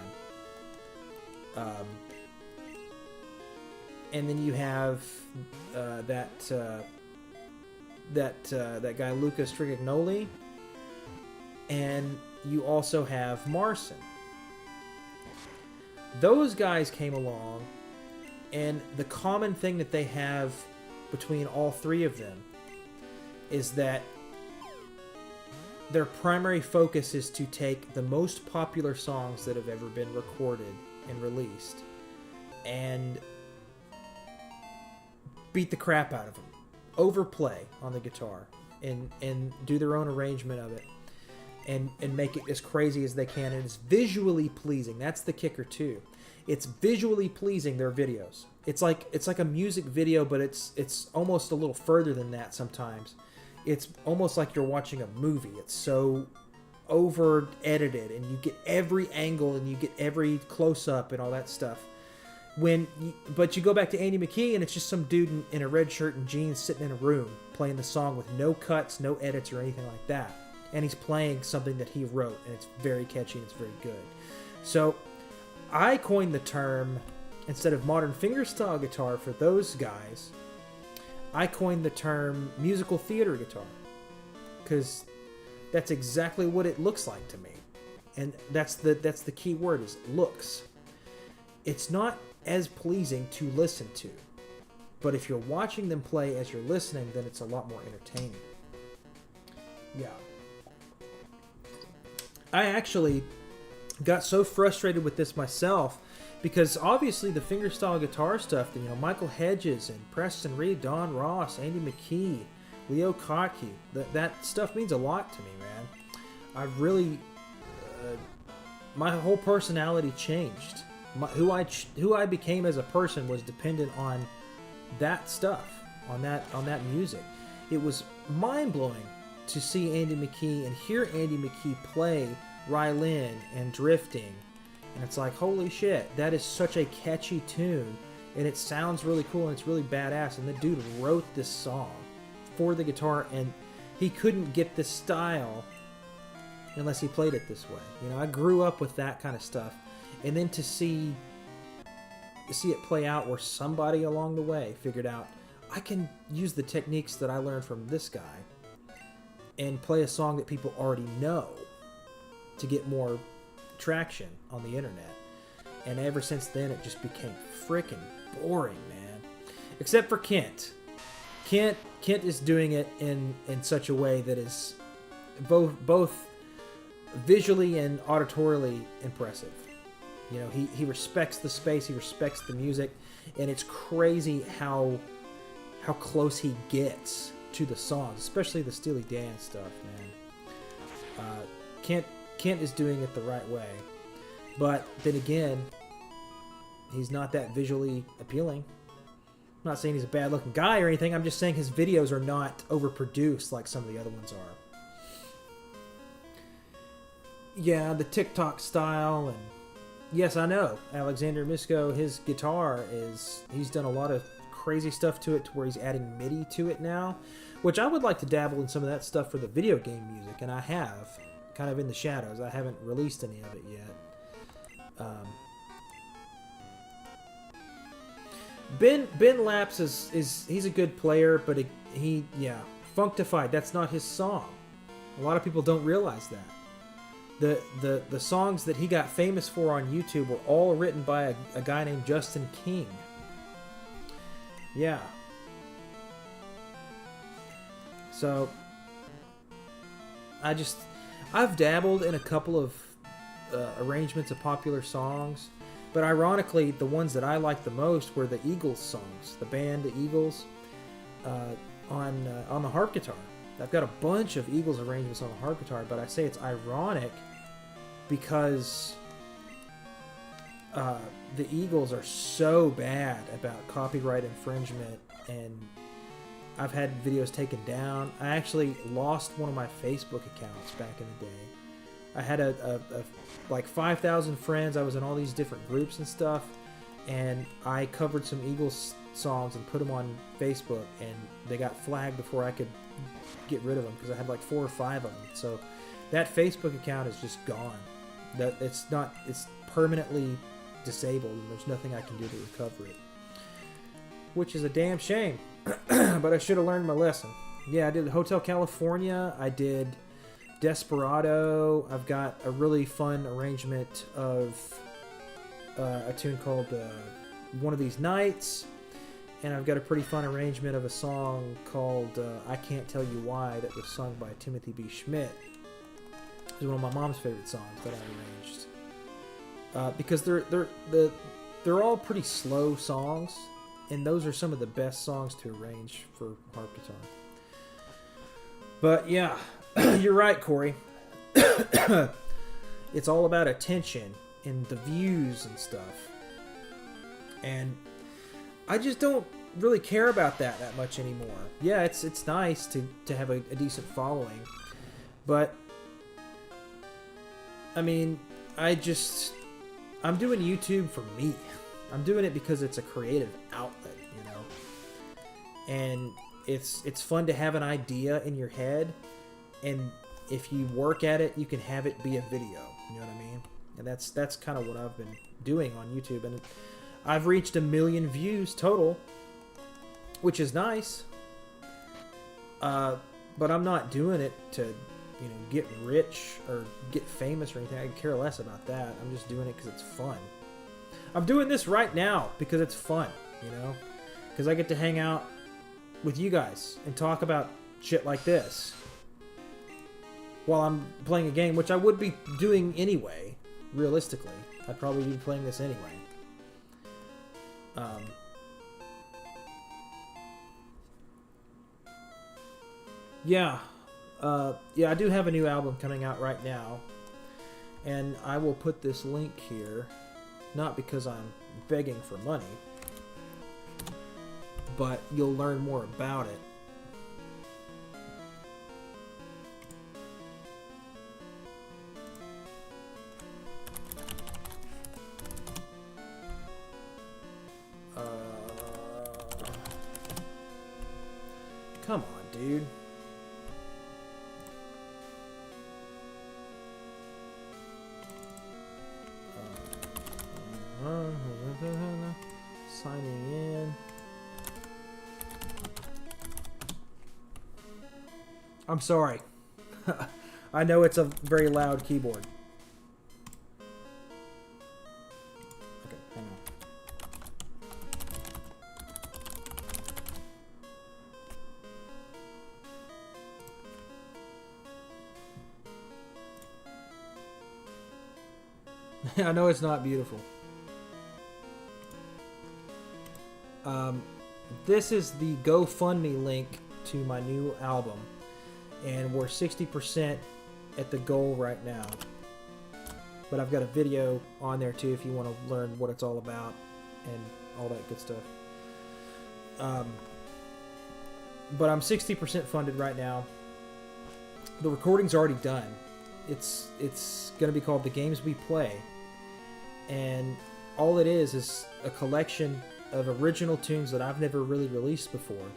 And then you have that guy Luca Strigagnoli, and you also have Marson. Those guys came along, and the common thing that they have between all three of them is that their primary focus is to take the most popular songs that have ever been recorded and released and beat the crap out of them, overplay on the guitar, and do their own arrangement of it, and make it as crazy as they can, and it's visually pleasing. That's the kicker too. It's visually pleasing, their videos. It's like a music video, but it's almost a little further than that sometimes. It's almost like you're watching a movie. It's so over edited, and you get every angle, and you get every close up and all that stuff. But you go back to Andy McKee, and it's just some dude in a red shirt and jeans sitting in a room playing the song with no cuts, no edits, or anything like that. And he's playing something that he wrote, and it's very catchy and it's very good. So I coined the term, instead of modern fingerstyle guitar for those guys, I coined the term musical theater guitar, because that's exactly what it looks like to me. And that's the key word, is looks. It's not as pleasing to listen to, but if you're watching them play as you're listening, then it's a lot more entertaining. Yeah. I actually got so frustrated with this myself, because obviously the fingerstyle guitar stuff, Michael Hedges and Preston Reed, Don Ross, Andy McKee, Leo Kottke, that stuff means a lot to me, man. I really, my whole personality changed. Who I became as a person was dependent on that stuff, on that music. It was mind-blowing to see Andy McKee and hear Andy McKee play Rylan and Drifting, and it's like, holy shit, that is such a catchy tune, and it sounds really cool, and it's really badass, and the dude wrote this song for the guitar, and he couldn't get this style unless he played it this way. I grew up with that kind of stuff, and then to see it play out where somebody along the way figured out, I can use the techniques that I learned from this guy and play a song that people already know to get more traction on the internet. And ever since then, it just became freaking boring, man. Except for Kent. Kent is doing it in such a way that is both visually and auditorily impressive. He respects the space, he respects the music, and it's crazy how close he gets to the songs, especially the Steely Dan stuff, man. Kent is doing it the right way, but then again, he's not that visually appealing. I'm not saying he's a bad-looking guy or anything. I'm just saying his videos are not overproduced like some of the other ones are. Yeah, the TikTok style, and yes, I know Alexander Misko, his guitar he's done a lot of crazy stuff to it, to where he's adding MIDI to it now, which I would like to dabble in some of that stuff for the video game music, and I have, kind of in the shadows. I haven't released any of it yet. Ben Laps he's a good player, but Functified, that's not his song. A lot of people don't realize that. The songs that he got famous for on YouTube were all written by a guy named Justin King. Yeah. So I've dabbled in a couple of arrangements of popular songs, but ironically, the ones that I liked the most were the Eagles songs, the band, the Eagles, on the harp guitar. I've got a bunch of Eagles arrangements on the harp guitar, but I say it's ironic because the Eagles are so bad about copyright infringement, and I've had videos taken down. I actually lost one of my Facebook accounts back in the day. I had like 5,000 friends. I was in all these different groups and stuff, and I covered some Eagles songs and put them on Facebook, and they got flagged before I could get rid of them because I had like 4 or 5 of them. So that Facebook account is just gone. It's permanently disabled, and there's nothing I can do to recover it, which is a damn shame. But I should have learned my lesson. Yeah, I did Hotel California. I did Desperado. I've got a really fun arrangement of a tune called One of These Nights. And I've got a pretty fun arrangement of a song called I Can't Tell You Why that was sung by Timothy B. Schmidt. is one of my mom's favorite songs that I arranged. Because they're all pretty slow songs, and those are some of the best songs to arrange for harp guitar. But yeah, you're right, Corey. It's all about attention and the views and stuff. And I just don't really care about that much anymore. Yeah, it's nice to have a decent following, but I mean, I'm doing YouTube for me. I'm doing it because it's a creative outlet, you know. And it's fun to have an idea in your head, and if you work at it, you can have it be a video. You know what I mean? And that's kind of what I've been doing on YouTube, and I've reached 1 million views total, which is nice. But I'm not doing it to, get rich or get famous or anything. I could care less about that. I'm just doing it because it's fun. I'm doing this right now because it's fun, because I get to hang out with you guys and talk about shit like this while I'm playing a game, which I would be doing anyway. Realistically, I'd probably be playing this anyway. Yeah, I do have a new album coming out right now, and I will put this link here, not because I'm begging for money, but you'll learn more about it. Come on, dude. Signing in. I'm sorry. I know it's a very loud keyboard. Okay, hang on. I know it's not beautiful. This is the GoFundMe link to my new album, and we're 60% at the goal right now. But I've got a video on there too if you want to learn what it's all about and all that good stuff. But I'm 60% funded right now. The recording's already done. It's going to be called The Games We Play, and all it is a collection of original tunes that I've never really released before,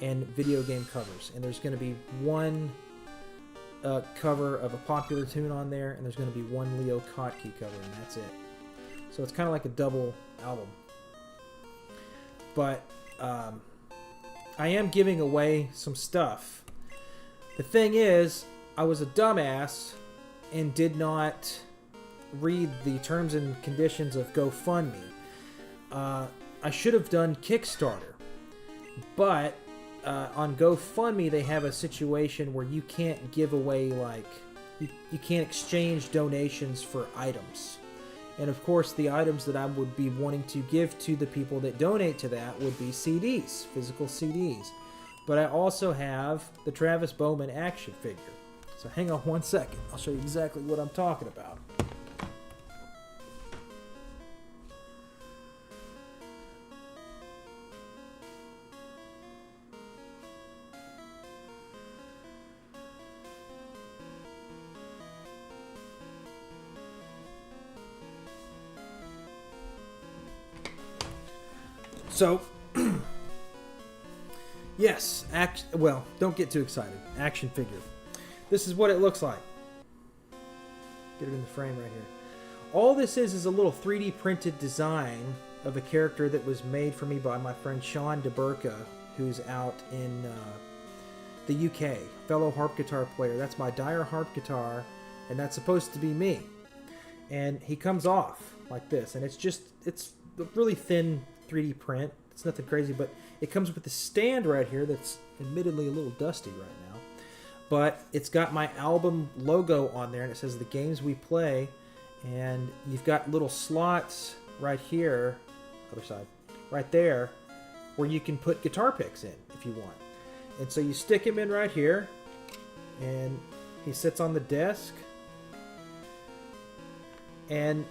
and video game covers. And there's going to be one cover of a popular tune on there, and there's going to be one Leo Kottke cover, and that's it. So it's kind of like a double album. But I am giving away some stuff. The thing is, I was a dumbass and did not read the terms and conditions of GoFundMe. I should have done Kickstarter, but on GoFundMe they have a situation where you can't give away, like, you can't exchange donations for items. And of course the items that I would be wanting to give to the people that donate to that would be CDs, physical CDs. But I also have the Travis Bowman action figure. So hang on one second, I'll show you exactly what I'm talking about. So, yes, well, don't get too excited. Action figure. This is what it looks like. Get it in the frame right here. All this is a little 3D printed design of a character that was made for me by my friend Sean DeBurka, who's out in the UK. Fellow harp guitar player. That's my Dyer harp guitar, and that's supposed to be me. And he comes off like this, and it's a really thin 3D print. It's nothing crazy, but it comes with the stand right here that's admittedly a little dusty right but it's got my album logo on there, and it says the games we play, and you've got little slots right here, other side, right there, where you can put guitar picks in if you want. And so you stick him in right here, and he sits on the desk. And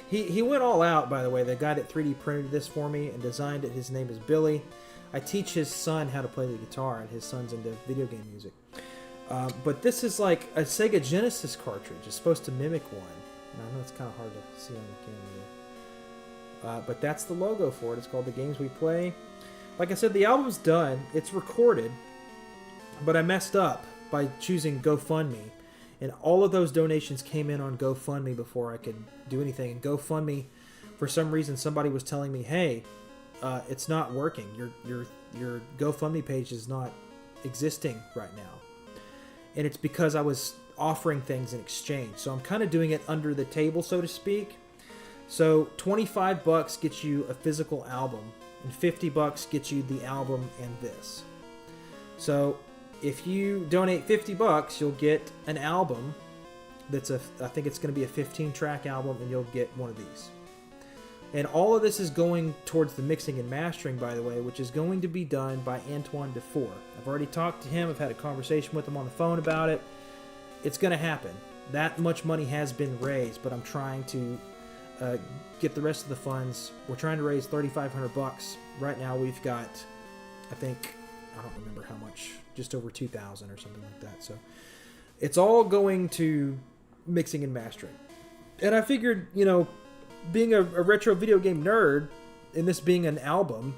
he went all out, by the way. The guy that 3D printed this for me and designed it, his name is Billy. I teach his son how to play the guitar, and his son's into video game music. But this is like a Sega Genesis cartridge. It's supposed to mimic one. And I know it's kind of hard to see on the camera here. But that's the logo for it. It's called The Games We Play. Like I said, the album's done. It's recorded. But I messed up by choosing GoFundMe. And all of those donations came in on GoFundMe before I could do anything. And GoFundMe, for some reason, somebody was telling me, hey, it's not working. Your GoFundMe page is not existing right now. And it's because I was offering things in exchange. So I'm kind of doing it under the table, so to speak. So $25 gets you a physical album, and $50 gets you the album and this. So if you donate $50, you'll get an album that's I think it's going to be a 15-track album, and you'll get one of these. And all of this is going towards the mixing and mastering, by the way, which is going to be done by Antoine Dufour. I've already talked to him. I've had a conversation with him on the phone about it. It's going to happen. That much money has been raised, but I'm trying to get the rest of the funds. We're trying to raise $3,500. Right now we've got, I think, I don't remember how much, just over 2,000 or something like that. So it's all going to mixing and mastering. And I figured, being a retro video game nerd, and this being an album,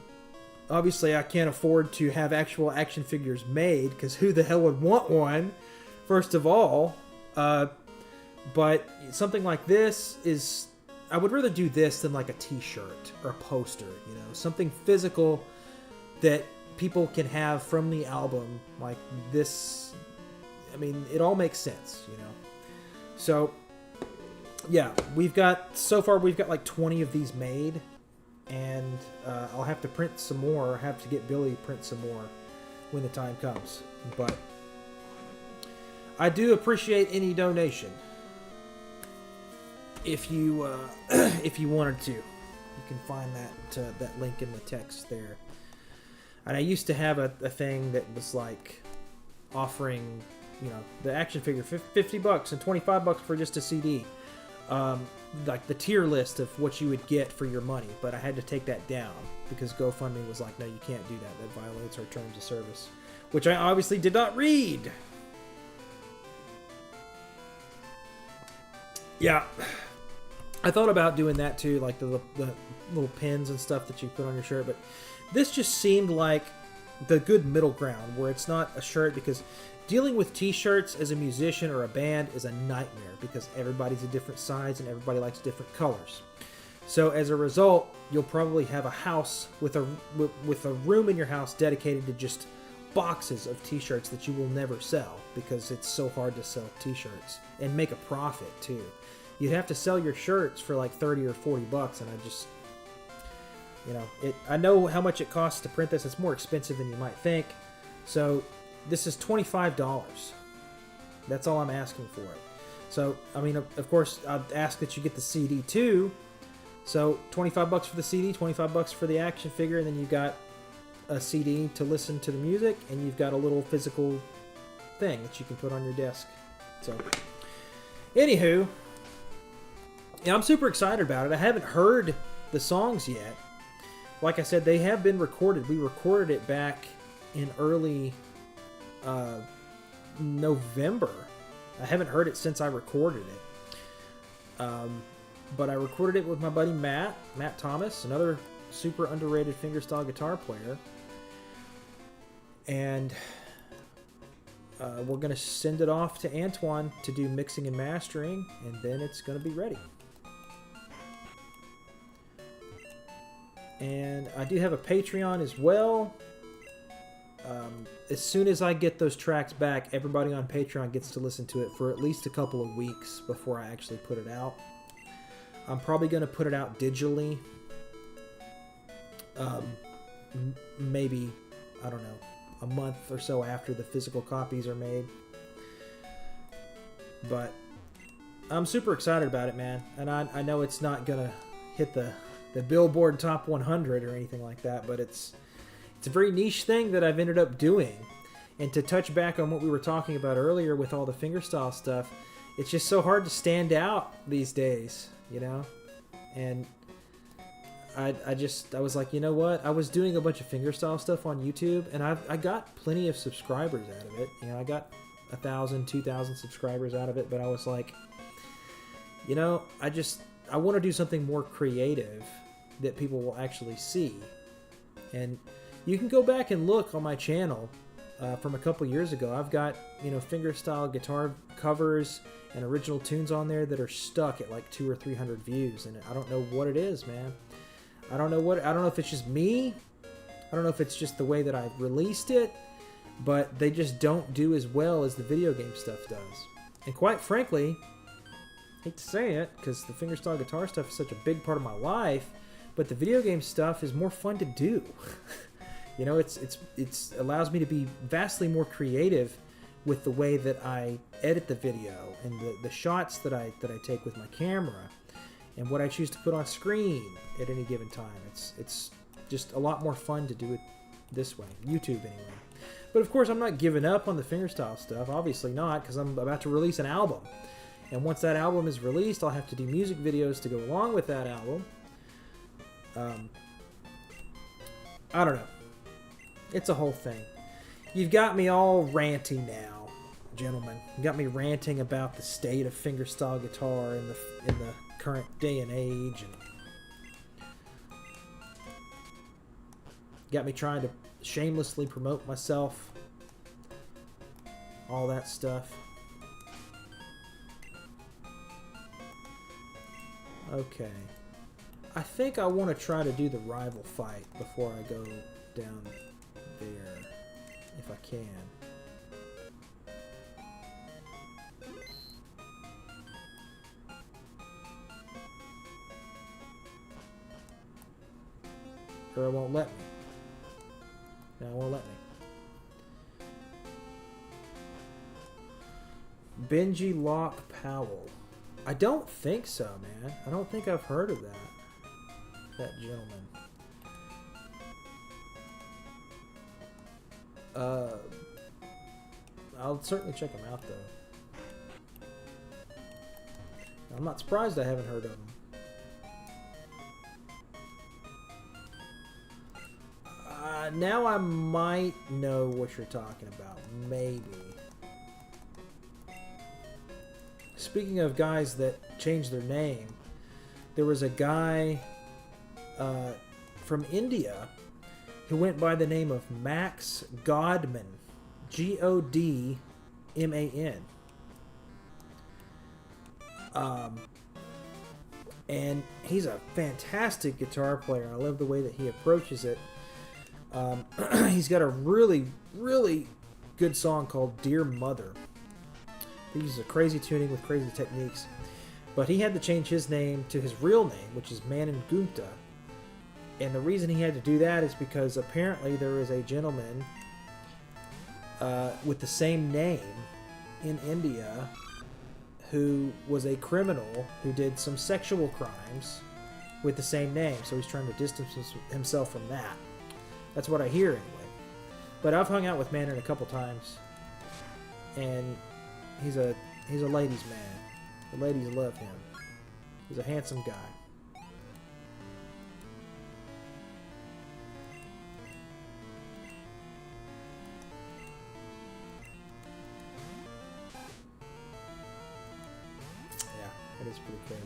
obviously I can't afford to have actual action figures made, because who the hell would want one, first of all. But something like this is, I would rather do this than like a t-shirt or a poster, something physical that people can have from the album. Like this, I mean, it all makes sense, So yeah, so far we've got like 20 of these made, and I'll have to print some more, or have to get Billy to print some more when the time comes. But I do appreciate any donation. If you if you wanted to, you can find that link in the text there. And I used to have a thing that was like offering, the action figure $50 and $25 for just a CD. Like the tier list of what you would get for your money, but I had to take that down because GoFundMe was like, no, you can't do that. That violates our terms of service, which I obviously did not read. Yeah, I thought about doing that too, like the little pins and stuff that you put on your shirt, but this just seemed like the good middle ground where it's not a shirt, because dealing with t-shirts as a musician or a band is a nightmare because everybody's a different size and everybody likes different colors. So as a result, you'll probably have a house with a room in your house dedicated to just boxes of t-shirts that you will never sell, because it's so hard to sell t-shirts and make a profit too. You'd have to sell your shirts for like 30 or 40 bucks, and I just, I know how much it costs to print this. It's more expensive than you might think. So this is $25. That's all I'm asking for it. So, I mean, of course, I'd ask that you get the CD too. So $25 for the CD, $25 for the action figure, and then you got a CD to listen to the music, and you've got a little physical thing that you can put on your desk. So, anywho, yeah, I'm super excited about it. I haven't heard the songs yet. Like I said, they have been recorded. We recorded it back in early November. I haven't heard it since I recorded it. But I recorded it with my buddy Matt Thomas, another super underrated fingerstyle guitar player. And we're going to send it off to Antoine to do mixing and mastering, and then it's going to be ready. And I do have a Patreon as well. As soon as I get those tracks back, everybody on Patreon gets to listen to it for at least a couple of weeks before I actually put it out. I'm probably going to put it out digitally. Maybe, I don't know, a month or so after the physical copies are made. But I'm super excited about it, man. And I know it's not gonna hit the Billboard Top 100 or anything like that, but it's a very niche thing that I've ended up doing. And to touch back on what we were talking about earlier with all the fingerstyle stuff, it's just so hard to stand out these days, you know? And I was like, you know what? I was doing a bunch of fingerstyle stuff on YouTube, and I got plenty of subscribers out of it. You know, I got 1,000, 2,000 subscribers out of it, but I was like, you know, I want to do something more creative that people will actually see. And you can go back and look on my channel from a couple years ago. I've got, you know, fingerstyle guitar covers and original tunes on there that are stuck at like 200 or 300 views, and I don't know what it is, man. I don't know if it's just me. I don't know if it's just the way that I released it, but they just don't do as well as the video game stuff does. And quite frankly, I hate to say it, because the fingerstyle guitar stuff is such a big part of my life, but the video game stuff is more fun to do. You know, it's allows me to be vastly more creative with the way that I edit the video and the shots that I take with my camera and what I choose to put on screen at any given time. It's just a lot more fun to do it this way, YouTube anyway. But of course, I'm not giving up on the fingerstyle stuff. Obviously not, because I'm about to release an album. And once that album is released, I'll have to do music videos to go along with that album. I don't know. It's a whole thing. You've got me all ranty now, gentlemen. You got me ranting about the state of fingerstyle guitar in the current day and age, and got me trying to shamelessly promote myself. All that stuff. Okay. I think I want to try to do the rival fight before I go down there, if I can. Or it won't let me. No, it won't let me. Benji Locke Powell. I don't think so, man. I don't think I've heard of that gentleman. I'll certainly check him out, though. I'm not surprised I haven't heard of him. Now I might know what you're talking about. Maybe. Speaking of guys that changed their name, there was a guy from India who went by the name of Max Godman. Godman. And he's a fantastic guitar player. I love the way that he approaches it. He's got a really, really good song called Dear Mother. He uses a crazy tuning with crazy techniques. But he had to change his name to his real name, which is Manan Gupta. And the reason he had to do that is because apparently there is a gentleman with the same name in India who was a criminal who did some sexual crimes with the same name. So he's trying to distance himself from that. That's what I hear anyway. But I've hung out with Manan a couple times, and he's a ladies' man. The ladies love him. He's a handsome guy. Yeah, that is pretty crazy.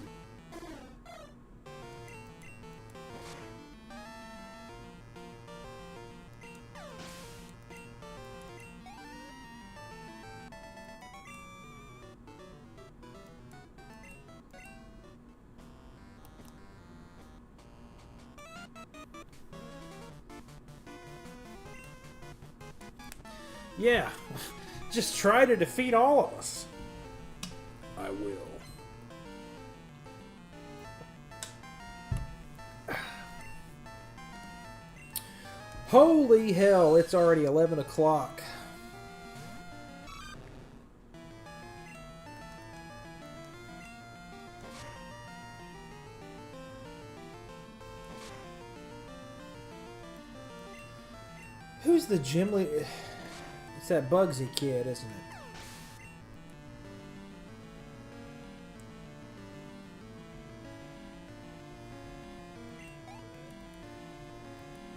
Yeah, just try to defeat all of us. I will. Holy hell, it's already 11 o'clock. Who's the gym leader? It's that Bugsy kid, isn't it?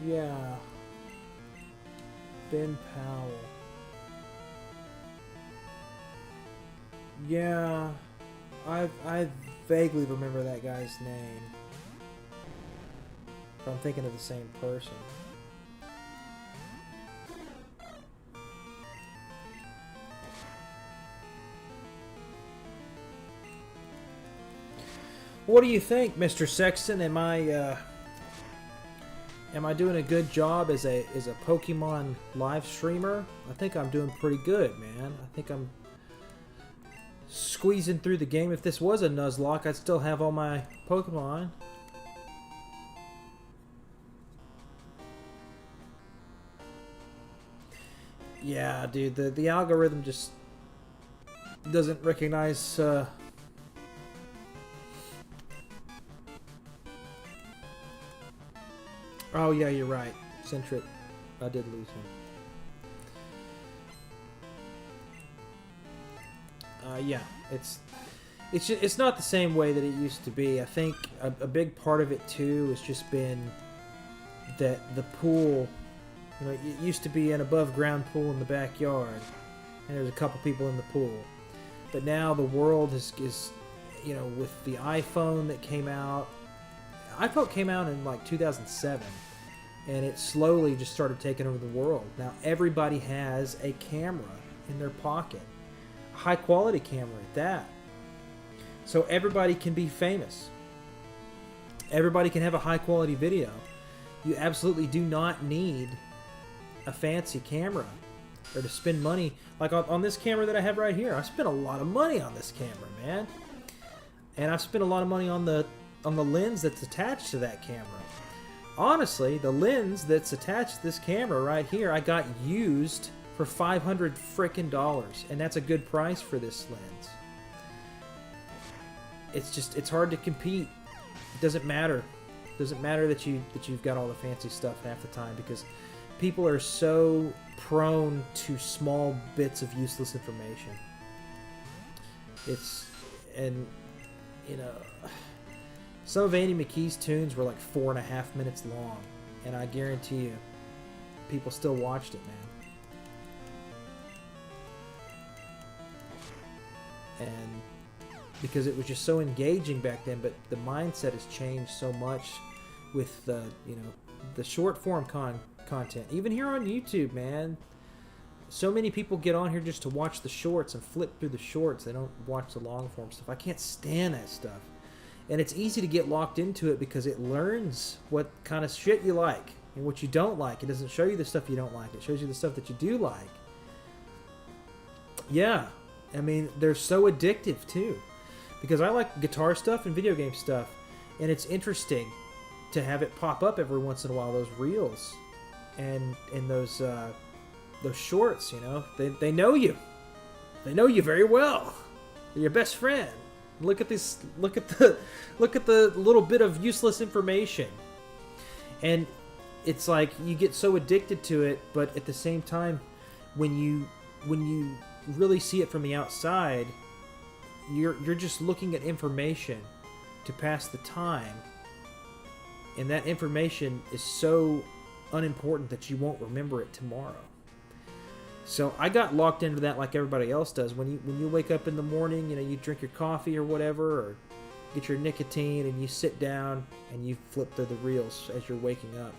Yeah. Ben Powell. Yeah. I vaguely remember that guy's name. If I'm thinking of the same person. What do you think, Mr. Sexton? Am I doing a good job as a Pokemon live streamer? I think I'm doing pretty good, man. I think I'm squeezing through the game. If this was a Nuzlocke, I'd still have all my Pokemon. Yeah, dude, the algorithm just doesn't recognize Oh yeah, you're right. Centric. I did lose him. Yeah, it's not the same way that it used to be. I think a big part of it too has just been that the pool, you know, it used to be an above ground pool in the backyard, and there's a couple people in the pool. But now the world is you know, with the iPhone that came out. iPhone came out in like 2007, and it slowly just started taking over the world. Now everybody has a camera in their pocket, a high quality camera at that. So everybody can be famous. Everybody can have a high quality video. You absolutely do not need a fancy camera or to spend money. Like on this camera that I have right here, I spent a lot of money on this camera, man. And I've spent a lot of money on the lens that's attached to that camera. Honestly, the lens that's attached to this camera right here, I got used for $500 frickin' dollars, and that's a good price for this lens. It's hard to compete. It doesn't matter. It doesn't matter that you've got all the fancy stuff half the time, because people are so prone to small bits of useless information. And you know, some of Andy McKee's tunes were like 4.5 minutes long, and I guarantee you, people still watched it, man. And because it was just so engaging back then, but the mindset has changed so much with the, you know, the short form content. Even here on YouTube, man, so many people get on here just to watch the shorts and flip through the shorts. They don't watch the long form stuff. I can't stand that stuff. And it's easy to get locked into it because it learns what kind of shit you like and what you don't like. It doesn't show you the stuff you don't like. It shows you the stuff that you do like. Yeah. I mean, they're so addictive too. Because I like guitar stuff and video game stuff. And it's interesting to have it pop up every once in a while, those reels and those shorts, you know. They know you. They know you very well. They're your best friend. Look at this. Look at the little bit of useless information. And it's like you get so addicted to it, but at the same time, when you really see it from the outside, you're just looking at information to pass the time, and that information is so unimportant that you won't remember it tomorrow. So I got locked into that like everybody else does. When you wake up in the morning, you know, you drink your coffee or whatever, or get your nicotine, and you sit down and you flip through the reels as you're waking up.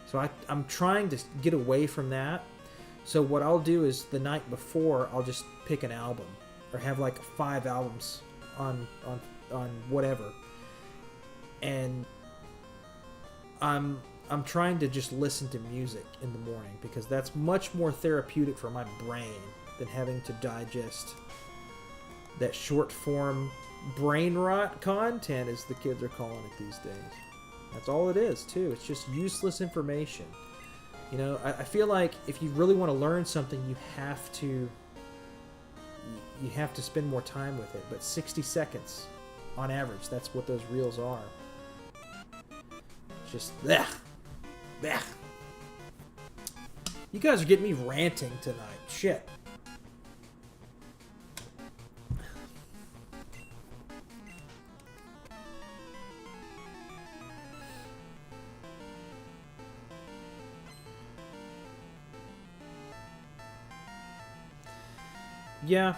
So I'm trying to get away from that. So what I'll do is the night before, I'll just pick an album, or have like 5 albums on whatever, and I'm trying to just listen to music in the morning, because that's much more therapeutic for my brain than having to digest that short form brain rot content, as the kids are calling it these days. That's all it is too. It's just useless information. You know, I feel like if you really want to learn something, you have to spend more time with it. But 60 seconds on average, that's what those reels are. Just blech. You guys are getting me ranting tonight. Shit. Yeah,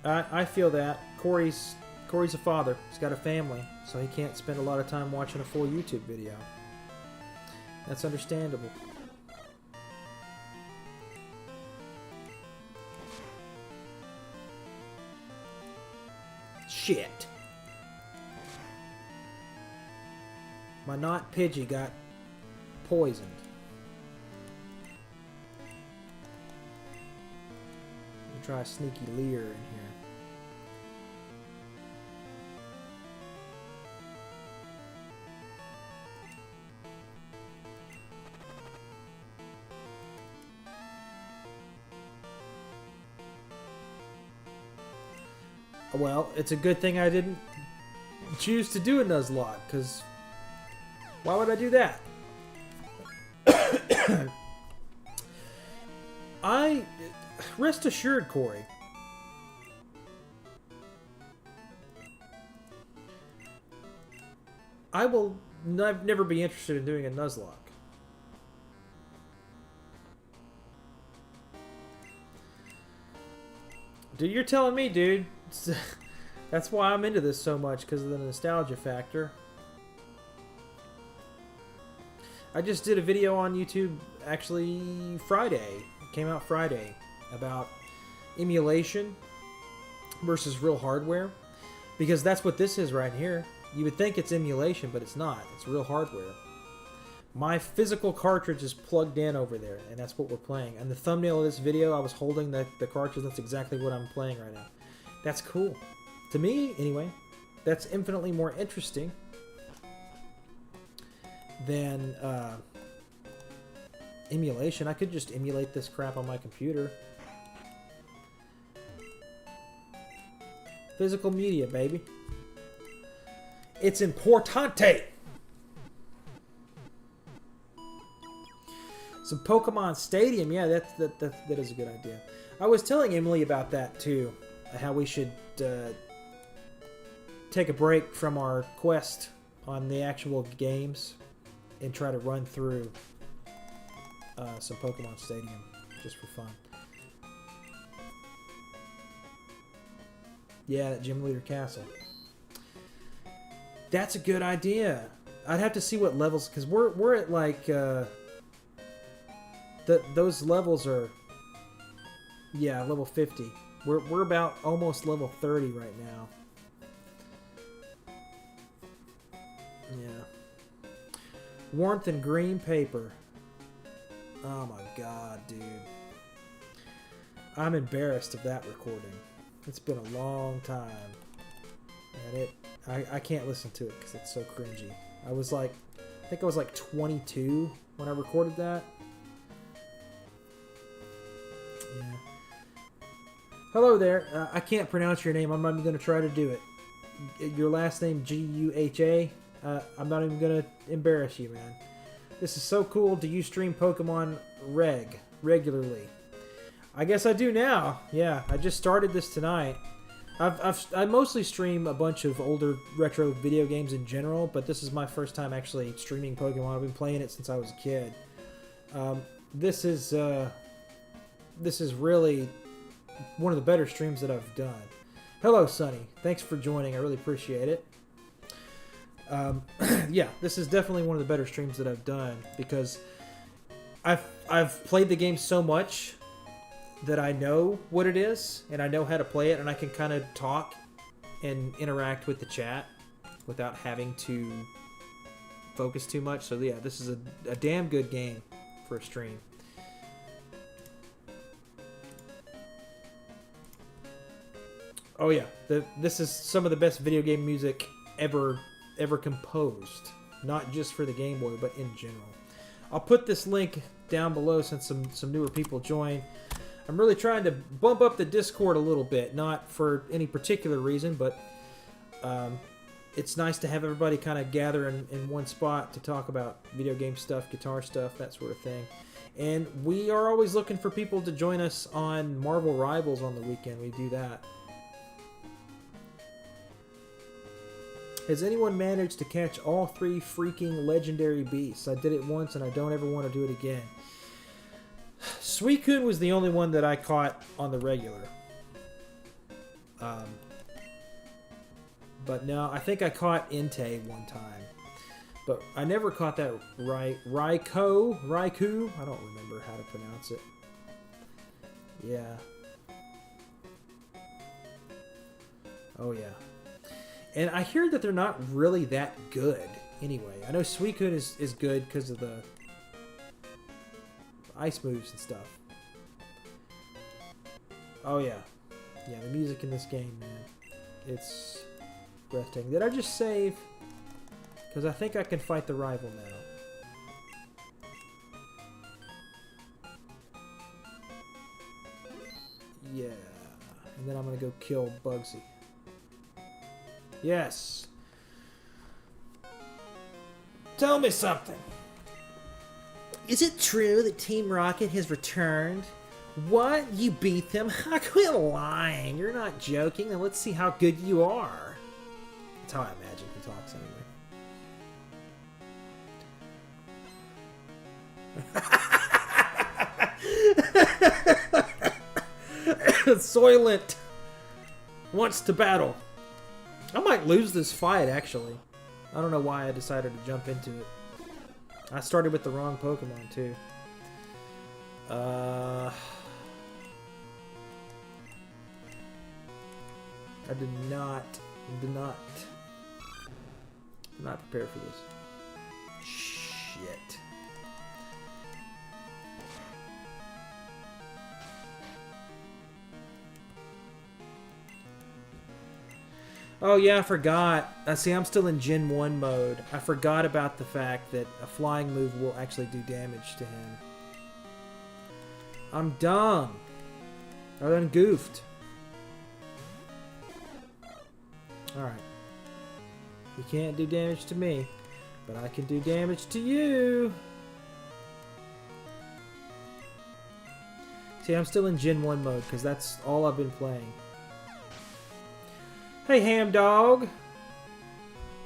I feel that. Corey's a father. He's got a family, so he can't spend a lot of time watching a full YouTube video. That's understandable. Shit. My not Pidgey got poisoned. Try a sneaky leer in here. Well, it's a good thing I didn't choose to do a Nuzlocke, because why would I do that? Rest assured, Corey, I will never be interested in doing a Nuzlocke. Dude, you're telling me, dude. That's why I'm into this so much, because of the nostalgia factor. I just did a video on YouTube, actually Friday. It came out Friday, about emulation versus real hardware, because that's what this is right here. You would think it's emulation, but it's not. It's real hardware. My physical cartridge is plugged in over there, and that's what we're playing. And the thumbnail of this video, I was holding the cartridge. That's exactly what I'm playing right now. That's cool. To me, anyway, that's infinitely more interesting than emulation. I could just emulate this crap on my computer. Physical media, baby. It's importante. Some Pokemon Stadium. Yeah, that is a good idea. I was telling Emily about that too. How we should take a break from our quest on the actual games and try to run through some Pokemon Stadium just for fun. Yeah, that Gym Leader Castle. That's a good idea. I'd have to see what levels, because we're at like those levels are, yeah, level 50. We're about almost level 30 right now. Yeah. Warmth and green paper. Oh my god, dude. I'm embarrassed of that recording. It's been a long time. And I can't listen to it because it's so cringy. I think I was like 22 when I recorded that. Yeah. Hello there. I can't pronounce your name. I'm not even going to try to do it. Your last name, Guha. I'm not even going to embarrass you, man. This is so cool. Do you stream Pokemon regularly? I guess I do now. Yeah, I just started this tonight. I mostly stream a bunch of older retro video games in general, but this is my first time actually streaming Pokemon. I've been playing it since I was a kid. This is really one of the better streams that I've done. Hello, Sonny. Thanks for joining. I really appreciate it. Yeah, this is definitely one of the better streams that I've done because I've played the game so much that I know what it is and I know how to play it, and I can kind of talk and interact with the chat without having to focus too much. So yeah, this is a damn good game for a stream. Oh yeah, this is some of the best video game music ever composed, not just for the Game Boy, but in general. I'll put this link down below since some newer people join. I'm really trying to bump up the Discord a little bit, not for any particular reason, but it's nice to have everybody kind of gather in one spot to talk about video game stuff, guitar stuff, that sort of thing. And we are always looking for people to join us on Marvel Rivals on the weekend. We do that. Has anyone managed to catch all 3 freaking legendary beasts? I did it once and I don't ever want to do it again. Suicune was the only one that I caught on the regular. But no, I think I caught Entei one time. But I never caught that Raikou. I don't remember how to pronounce it. Yeah. Oh, yeah. And I hear that they're not really that good anyway. I know Suicune is good because of the ice moves and stuff. Oh, yeah. Yeah, the music in this game, man. It's breathtaking. Did I just save? Because I think I can fight the rival now. Yeah. And then I'm going to go kill Bugsy. Yes. Tell me something. Is it true that Team Rocket has returned? What? You beat them? Quit lying. You're not joking. Now let's see how good you are. That's how I imagine he talks anyway. Soylent wants to battle. I might lose this fight, actually. I don't know why I decided to jump into it. I started with the wrong Pokemon, too. I did not prepare for this. Shit. Oh yeah, I forgot. See, I'm still in Gen 1 mode. I forgot about the fact that a flying move will actually do damage to him. I'm dumb. I done goofed. Alright. You can't do damage to me, but I can do damage to you. See, I'm still in Gen 1 mode because that's all I've been playing. Hey, Ham Dog.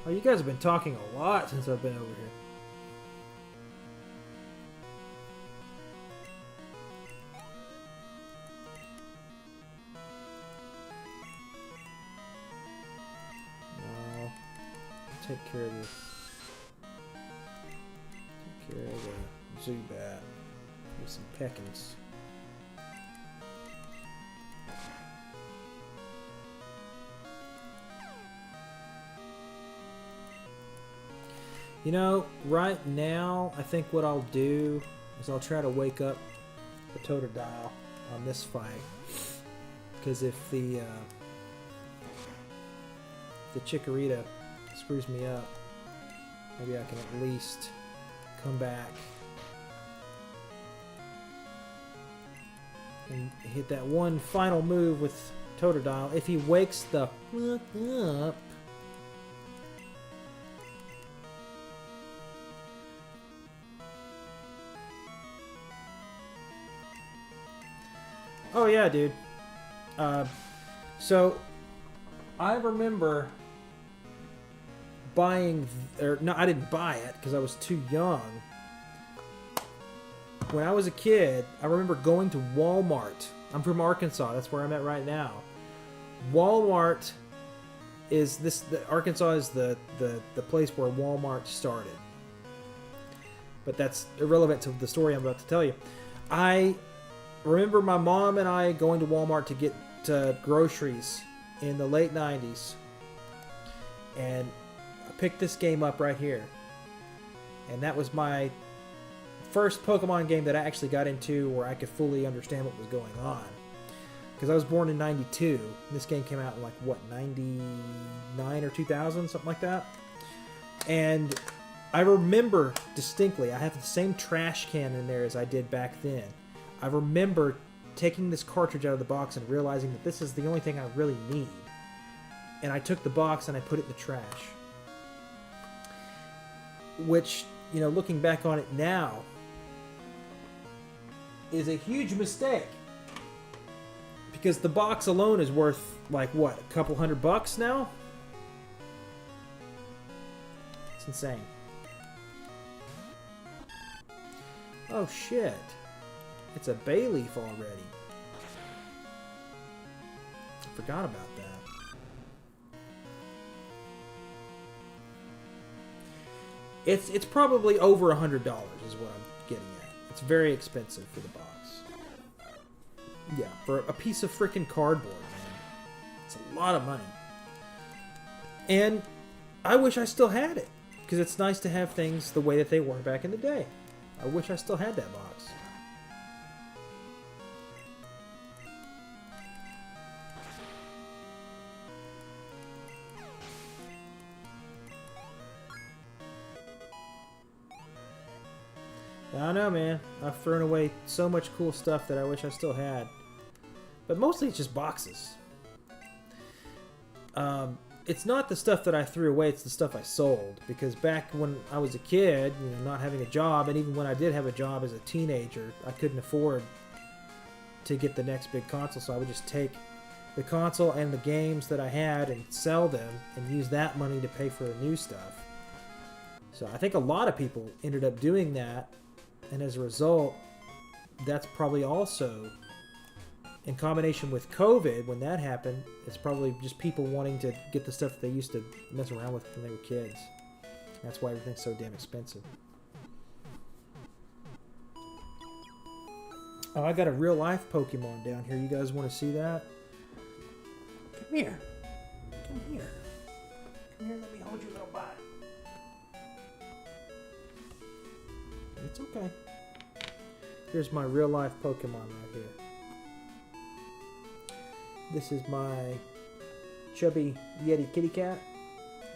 Oh, you guys have been talking a lot since I've been over here. No. Take care of this. Take care of the Zubat. With some peckins. You know, right now, I think what I'll do is I'll try to wake up the Totodile on this fight. Because if the Chikorita screws me up, maybe I can at least come back and hit that one final move with Totodile. If he wakes the fuck up, oh yeah, dude. So I remember buying, or no, I didn't buy it because I was too young. When I was a kid, I remember going to Walmart. I'm from Arkansas. That's where I'm at right now. Walmart is this. Arkansas is the place where Walmart started. But that's irrelevant to the story I'm about to tell you. I remember my mom and I going to Walmart to get groceries in the late 90s. And I picked this game up right here. And that was my first Pokemon game that I actually got into where I could fully understand what was going on. Because I was born in 92. This game came out in like, what, 99 or 2000? Something like that. And I remember distinctly, I have the same trash can in there as I did back then. I remember taking this cartridge out of the box and realizing that this is the only thing I really need. And I took the box and I put it in the trash. Which, you know, looking back on it now, is a huge mistake. Because the box alone is worth, like, what, a couple $100 now? It's insane. Oh, shit. It's a bay leaf already. I forgot about that. It's probably over $100 is what I'm getting at. It's very expensive for the box. Yeah, for a piece of freaking cardboard, man. It's a lot of money. And I wish I still had it. Because it's nice to have things the way that they were back in the day. I wish I still had that box. I don't know, man. I've thrown away so much cool stuff that I wish I still had. But mostly it's just boxes. It's not the stuff that I threw away, it's the stuff I sold. Because back when I was a kid, you know, not having a job, and even when I did have a job as a teenager, I couldn't afford to get the next big console, so I would just take the console and the games that I had and sell them and use that money to pay for the new stuff. So I think a lot of people ended up doing that, and as a result, that's probably also, in combination with COVID, when that happened, it's probably just people wanting to get the stuff that they used to mess around with when they were kids. That's why everything's so damn expensive. Oh, I got a real life Pokemon down here. You guys want to see that? Come here. Come here. Come here, let me hold your little butt. It's okay. Here's my real life Pokemon right here. This is my chubby Yeti kitty cat.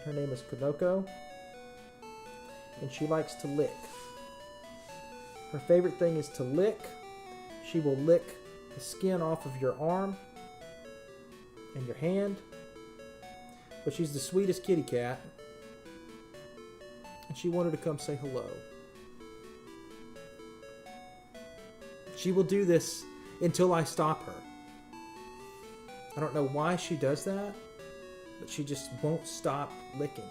Her name is Konoko. And she likes to lick. Her favorite thing is to lick. She will lick the skin off of your arm and your hand. But she's the sweetest kitty cat. And she wanted to come say hello. She will do this until I stop her. I don't know why she does that, but she just won't stop licking.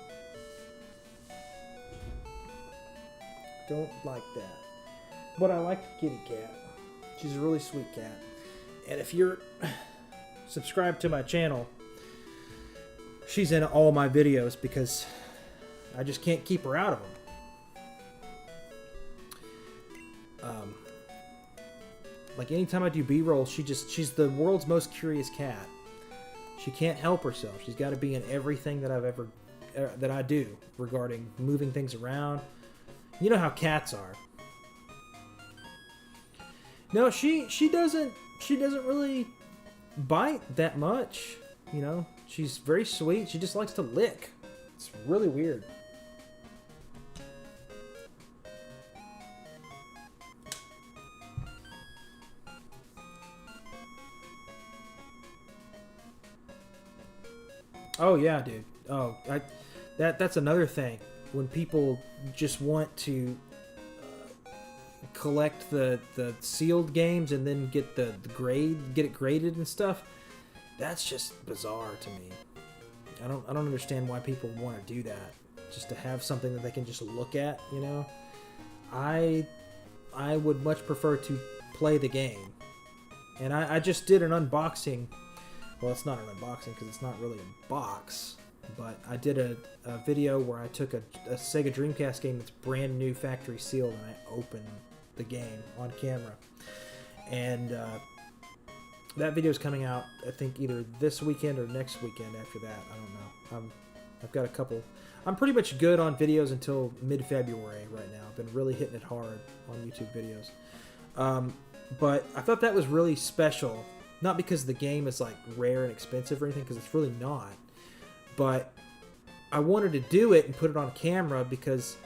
Don't like that. But I like the kitty cat. She's a really sweet cat. And if you're subscribed to my channel, she's in all my videos because I just can't keep her out of them. Like anytime I do B-roll, she's the world's most curious cat. She can't help herself. She's got to be in everything that that I do regarding moving things around. You know how cats are. No, she doesn't really bite that much. You know, she's very sweet. She just likes to lick. It's really weird. Oh yeah, dude. Oh, that's another thing. When people just want to collect the sealed games and then get get it graded and stuff, that's just bizarre to me. I don't understand why people want to do that. Just to have something that they can just look at, you know. I would much prefer to play the game. And I just did an unboxing. Well, it's not an unboxing because it's not really a box, but I did a video where I took a Sega Dreamcast game that's brand new factory sealed and I opened the game on camera. And that video is coming out, I think, either this weekend or next weekend after that. I don't know. I've got a couple. I'm pretty much good on videos until mid-February right now. I've been really hitting it hard on YouTube videos. But I thought that was really special. Not because the game is like rare and expensive or anything, because it's really not. But I wanted to do it and put it on camera because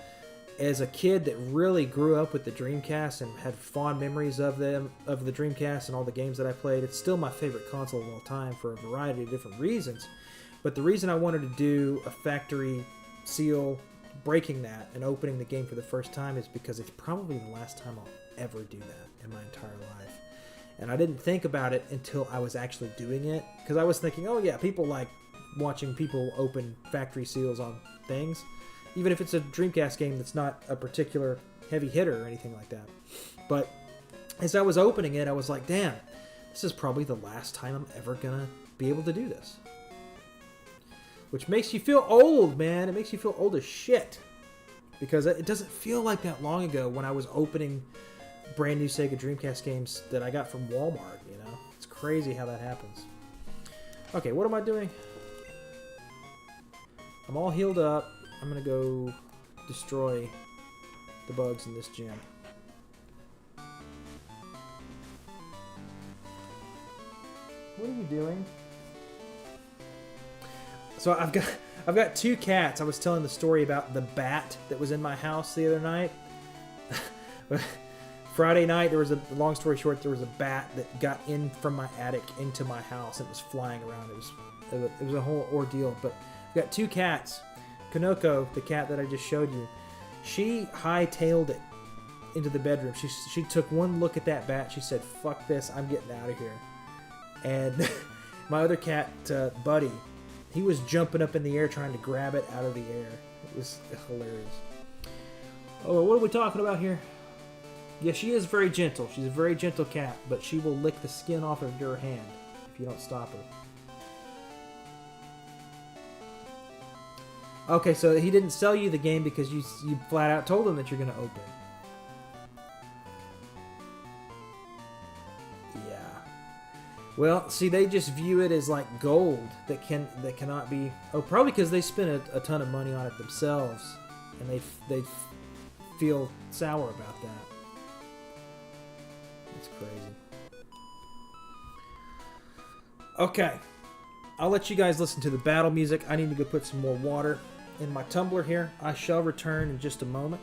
as a kid that really grew up with the Dreamcast and had fond memories of the Dreamcast and all the games that I played, it's still my favorite console of all time for a variety of different reasons. But the reason I wanted to do a factory seal, breaking that and opening the game for the first time is because it's probably the last time I'll ever do that in my entire life. And I didn't think about it until I was actually doing it. Because I was thinking, oh yeah, people like watching people open factory seals on things. Even if it's a Dreamcast game that's not a particular heavy hitter or anything like that. But as I was opening it, I was like, damn, this is probably the last time I'm ever going to be able to do this. Which makes you feel old, man. It makes you feel old as shit. Because it doesn't feel like that long ago when I was opening brand new Sega Dreamcast games that I got from Walmart, you know? It's crazy how that happens. Okay, what am I doing? I'm all healed up. I'm going to go destroy the bugs in this gym. What are you doing? So I've got two cats. I was telling the story about the bat that was in my house the other night. Friday night, there was a long story short. There was a bat that got in from my attic into my house and was flying around. It was a whole ordeal. But I've got two cats. Kanoko, the cat that I just showed you, she hightailed it into the bedroom. She took one look at that bat. She said, "Fuck this! I'm getting out of here." And my other cat, Buddy, he was jumping up in the air trying to grab it out of the air. It was hilarious. Oh, what are we talking about here? Yeah, she is very gentle. She's a very gentle cat, but she will lick the skin off of your hand if you don't stop her. Okay, so he didn't sell you the game because you flat out told him that you're going to open. Yeah. Well, see, they just view it as like gold that cannot be. Oh, probably because they spent a ton of money on it themselves, and they feel sour about that. It's crazy. Okay, I'll let you guys listen to the battle music. I need to go put some more water in my tumbler here. I shall return in just a moment.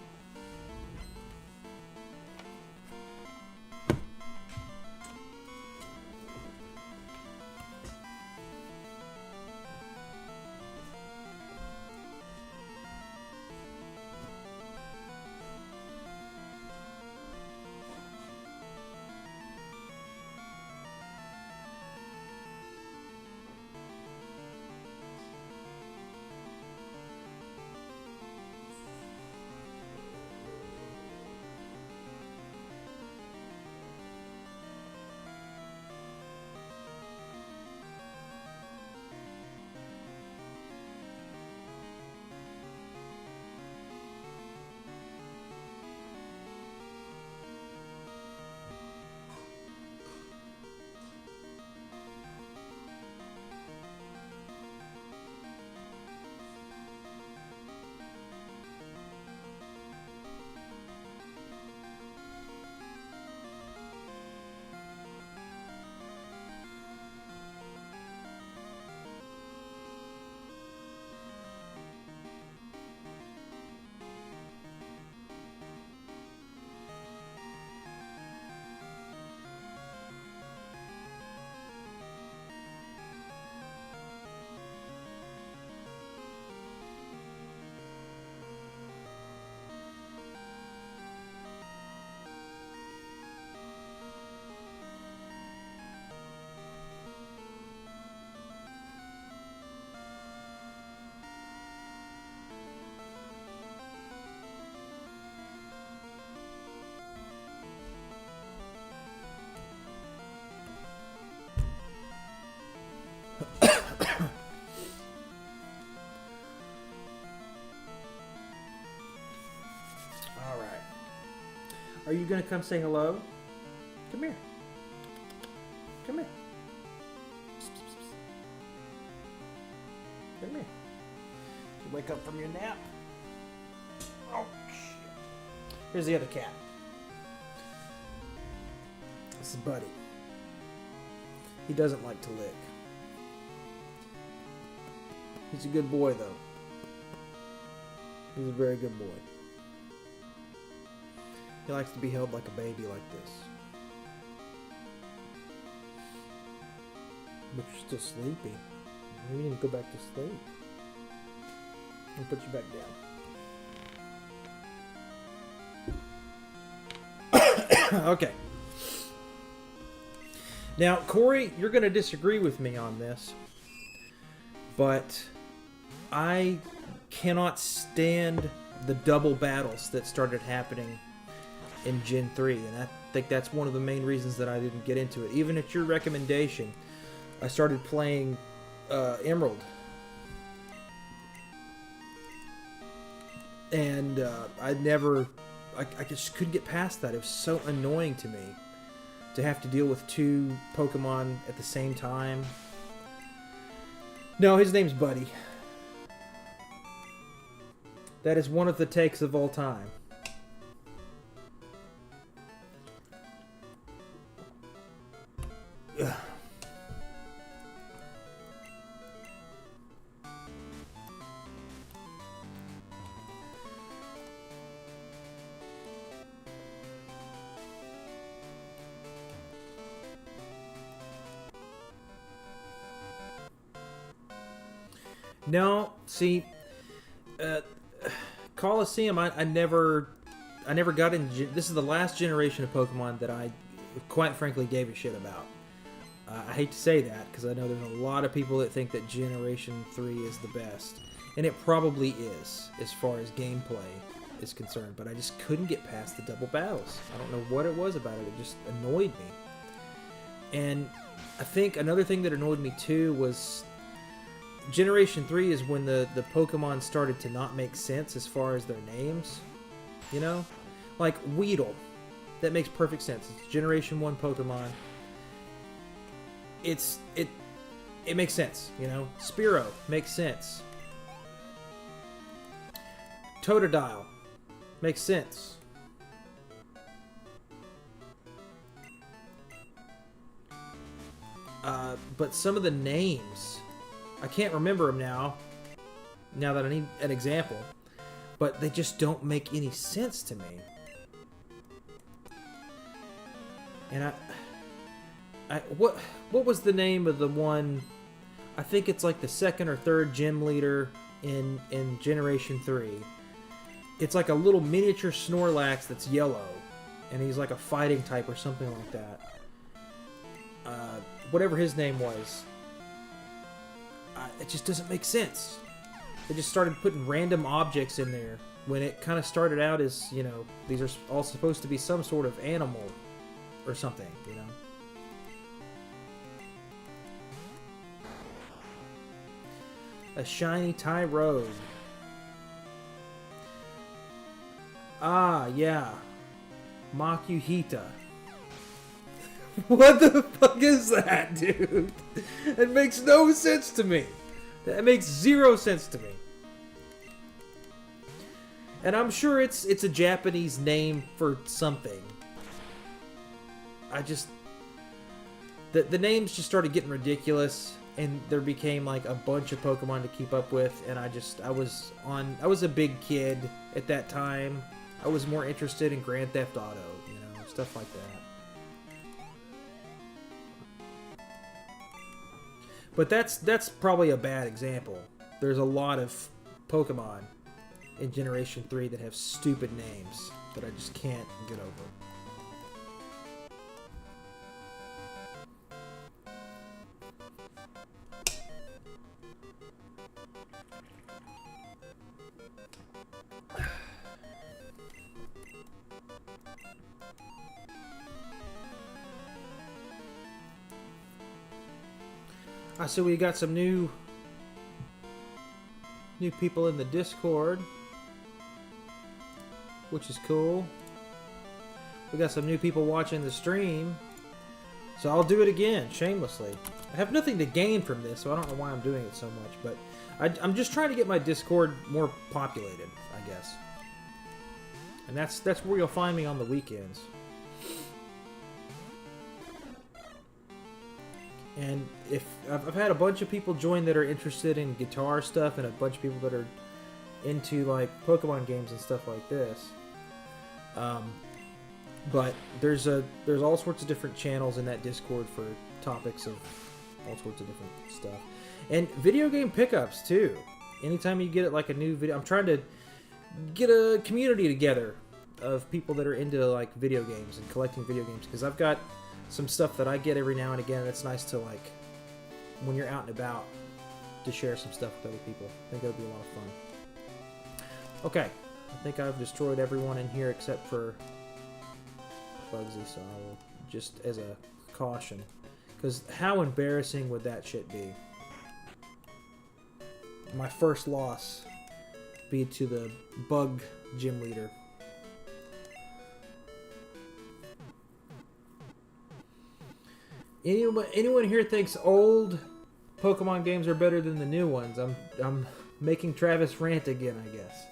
Are you going to come say hello? Come here. Come here. Come here. Did you wake up from your nap? Oh, shit. Here's the other cat. This is Buddy. He doesn't like to lick. He's a good boy, though. He's a very good boy. He likes to be held like a baby like this. But you're still sleepy. Maybe you need to go back to sleep. I'll put you back down. Okay. Now, Corey, you're going to disagree with me on this, but I cannot stand the double battles that started happening in Gen 3, and I think that's one of the main reasons that I didn't get into it. Even at your recommendation, I started playing Emerald. And I just couldn't get past that. It was so annoying to me to have to deal with two Pokemon at the same time. No, his name's Buddy. That is one of the takes of all time. Ugh. No, see, Coliseum, I never got into. This is the last generation of Pokemon that I, quite frankly, gave a shit about. I hate to say that, because I know there's a lot of people that think that Generation 3 is the best. And it probably is, as far as gameplay is concerned. But I just couldn't get past the double battles. I don't know what it was about it. It just annoyed me. And I think another thing that annoyed me, too, was Generation 3 is when the Pokemon started to not make sense as far as their names. You know? Like Weedle. That makes perfect sense. It's Generation 1 Pokemon. It makes sense, you know? Spearow makes sense. Totodile makes sense. But some of the names, I can't remember them now that I need an example, but they just don't make any sense to me. And what was the name of the one? I think it's like the second or third gym leader in Generation 3. It's like a little miniature Snorlax that's yellow, and he's like a fighting type or something like that. Whatever his name was. It just doesn't make sense. They just started putting random objects in there when it kind of started out as, you know, these are all supposed to be some sort of animal or something, you know. A shiny Tyrode. Ah, yeah. Makuhita. What the fuck is that, dude? It makes no sense to me. That makes zero sense to me. And I'm sure it's a Japanese name for something. The names just started getting ridiculous, and there became like a bunch of Pokemon to keep up with, and I was a big kid at that time. I was more interested in Grand Theft Auto, you know, stuff like that. But that's probably a bad example. There's a lot of Pokemon in Generation 3 that have stupid names that I just can't get over. So we got some new people in the Discord, which is cool. We got some new people watching the stream, so I'll do it again, shamelessly. I have nothing to gain from this, so I don't know why I'm doing it so much, but I'm just trying to get my Discord more populated, I guess. And that's where you'll find me on the weekends. And if I've had a bunch of people join that are interested in guitar stuff, and a bunch of people that are into like Pokemon games and stuff like this. But there's all sorts of different channels in that Discord for topics of all sorts of different stuff, and video game pickups too. Anytime you get like a new video, I'm trying to get a community together of people that are into like video games and collecting video games, because I've got some stuff that I get every now and again, and it's nice to, like, when you're out and about, to share some stuff with other people. I think that would be a lot of fun. Okay, I think I've destroyed everyone in here except for Bugsy, so I will, just as a caution, because how embarrassing would that shit be? My first loss be to the bug gym leader. Anyone here thinks old Pokemon games are better than the new ones? I'm making Travis rant again, I guess.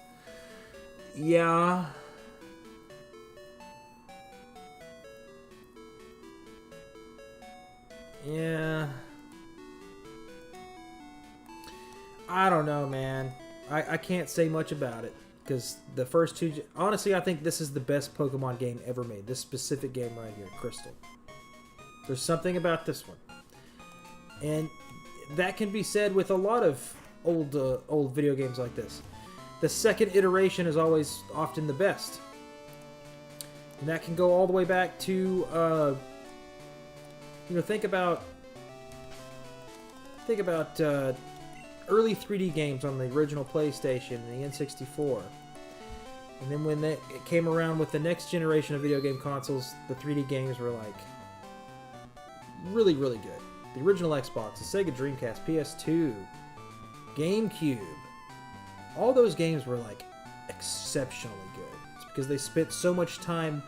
Yeah. Yeah. I don't know, man. I can't say much about it, because the first two... Honestly, I think this is the best Pokemon game ever made. This specific game right here, Crystal. There's something about this one. And that can be said with a lot of old video games like this. The second iteration is always often the best. And that can go all the way back to... you know, think about early 3D games on the original PlayStation and the N64. And then when it came around with the next generation of video game consoles, the 3D games were like really, really good. The original Xbox, the Sega Dreamcast, PS2, GameCube, all those games were like exceptionally good. It's because they spent so much time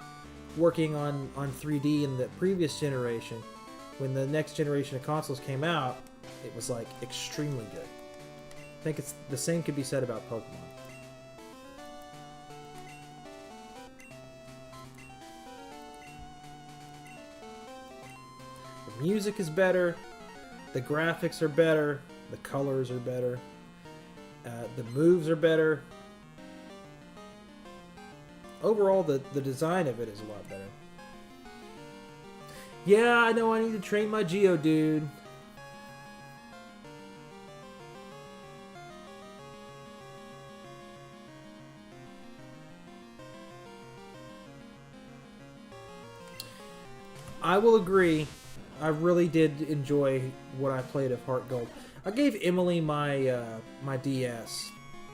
working on 3D in the previous generation. When the next generation of consoles came out, it was like extremely good. I think it's the same could be said about Pokemon. The music is better, the graphics are better, the colors are better, the moves are better. Overall, the design of it is a lot better. Yeah, I know I need to train my Geodude. I will agree. I really did enjoy what I played of Heart Gold. I gave Emily my my DS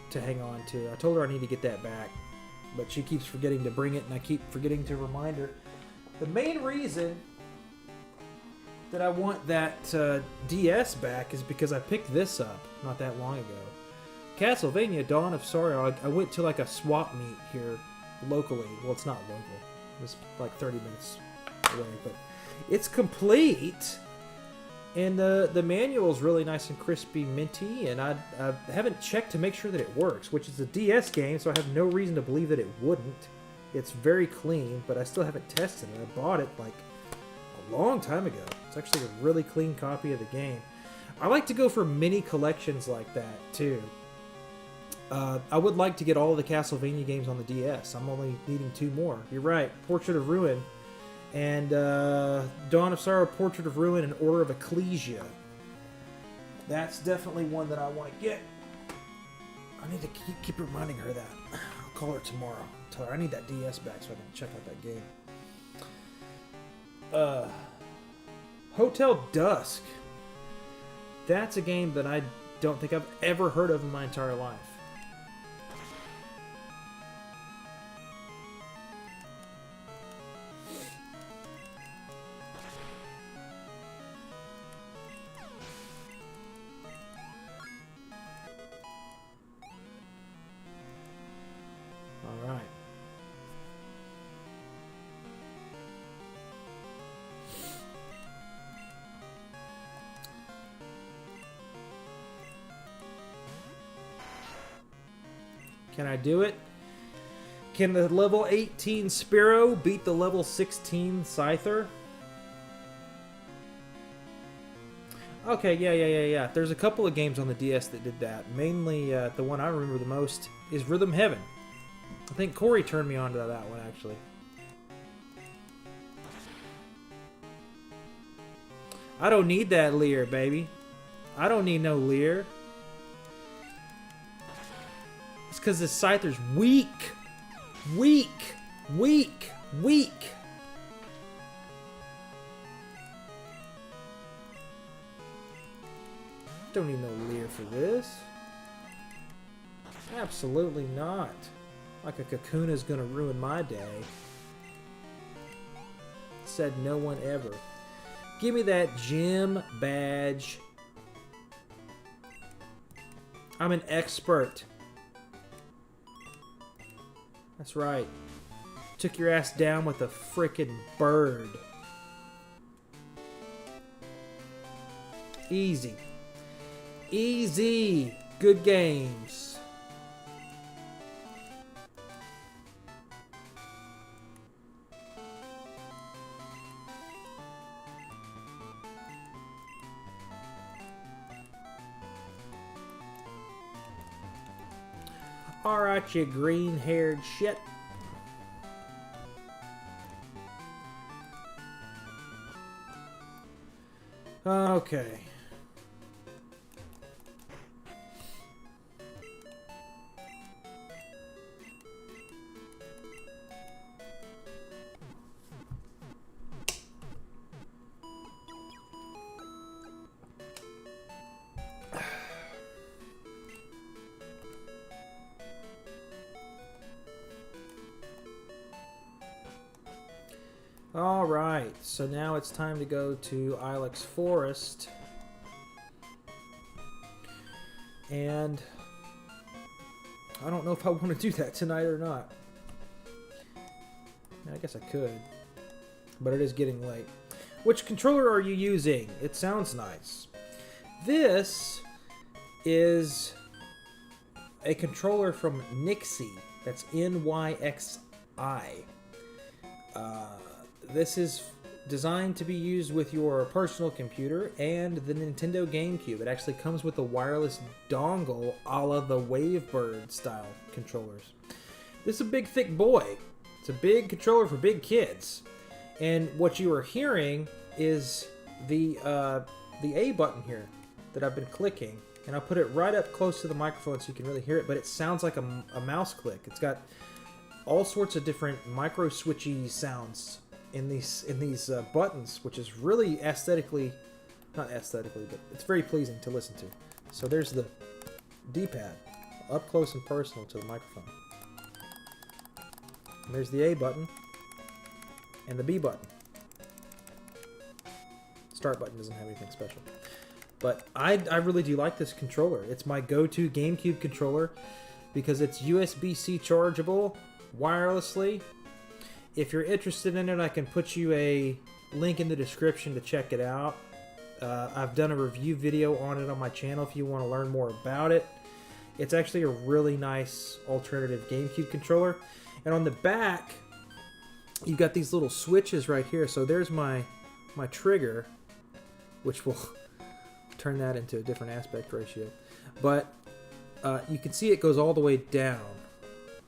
to hang on to. I told her I need to get that back, but she keeps forgetting to bring it, and I keep forgetting to remind her. The main reason that I want that DS back is because I picked this up not that long ago. Castlevania Dawn of Sorrow. I went to like a swap meet here locally. Well, it's not local. It's like 30 minutes away, but it's complete. And the manual is really nice and crispy, minty, and I haven't checked to make sure that it works, which is a DS game, so I have no reason to believe that it wouldn't. It's very clean, but I still haven't tested it. I bought it like a long time ago. It's actually a really clean copy of the game. I like to go for mini collections like that, too. I would like to get all of the Castlevania games on the DS. I'm only needing 2 more. You're right. Portrait of Ruin and Dawn of Sorrow, Portrait of Ruin, and Order of Ecclesia. That's definitely one that I want to get. I need to keep reminding her that. I'll call her tomorrow. Tell her I need that DS back so I can check out that game. Hotel Dusk. That's a game that I don't think I've ever heard of in my entire life. All right. Can I do it? Can the level 18 Spearow beat the level 16 Scyther? Okay, yeah. There's a couple of games on the DS that did that. Mainly, the one I remember the most is Rhythm Heaven. I think Corey turned me on to that one, actually. I don't need that Leer, baby. I don't need no Leer. It's because this Scyther's weak. Weak. Weak. Don't need no Lear for this. Absolutely not. Like a Kakuna's gonna ruin my day. Said no one ever. Give me that gym badge. I'm an expert. That's right. Took your ass down with a frickin' bird. Easy. Easy. Good games. Alright, you green-haired shit. Okay. Alright, so now it's time to go to Ilex Forest. And I don't know if I want to do that tonight or not. I guess I could, but it is getting late. Which controller are you using? It sounds nice. This is a controller from Nixie. That's NYXI. This is designed to be used with your personal computer and the Nintendo GameCube. It actually comes with a wireless dongle a la the Wavebird style controllers. This is a big, thick boy. It's a big controller for big kids. And what you are hearing is the A button here that I've been clicking. And I'll put it right up close to the microphone so you can really hear it, but it sounds like a mouse click. It's got all sorts of different micro switchy sounds in these buttons, which is really aesthetically, not aesthetically, but it's very pleasing to listen to. So there's the D-pad, up close and personal to the microphone. And there's the A button and the B button. Start button doesn't have anything special. But I really do like this controller. It's my go-to GameCube controller because it's USB-C chargeable wirelessly. If you're interested in it, I can put you a link in the description to check it out. I've done a review video on it on my channel if you want to learn more about it. It's actually a really nice alternative GameCube controller. And on the back, you've got these little switches right here. So there's my trigger, which will turn that into a different aspect ratio. But you can see it goes all the way down,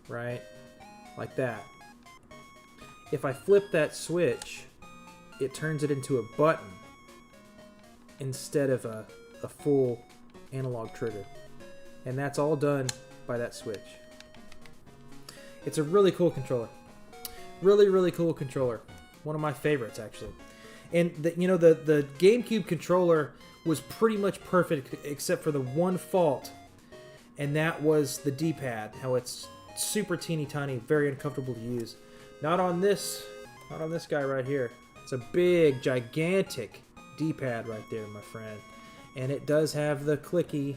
right? Like that. If I flip that switch, it turns it into a button instead of a full analog trigger. And that's all done by that switch. It's a really cool controller. Really, really cool controller. One of my favorites, actually. And the GameCube controller was pretty much perfect except for the one fault, and that was the D-pad. How it's super teeny tiny, very uncomfortable to use. Not on this guy right here. It's a big, gigantic D-pad right there, my friend. And it does have the clicky.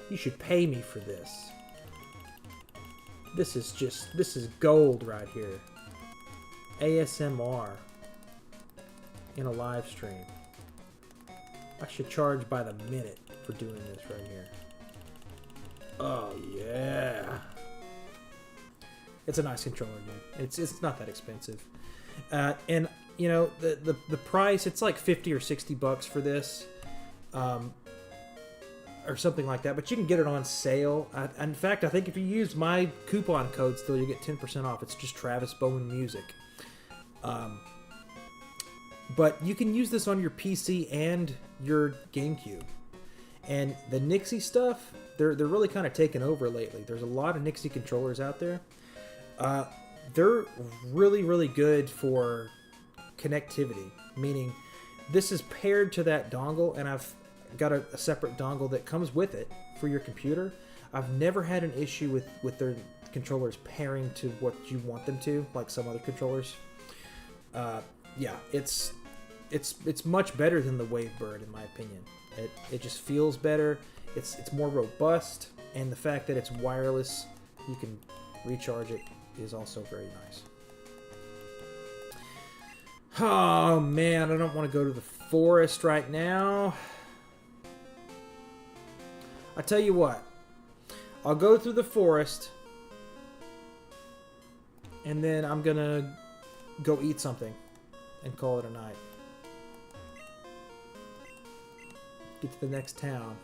You should pay me for this. This is gold right here. ASMR in a live stream. I should charge by the minute for doing this right here. Oh yeah. It's a nice controller, man. It's not that expensive. And you know, the price, it's like 50 or 60 bucks for this. Or something like that, but you can get it on sale. In fact, I think if you use my coupon code still, you get 10% off. It's just travisbowmanmusic. But you can use this on your PC and your GameCube. And the Nixie stuff, they're really kind of taken over lately. There's a lot of Nixie controllers out there. They're really, really good for connectivity, meaning this is paired to that dongle, and I've got a separate dongle that comes with it for your computer. I've never had an issue with their controllers pairing to what you want them to, like some other controllers. Yeah, it's much better than the Wavebird, in my opinion. It just feels better. It's more robust, and the fact that it's wireless, you can recharge it, is also very nice. Oh man, I don't want to go to the forest right now. I tell you what, I'll go through the forest, and then I'm gonna go eat something and call it a night. Get to the next town.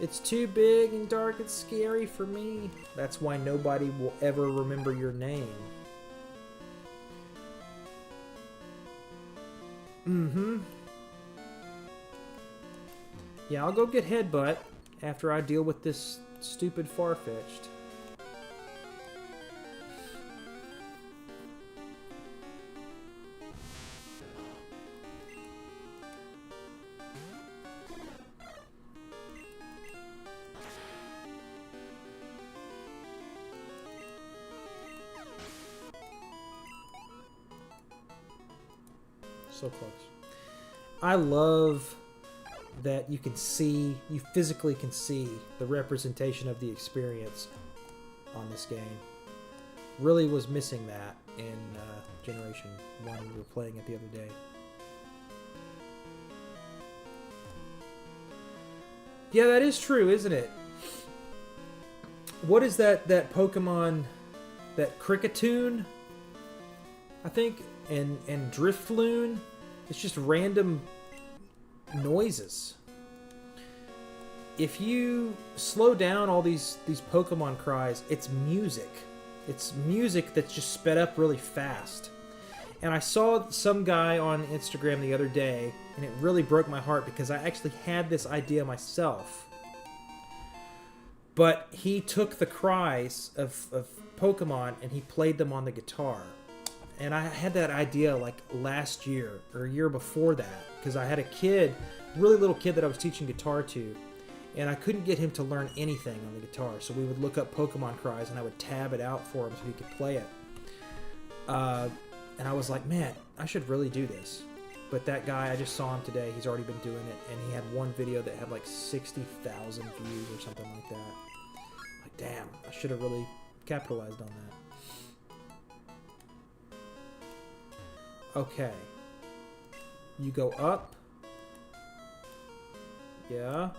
It's too big and dark and scary for me. That's why nobody will ever remember your name. Yeah, I'll go get Headbutt after I deal with this stupid Farfetch'd. So close. I love that you physically can see the representation of the experience on this game. Really was missing that in Generation 1. We were playing it the other day. Yeah, that is true, isn't it? What is that Pokemon, that Cricketune, I think, and Drifloon? It's just random noises. If you slow down all these Pokemon cries, it's music. It's music that's just sped up really fast. And I saw some guy on Instagram the other day, and it really broke my heart because I actually had this idea myself. But he took the cries of Pokemon and he played them on the guitar. And I had that idea like last year or a year before that, because I had a kid, really little kid that I was teaching guitar to, and I couldn't get him to learn anything on the guitar. So we would look up Pokemon cries and I would tab it out for him so he could play it. And I was like, man, I should really do this. But that guy, I just saw him today. He's already been doing it, and he had one video that had like 60,000 views or something like that. Like, damn, I should have really capitalized on that. Okay. You go up. Yeah.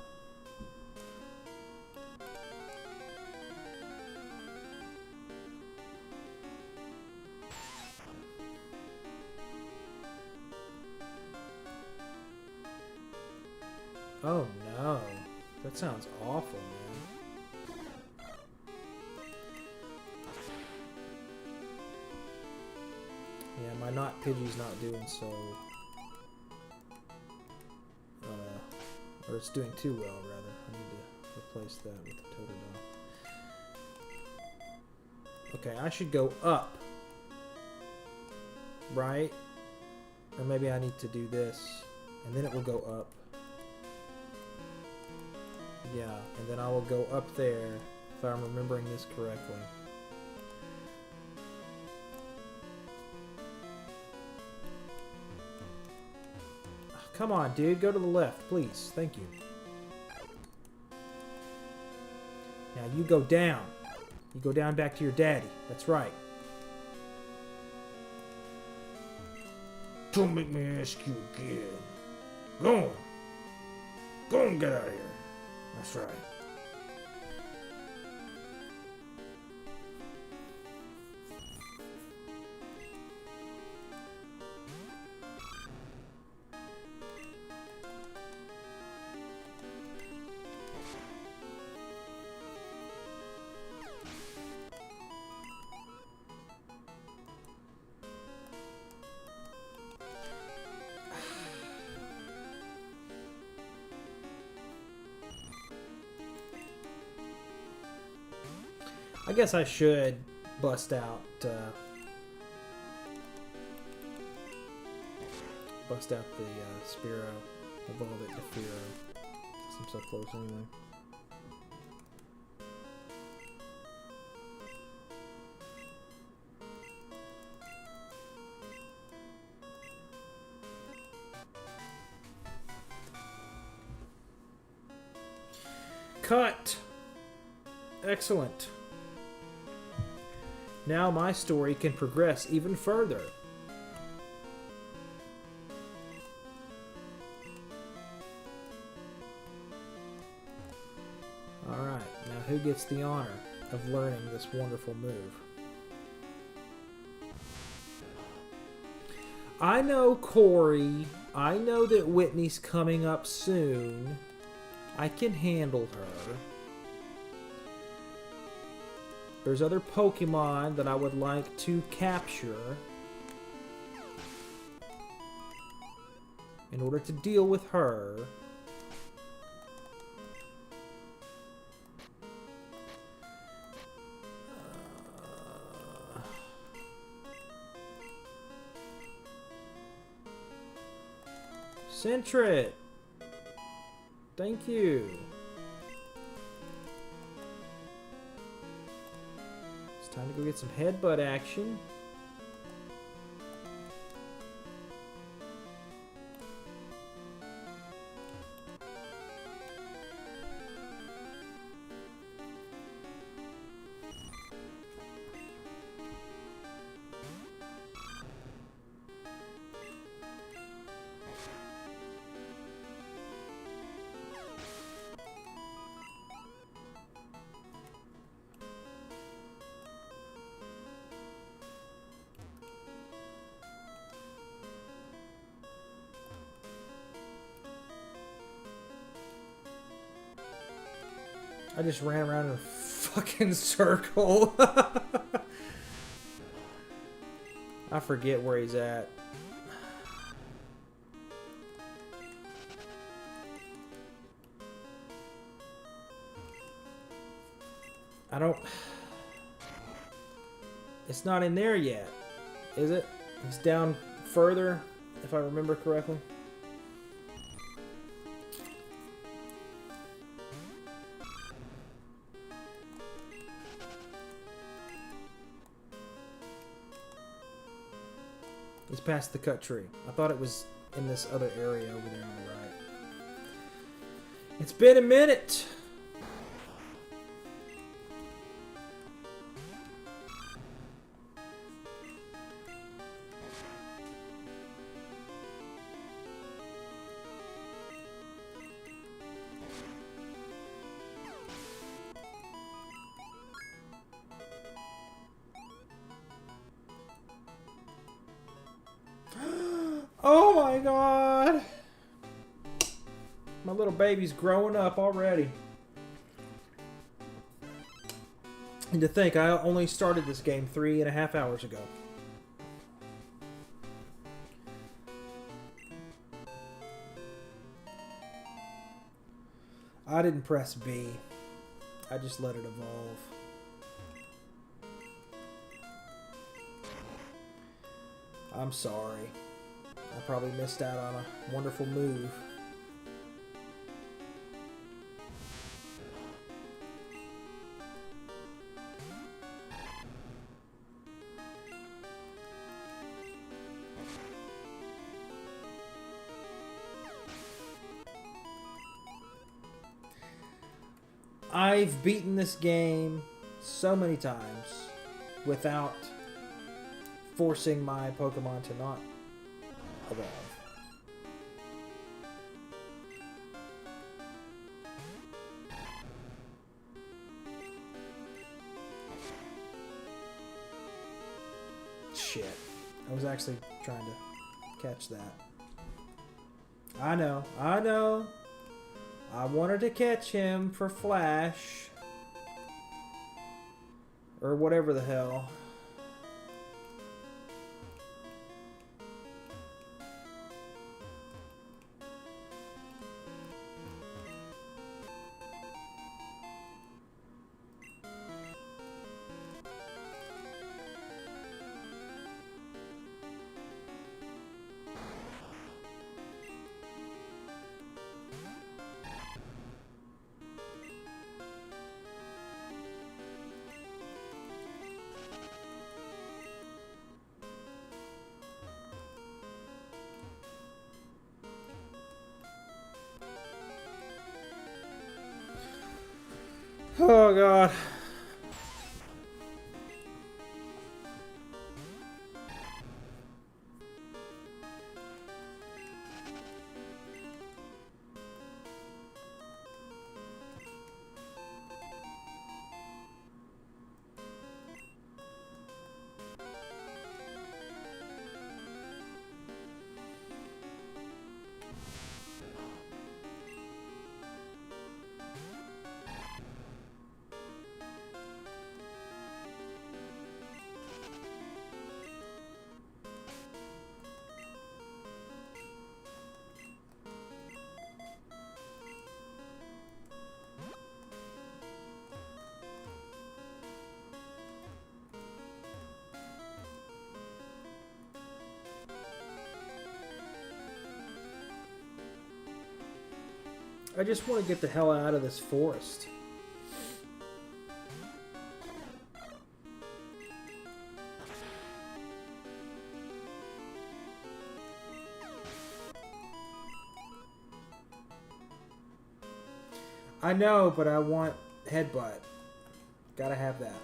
Oh no. That sounds awful, man. Yeah, my Not Pidgey's not doing so... or it's doing too well, rather. I need to replace that with the Totodile. Okay, I should go up. Right? Or maybe I need to do this, and then it will go up. Yeah, and then I will go up there, if I'm remembering this correctly. Come on, dude. Go to the left, please. Thank you. Now you go down. You go down back to your daddy. That's right. Don't make me ask you again. Go on. Go and get out of here. That's right. I guess I should bust out the Spiro, evolve it to Firo. Since I'm so close anyway. Cut! Excellent. Now my story can progress even further. Alright, now who gets the honor of learning this wonderful move? I know Corey. I know that Whitney's coming up soon. I can handle her. There's other Pokemon that I would like to capture in order to deal with her. Sentret! Thank you. It's time to go get some headbutt action. I just ran around in a fucking circle. I forget where he's at. I don't... It's not in there yet, is it? It's down further, if I remember correctly. It's past the cut tree. I thought it was in this other area over there on the right. It's been a minute. Oh my god! My little baby's growing up already. And to think, I only started this game 3.5 hours ago. I didn't press B. I just let it evolve. I'm sorry. I probably missed out on a wonderful move. I've beaten this game so many times without forcing my Pokemon to not evolve. Shit. I was actually trying to catch that. I know. I wanted to catch him for Flash. Or whatever the hell. Oh god. I just want to get the hell out of this forest. I know, but I want headbutt. Gotta have that.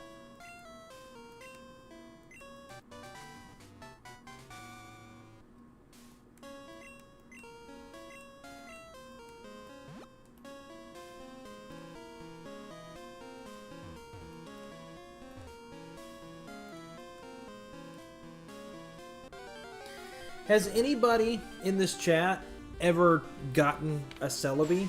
Has anybody in this chat ever gotten a Celebi?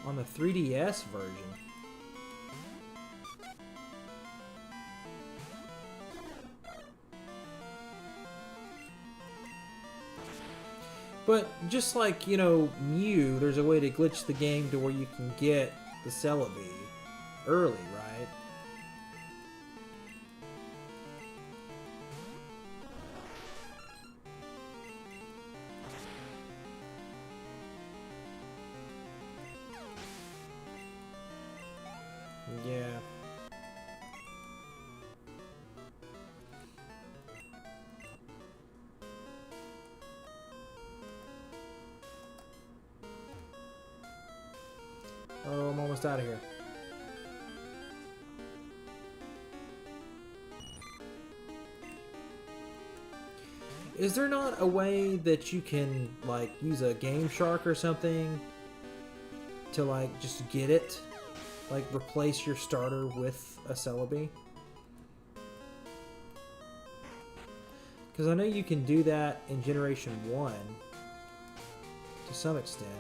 On the 3DS version. But just like, you know, Mew, there's a way to glitch the game to where you can get the Celebi early, right? Yeah. Oh, I'm almost out of here. Is there not a way that you can, like, use a Game Shark or something to, like, just get it? Like, replace your starter with a Celebi? Because I know you can do that in Generation 1 to some extent.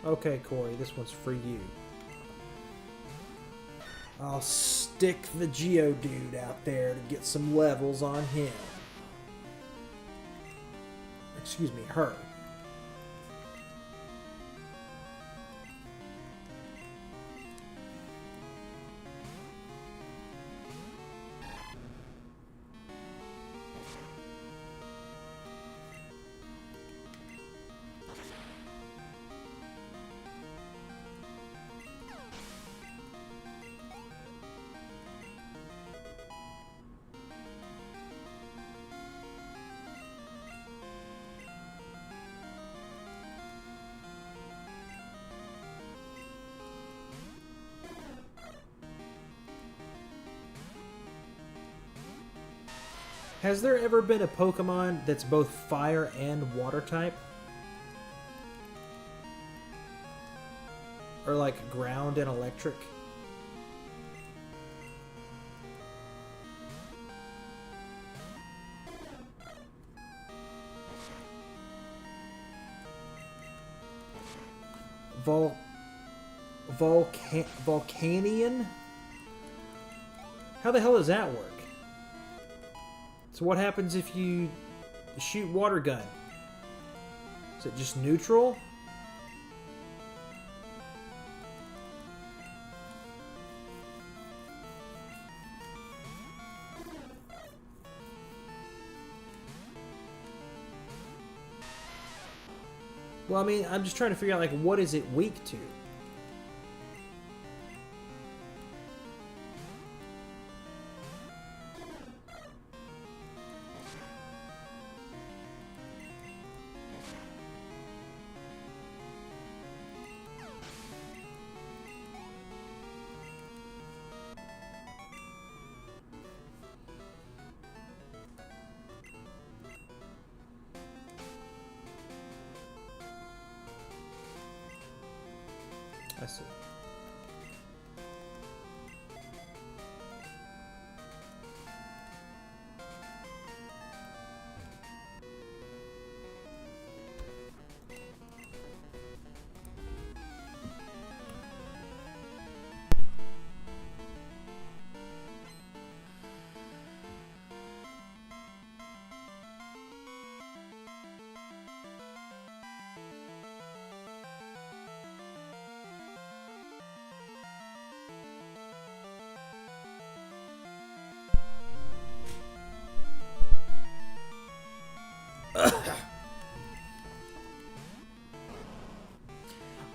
Okay, Corey, this one's for you. I'll stick the Geodude out there to get some levels on him. Excuse me, her. Has there ever been a Pokemon that's both fire and water type? Or like ground and electric? Volcanion? How the hell does that work? So what happens if you shoot water gun? Is it just neutral? Well, I mean, I'm just trying to figure out, like, what is it weak to? I see.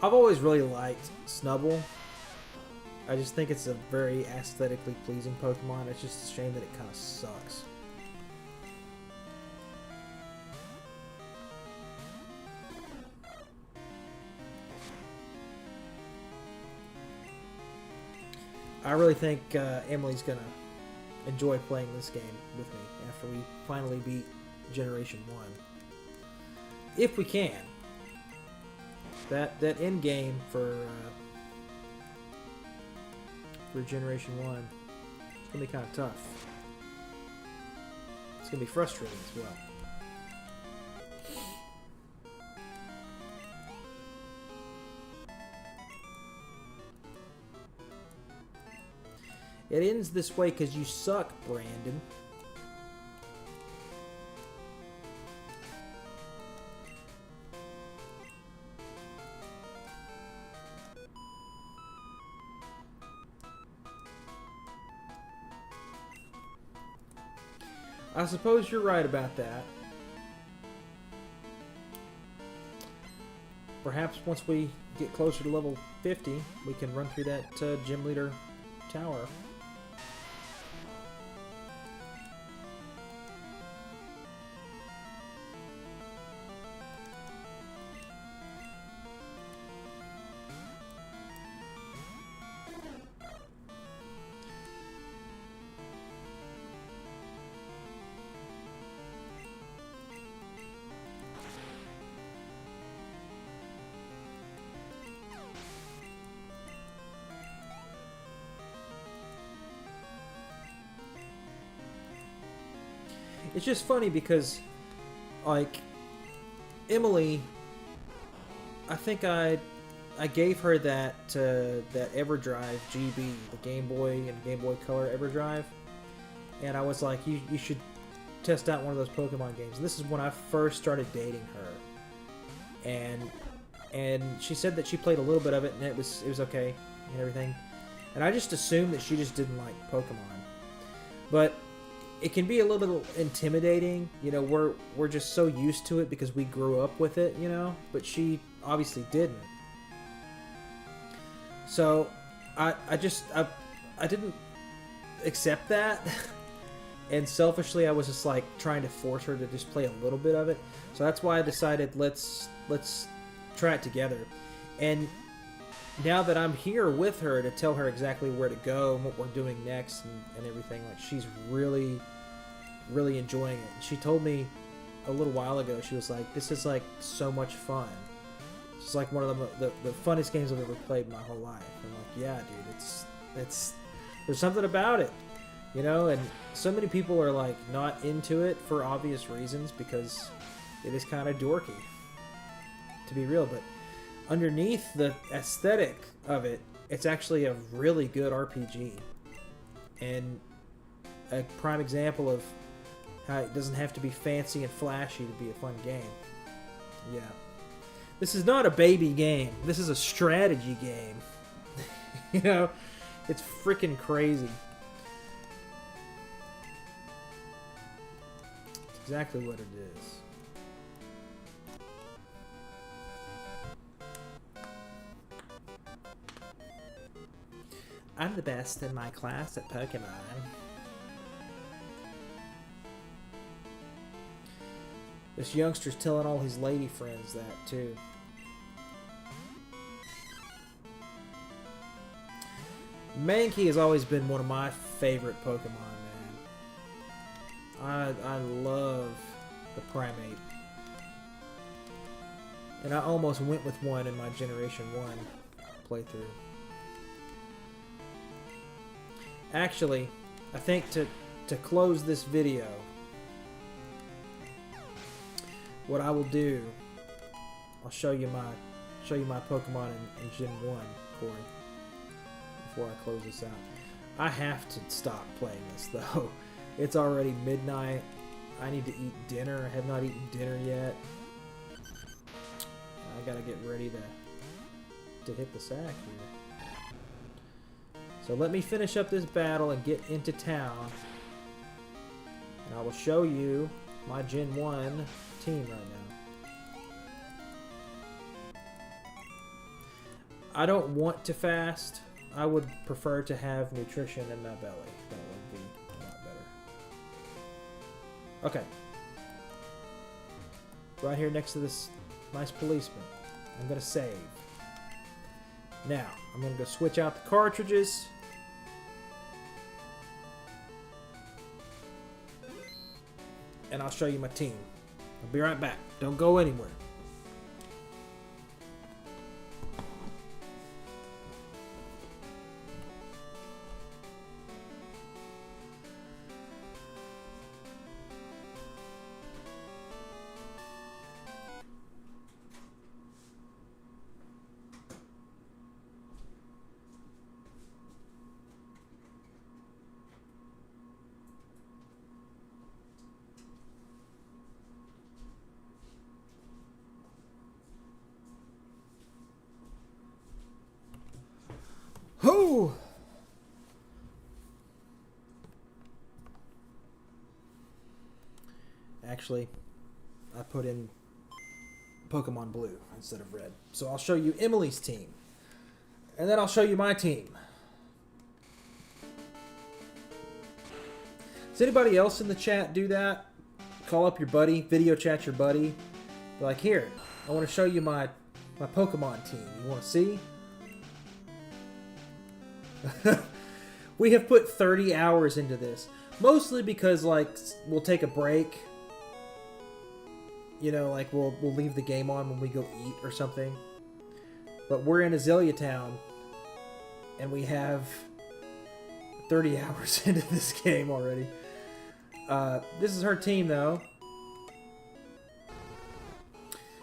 I've always really liked Snubbull. I just think it's a very aesthetically pleasing Pokemon. It's just a shame that it kind of sucks. I really think Emily's gonna enjoy playing this game with me after we finally beat Generation 1. If we can. That end game for Generation 1, it's gonna be kind of tough. It's gonna be frustrating as well. It ends this way because you suck, Brandon. I suppose you're right about that. Perhaps once we get closer to level 50, we can run through that gym leader tower. It's just funny because, like, Emily, I think I gave her that EverDrive GB, the Game Boy and Game Boy Color EverDrive, and I was like, you should test out one of those Pokemon games. And this is when I first started dating her, and she said that she played a little bit of it and it was okay and everything, and I just assumed that she just didn't like Pokemon, but it can be a little bit intimidating, you know. We're just so used to it because we grew up with it, you know, but she obviously didn't. So I didn't accept that, and selfishly I was just like trying to force her to just play a little bit of it. So that's why I decided let's try it together. And now that I'm here with her to tell her exactly where to go and what we're doing next and everything, like, she's really really enjoying it. And she told me a little while ago, she was like, this is like so much fun. It's like one of the funnest games I've ever played in my whole life. I'm like, yeah, dude, it's there's something about it, you know. And so many people are like not into it for obvious reasons because it is kind of dorky, to be real. But underneath the aesthetic of it, it's actually a really good RPG, and a prime example of how it doesn't have to be fancy and flashy to be a fun game. Yeah. This is not a baby game. This is a strategy game. You know? It's freaking crazy. It's exactly what it is. I'm the best in my class at Pokemon. This youngster's telling all his lady friends that, too. Mankey has always been one of my favorite Pokemon, man. I love the Primate. And I almost went with one in my Generation 1 playthrough. Actually, I think to close this video, what I will do, I'll show you my Pokemon in Gen 1, Corey, before I close this out. I have to stop playing this though. It's already midnight. I need to eat dinner. I have not eaten dinner yet. I gotta get ready to hit the sack here. So let me finish up this battle and get into town, and I will show you my Gen 1 team right now. I don't want to fast. I would prefer to have nutrition in my belly. That would be a lot better. Okay. Right here next to this nice policeman. I'm going to save. Now, I'm going to go switch out the cartridges. And I'll show you my team. I'll be right back. Don't go anywhere. Ho! Actually, I put in Pokemon Blue instead of Red. So I'll show you Emily's team. And then I'll show you my team. Does anybody else in the chat do that? Call up your buddy, video chat your buddy. Be like, here, I want to show you my Pokemon team. You want to see? We have put 30 hours into this. Mostly because, like, we'll take a break. You know, like, we'll leave the game on when we go eat or something. But we're in Azalea Town. And we have 30 hours into this game already. This is her team, though.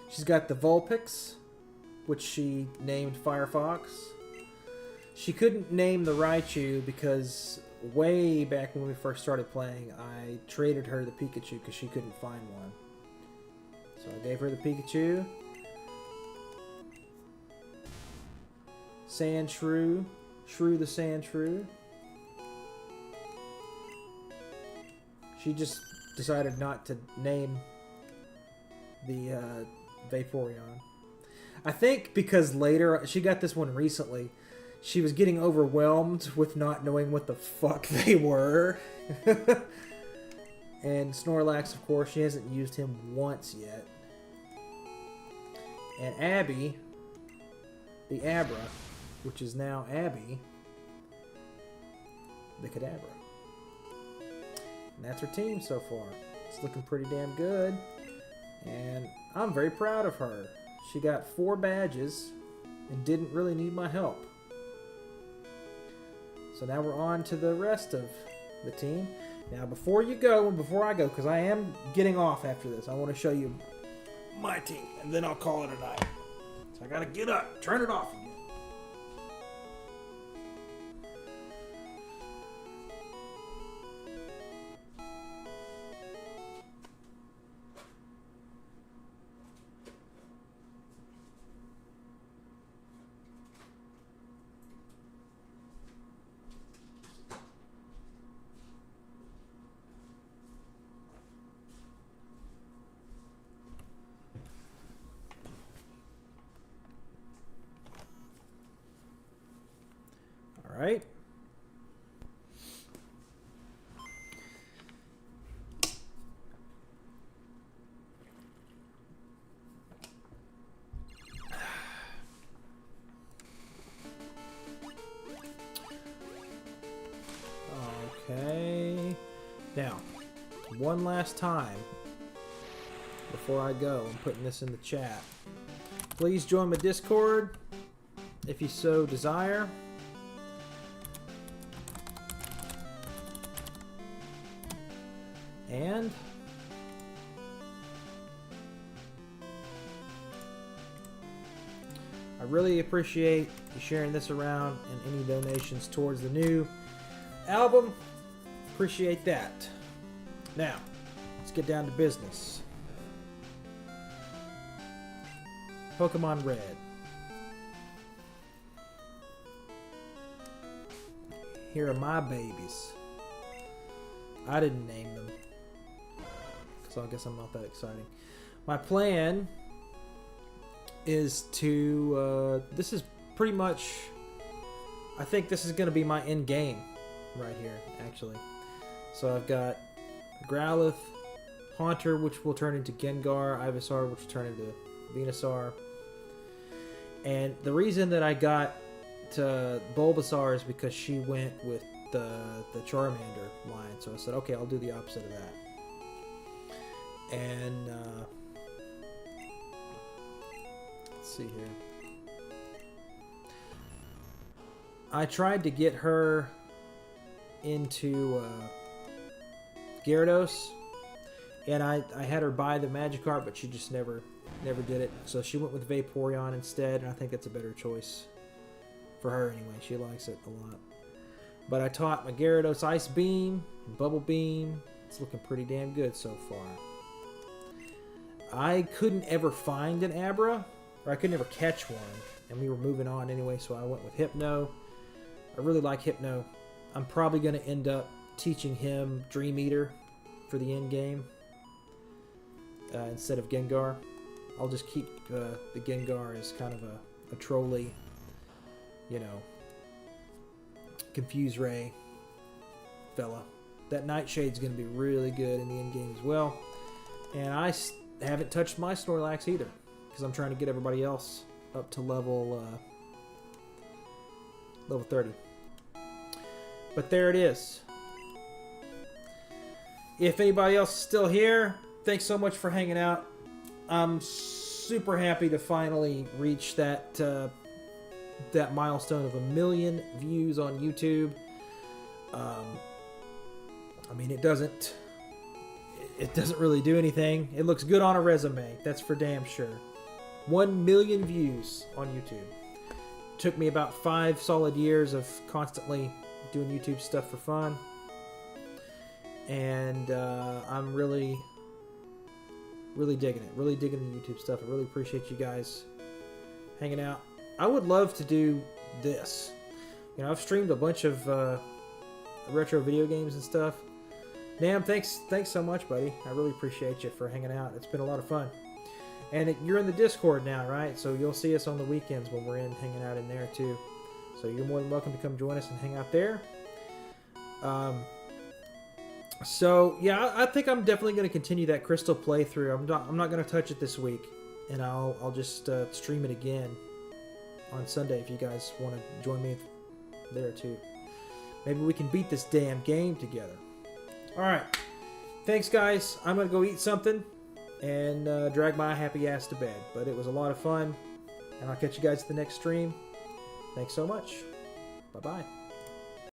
She's got the Vulpix, which she named Firefox. She couldn't name the Raichu because way back when we first started playing, I traded her the Pikachu because she couldn't find one. So I gave her the Pikachu. Sandshrew. Shrew the Sandshrew. She just decided not to name the Vaporeon. I think because later, she got this one recently, she was getting overwhelmed with not knowing what the fuck they were. And Snorlax, of course, she hasn't used him once yet. And Abby, the Abra, which is now Abby, the Kadabra. And that's her team so far. It's looking pretty damn good. And I'm very proud of her. She got 4 badges and didn't really need my help. So now we're on to the rest of the team. Now before you go, and before I go, because I am getting off after this, I want to show you my team, and then I'll call it a night. So I gotta get up, turn it off again. All right. Okay. Now, one last time before I go, I'm putting this in the chat. Please join my Discord if you so desire. And I really appreciate you sharing this around and any donations towards the new album. Appreciate that. Now, let's get down to business. Pokemon Red. Here are my babies. I didn't name them, so I guess I'm not that exciting. My plan is to, this is pretty much, I think this is going to be my end game right here, actually. So I've got Growlithe, Haunter, which will turn into Gengar, Ivysaur, which will turn into Venusaur. And the reason that I got Bulbasaur is because she went with the Charmander line, so I said, okay, I'll do the opposite of that. And let's see here. I tried to get her into Gyarados, and I had her buy the Magikarp, but she just never did it. So she went with Vaporeon instead, and I think that's a better choice for her anyway. She likes it a lot. But I taught my Gyarados Ice Beam and Bubble Beam. It's looking pretty damn good so far. I couldn't ever find an Abra, or I couldn't ever catch one, and we were moving on anyway, so I went with Hypno. I really like Hypno. I'm probably going to end up teaching him Dream Eater for the end game instead of Gengar. I'll just keep the Gengar as kind of a trolly, you know, Confuse Ray fella. That Nightshade's going to be really good in the end game as well. And I haven't touched my Snorlax either, because I'm trying to get everybody else up to level 30. But there it is. If anybody else is still here, thanks so much for hanging out. I'm super happy to finally reach that that milestone of 1 million views on YouTube. I mean, it doesn't really do anything. It looks good on a resume, that's for damn sure. 1 million views on YouTube. Took me about 5 solid years of constantly doing YouTube stuff for fun, and I'm really digging it. Really digging the YouTube stuff. I really appreciate you guys hanging out. I would love to do this. You know, I've streamed a bunch of retro video games and stuff. Nam, thanks so much, buddy. I really appreciate you for hanging out. It's been a lot of fun. And you're in the Discord now, right? So you'll see us on the weekends when we're hanging out in there too. So you're more than welcome to come join us and hang out there. So yeah, I think I'm definitely going to continue that Crystal playthrough. I'm not going to touch it this week, and I'll just stream it again on Sunday if you guys want to join me there too. Maybe we can beat this damn game together. All right. thanks, guys. I'm going to go eat something and drag my happy ass to bed. But it was a lot of fun, and I'll catch you guys at the next stream. Thanks so much. Bye-bye.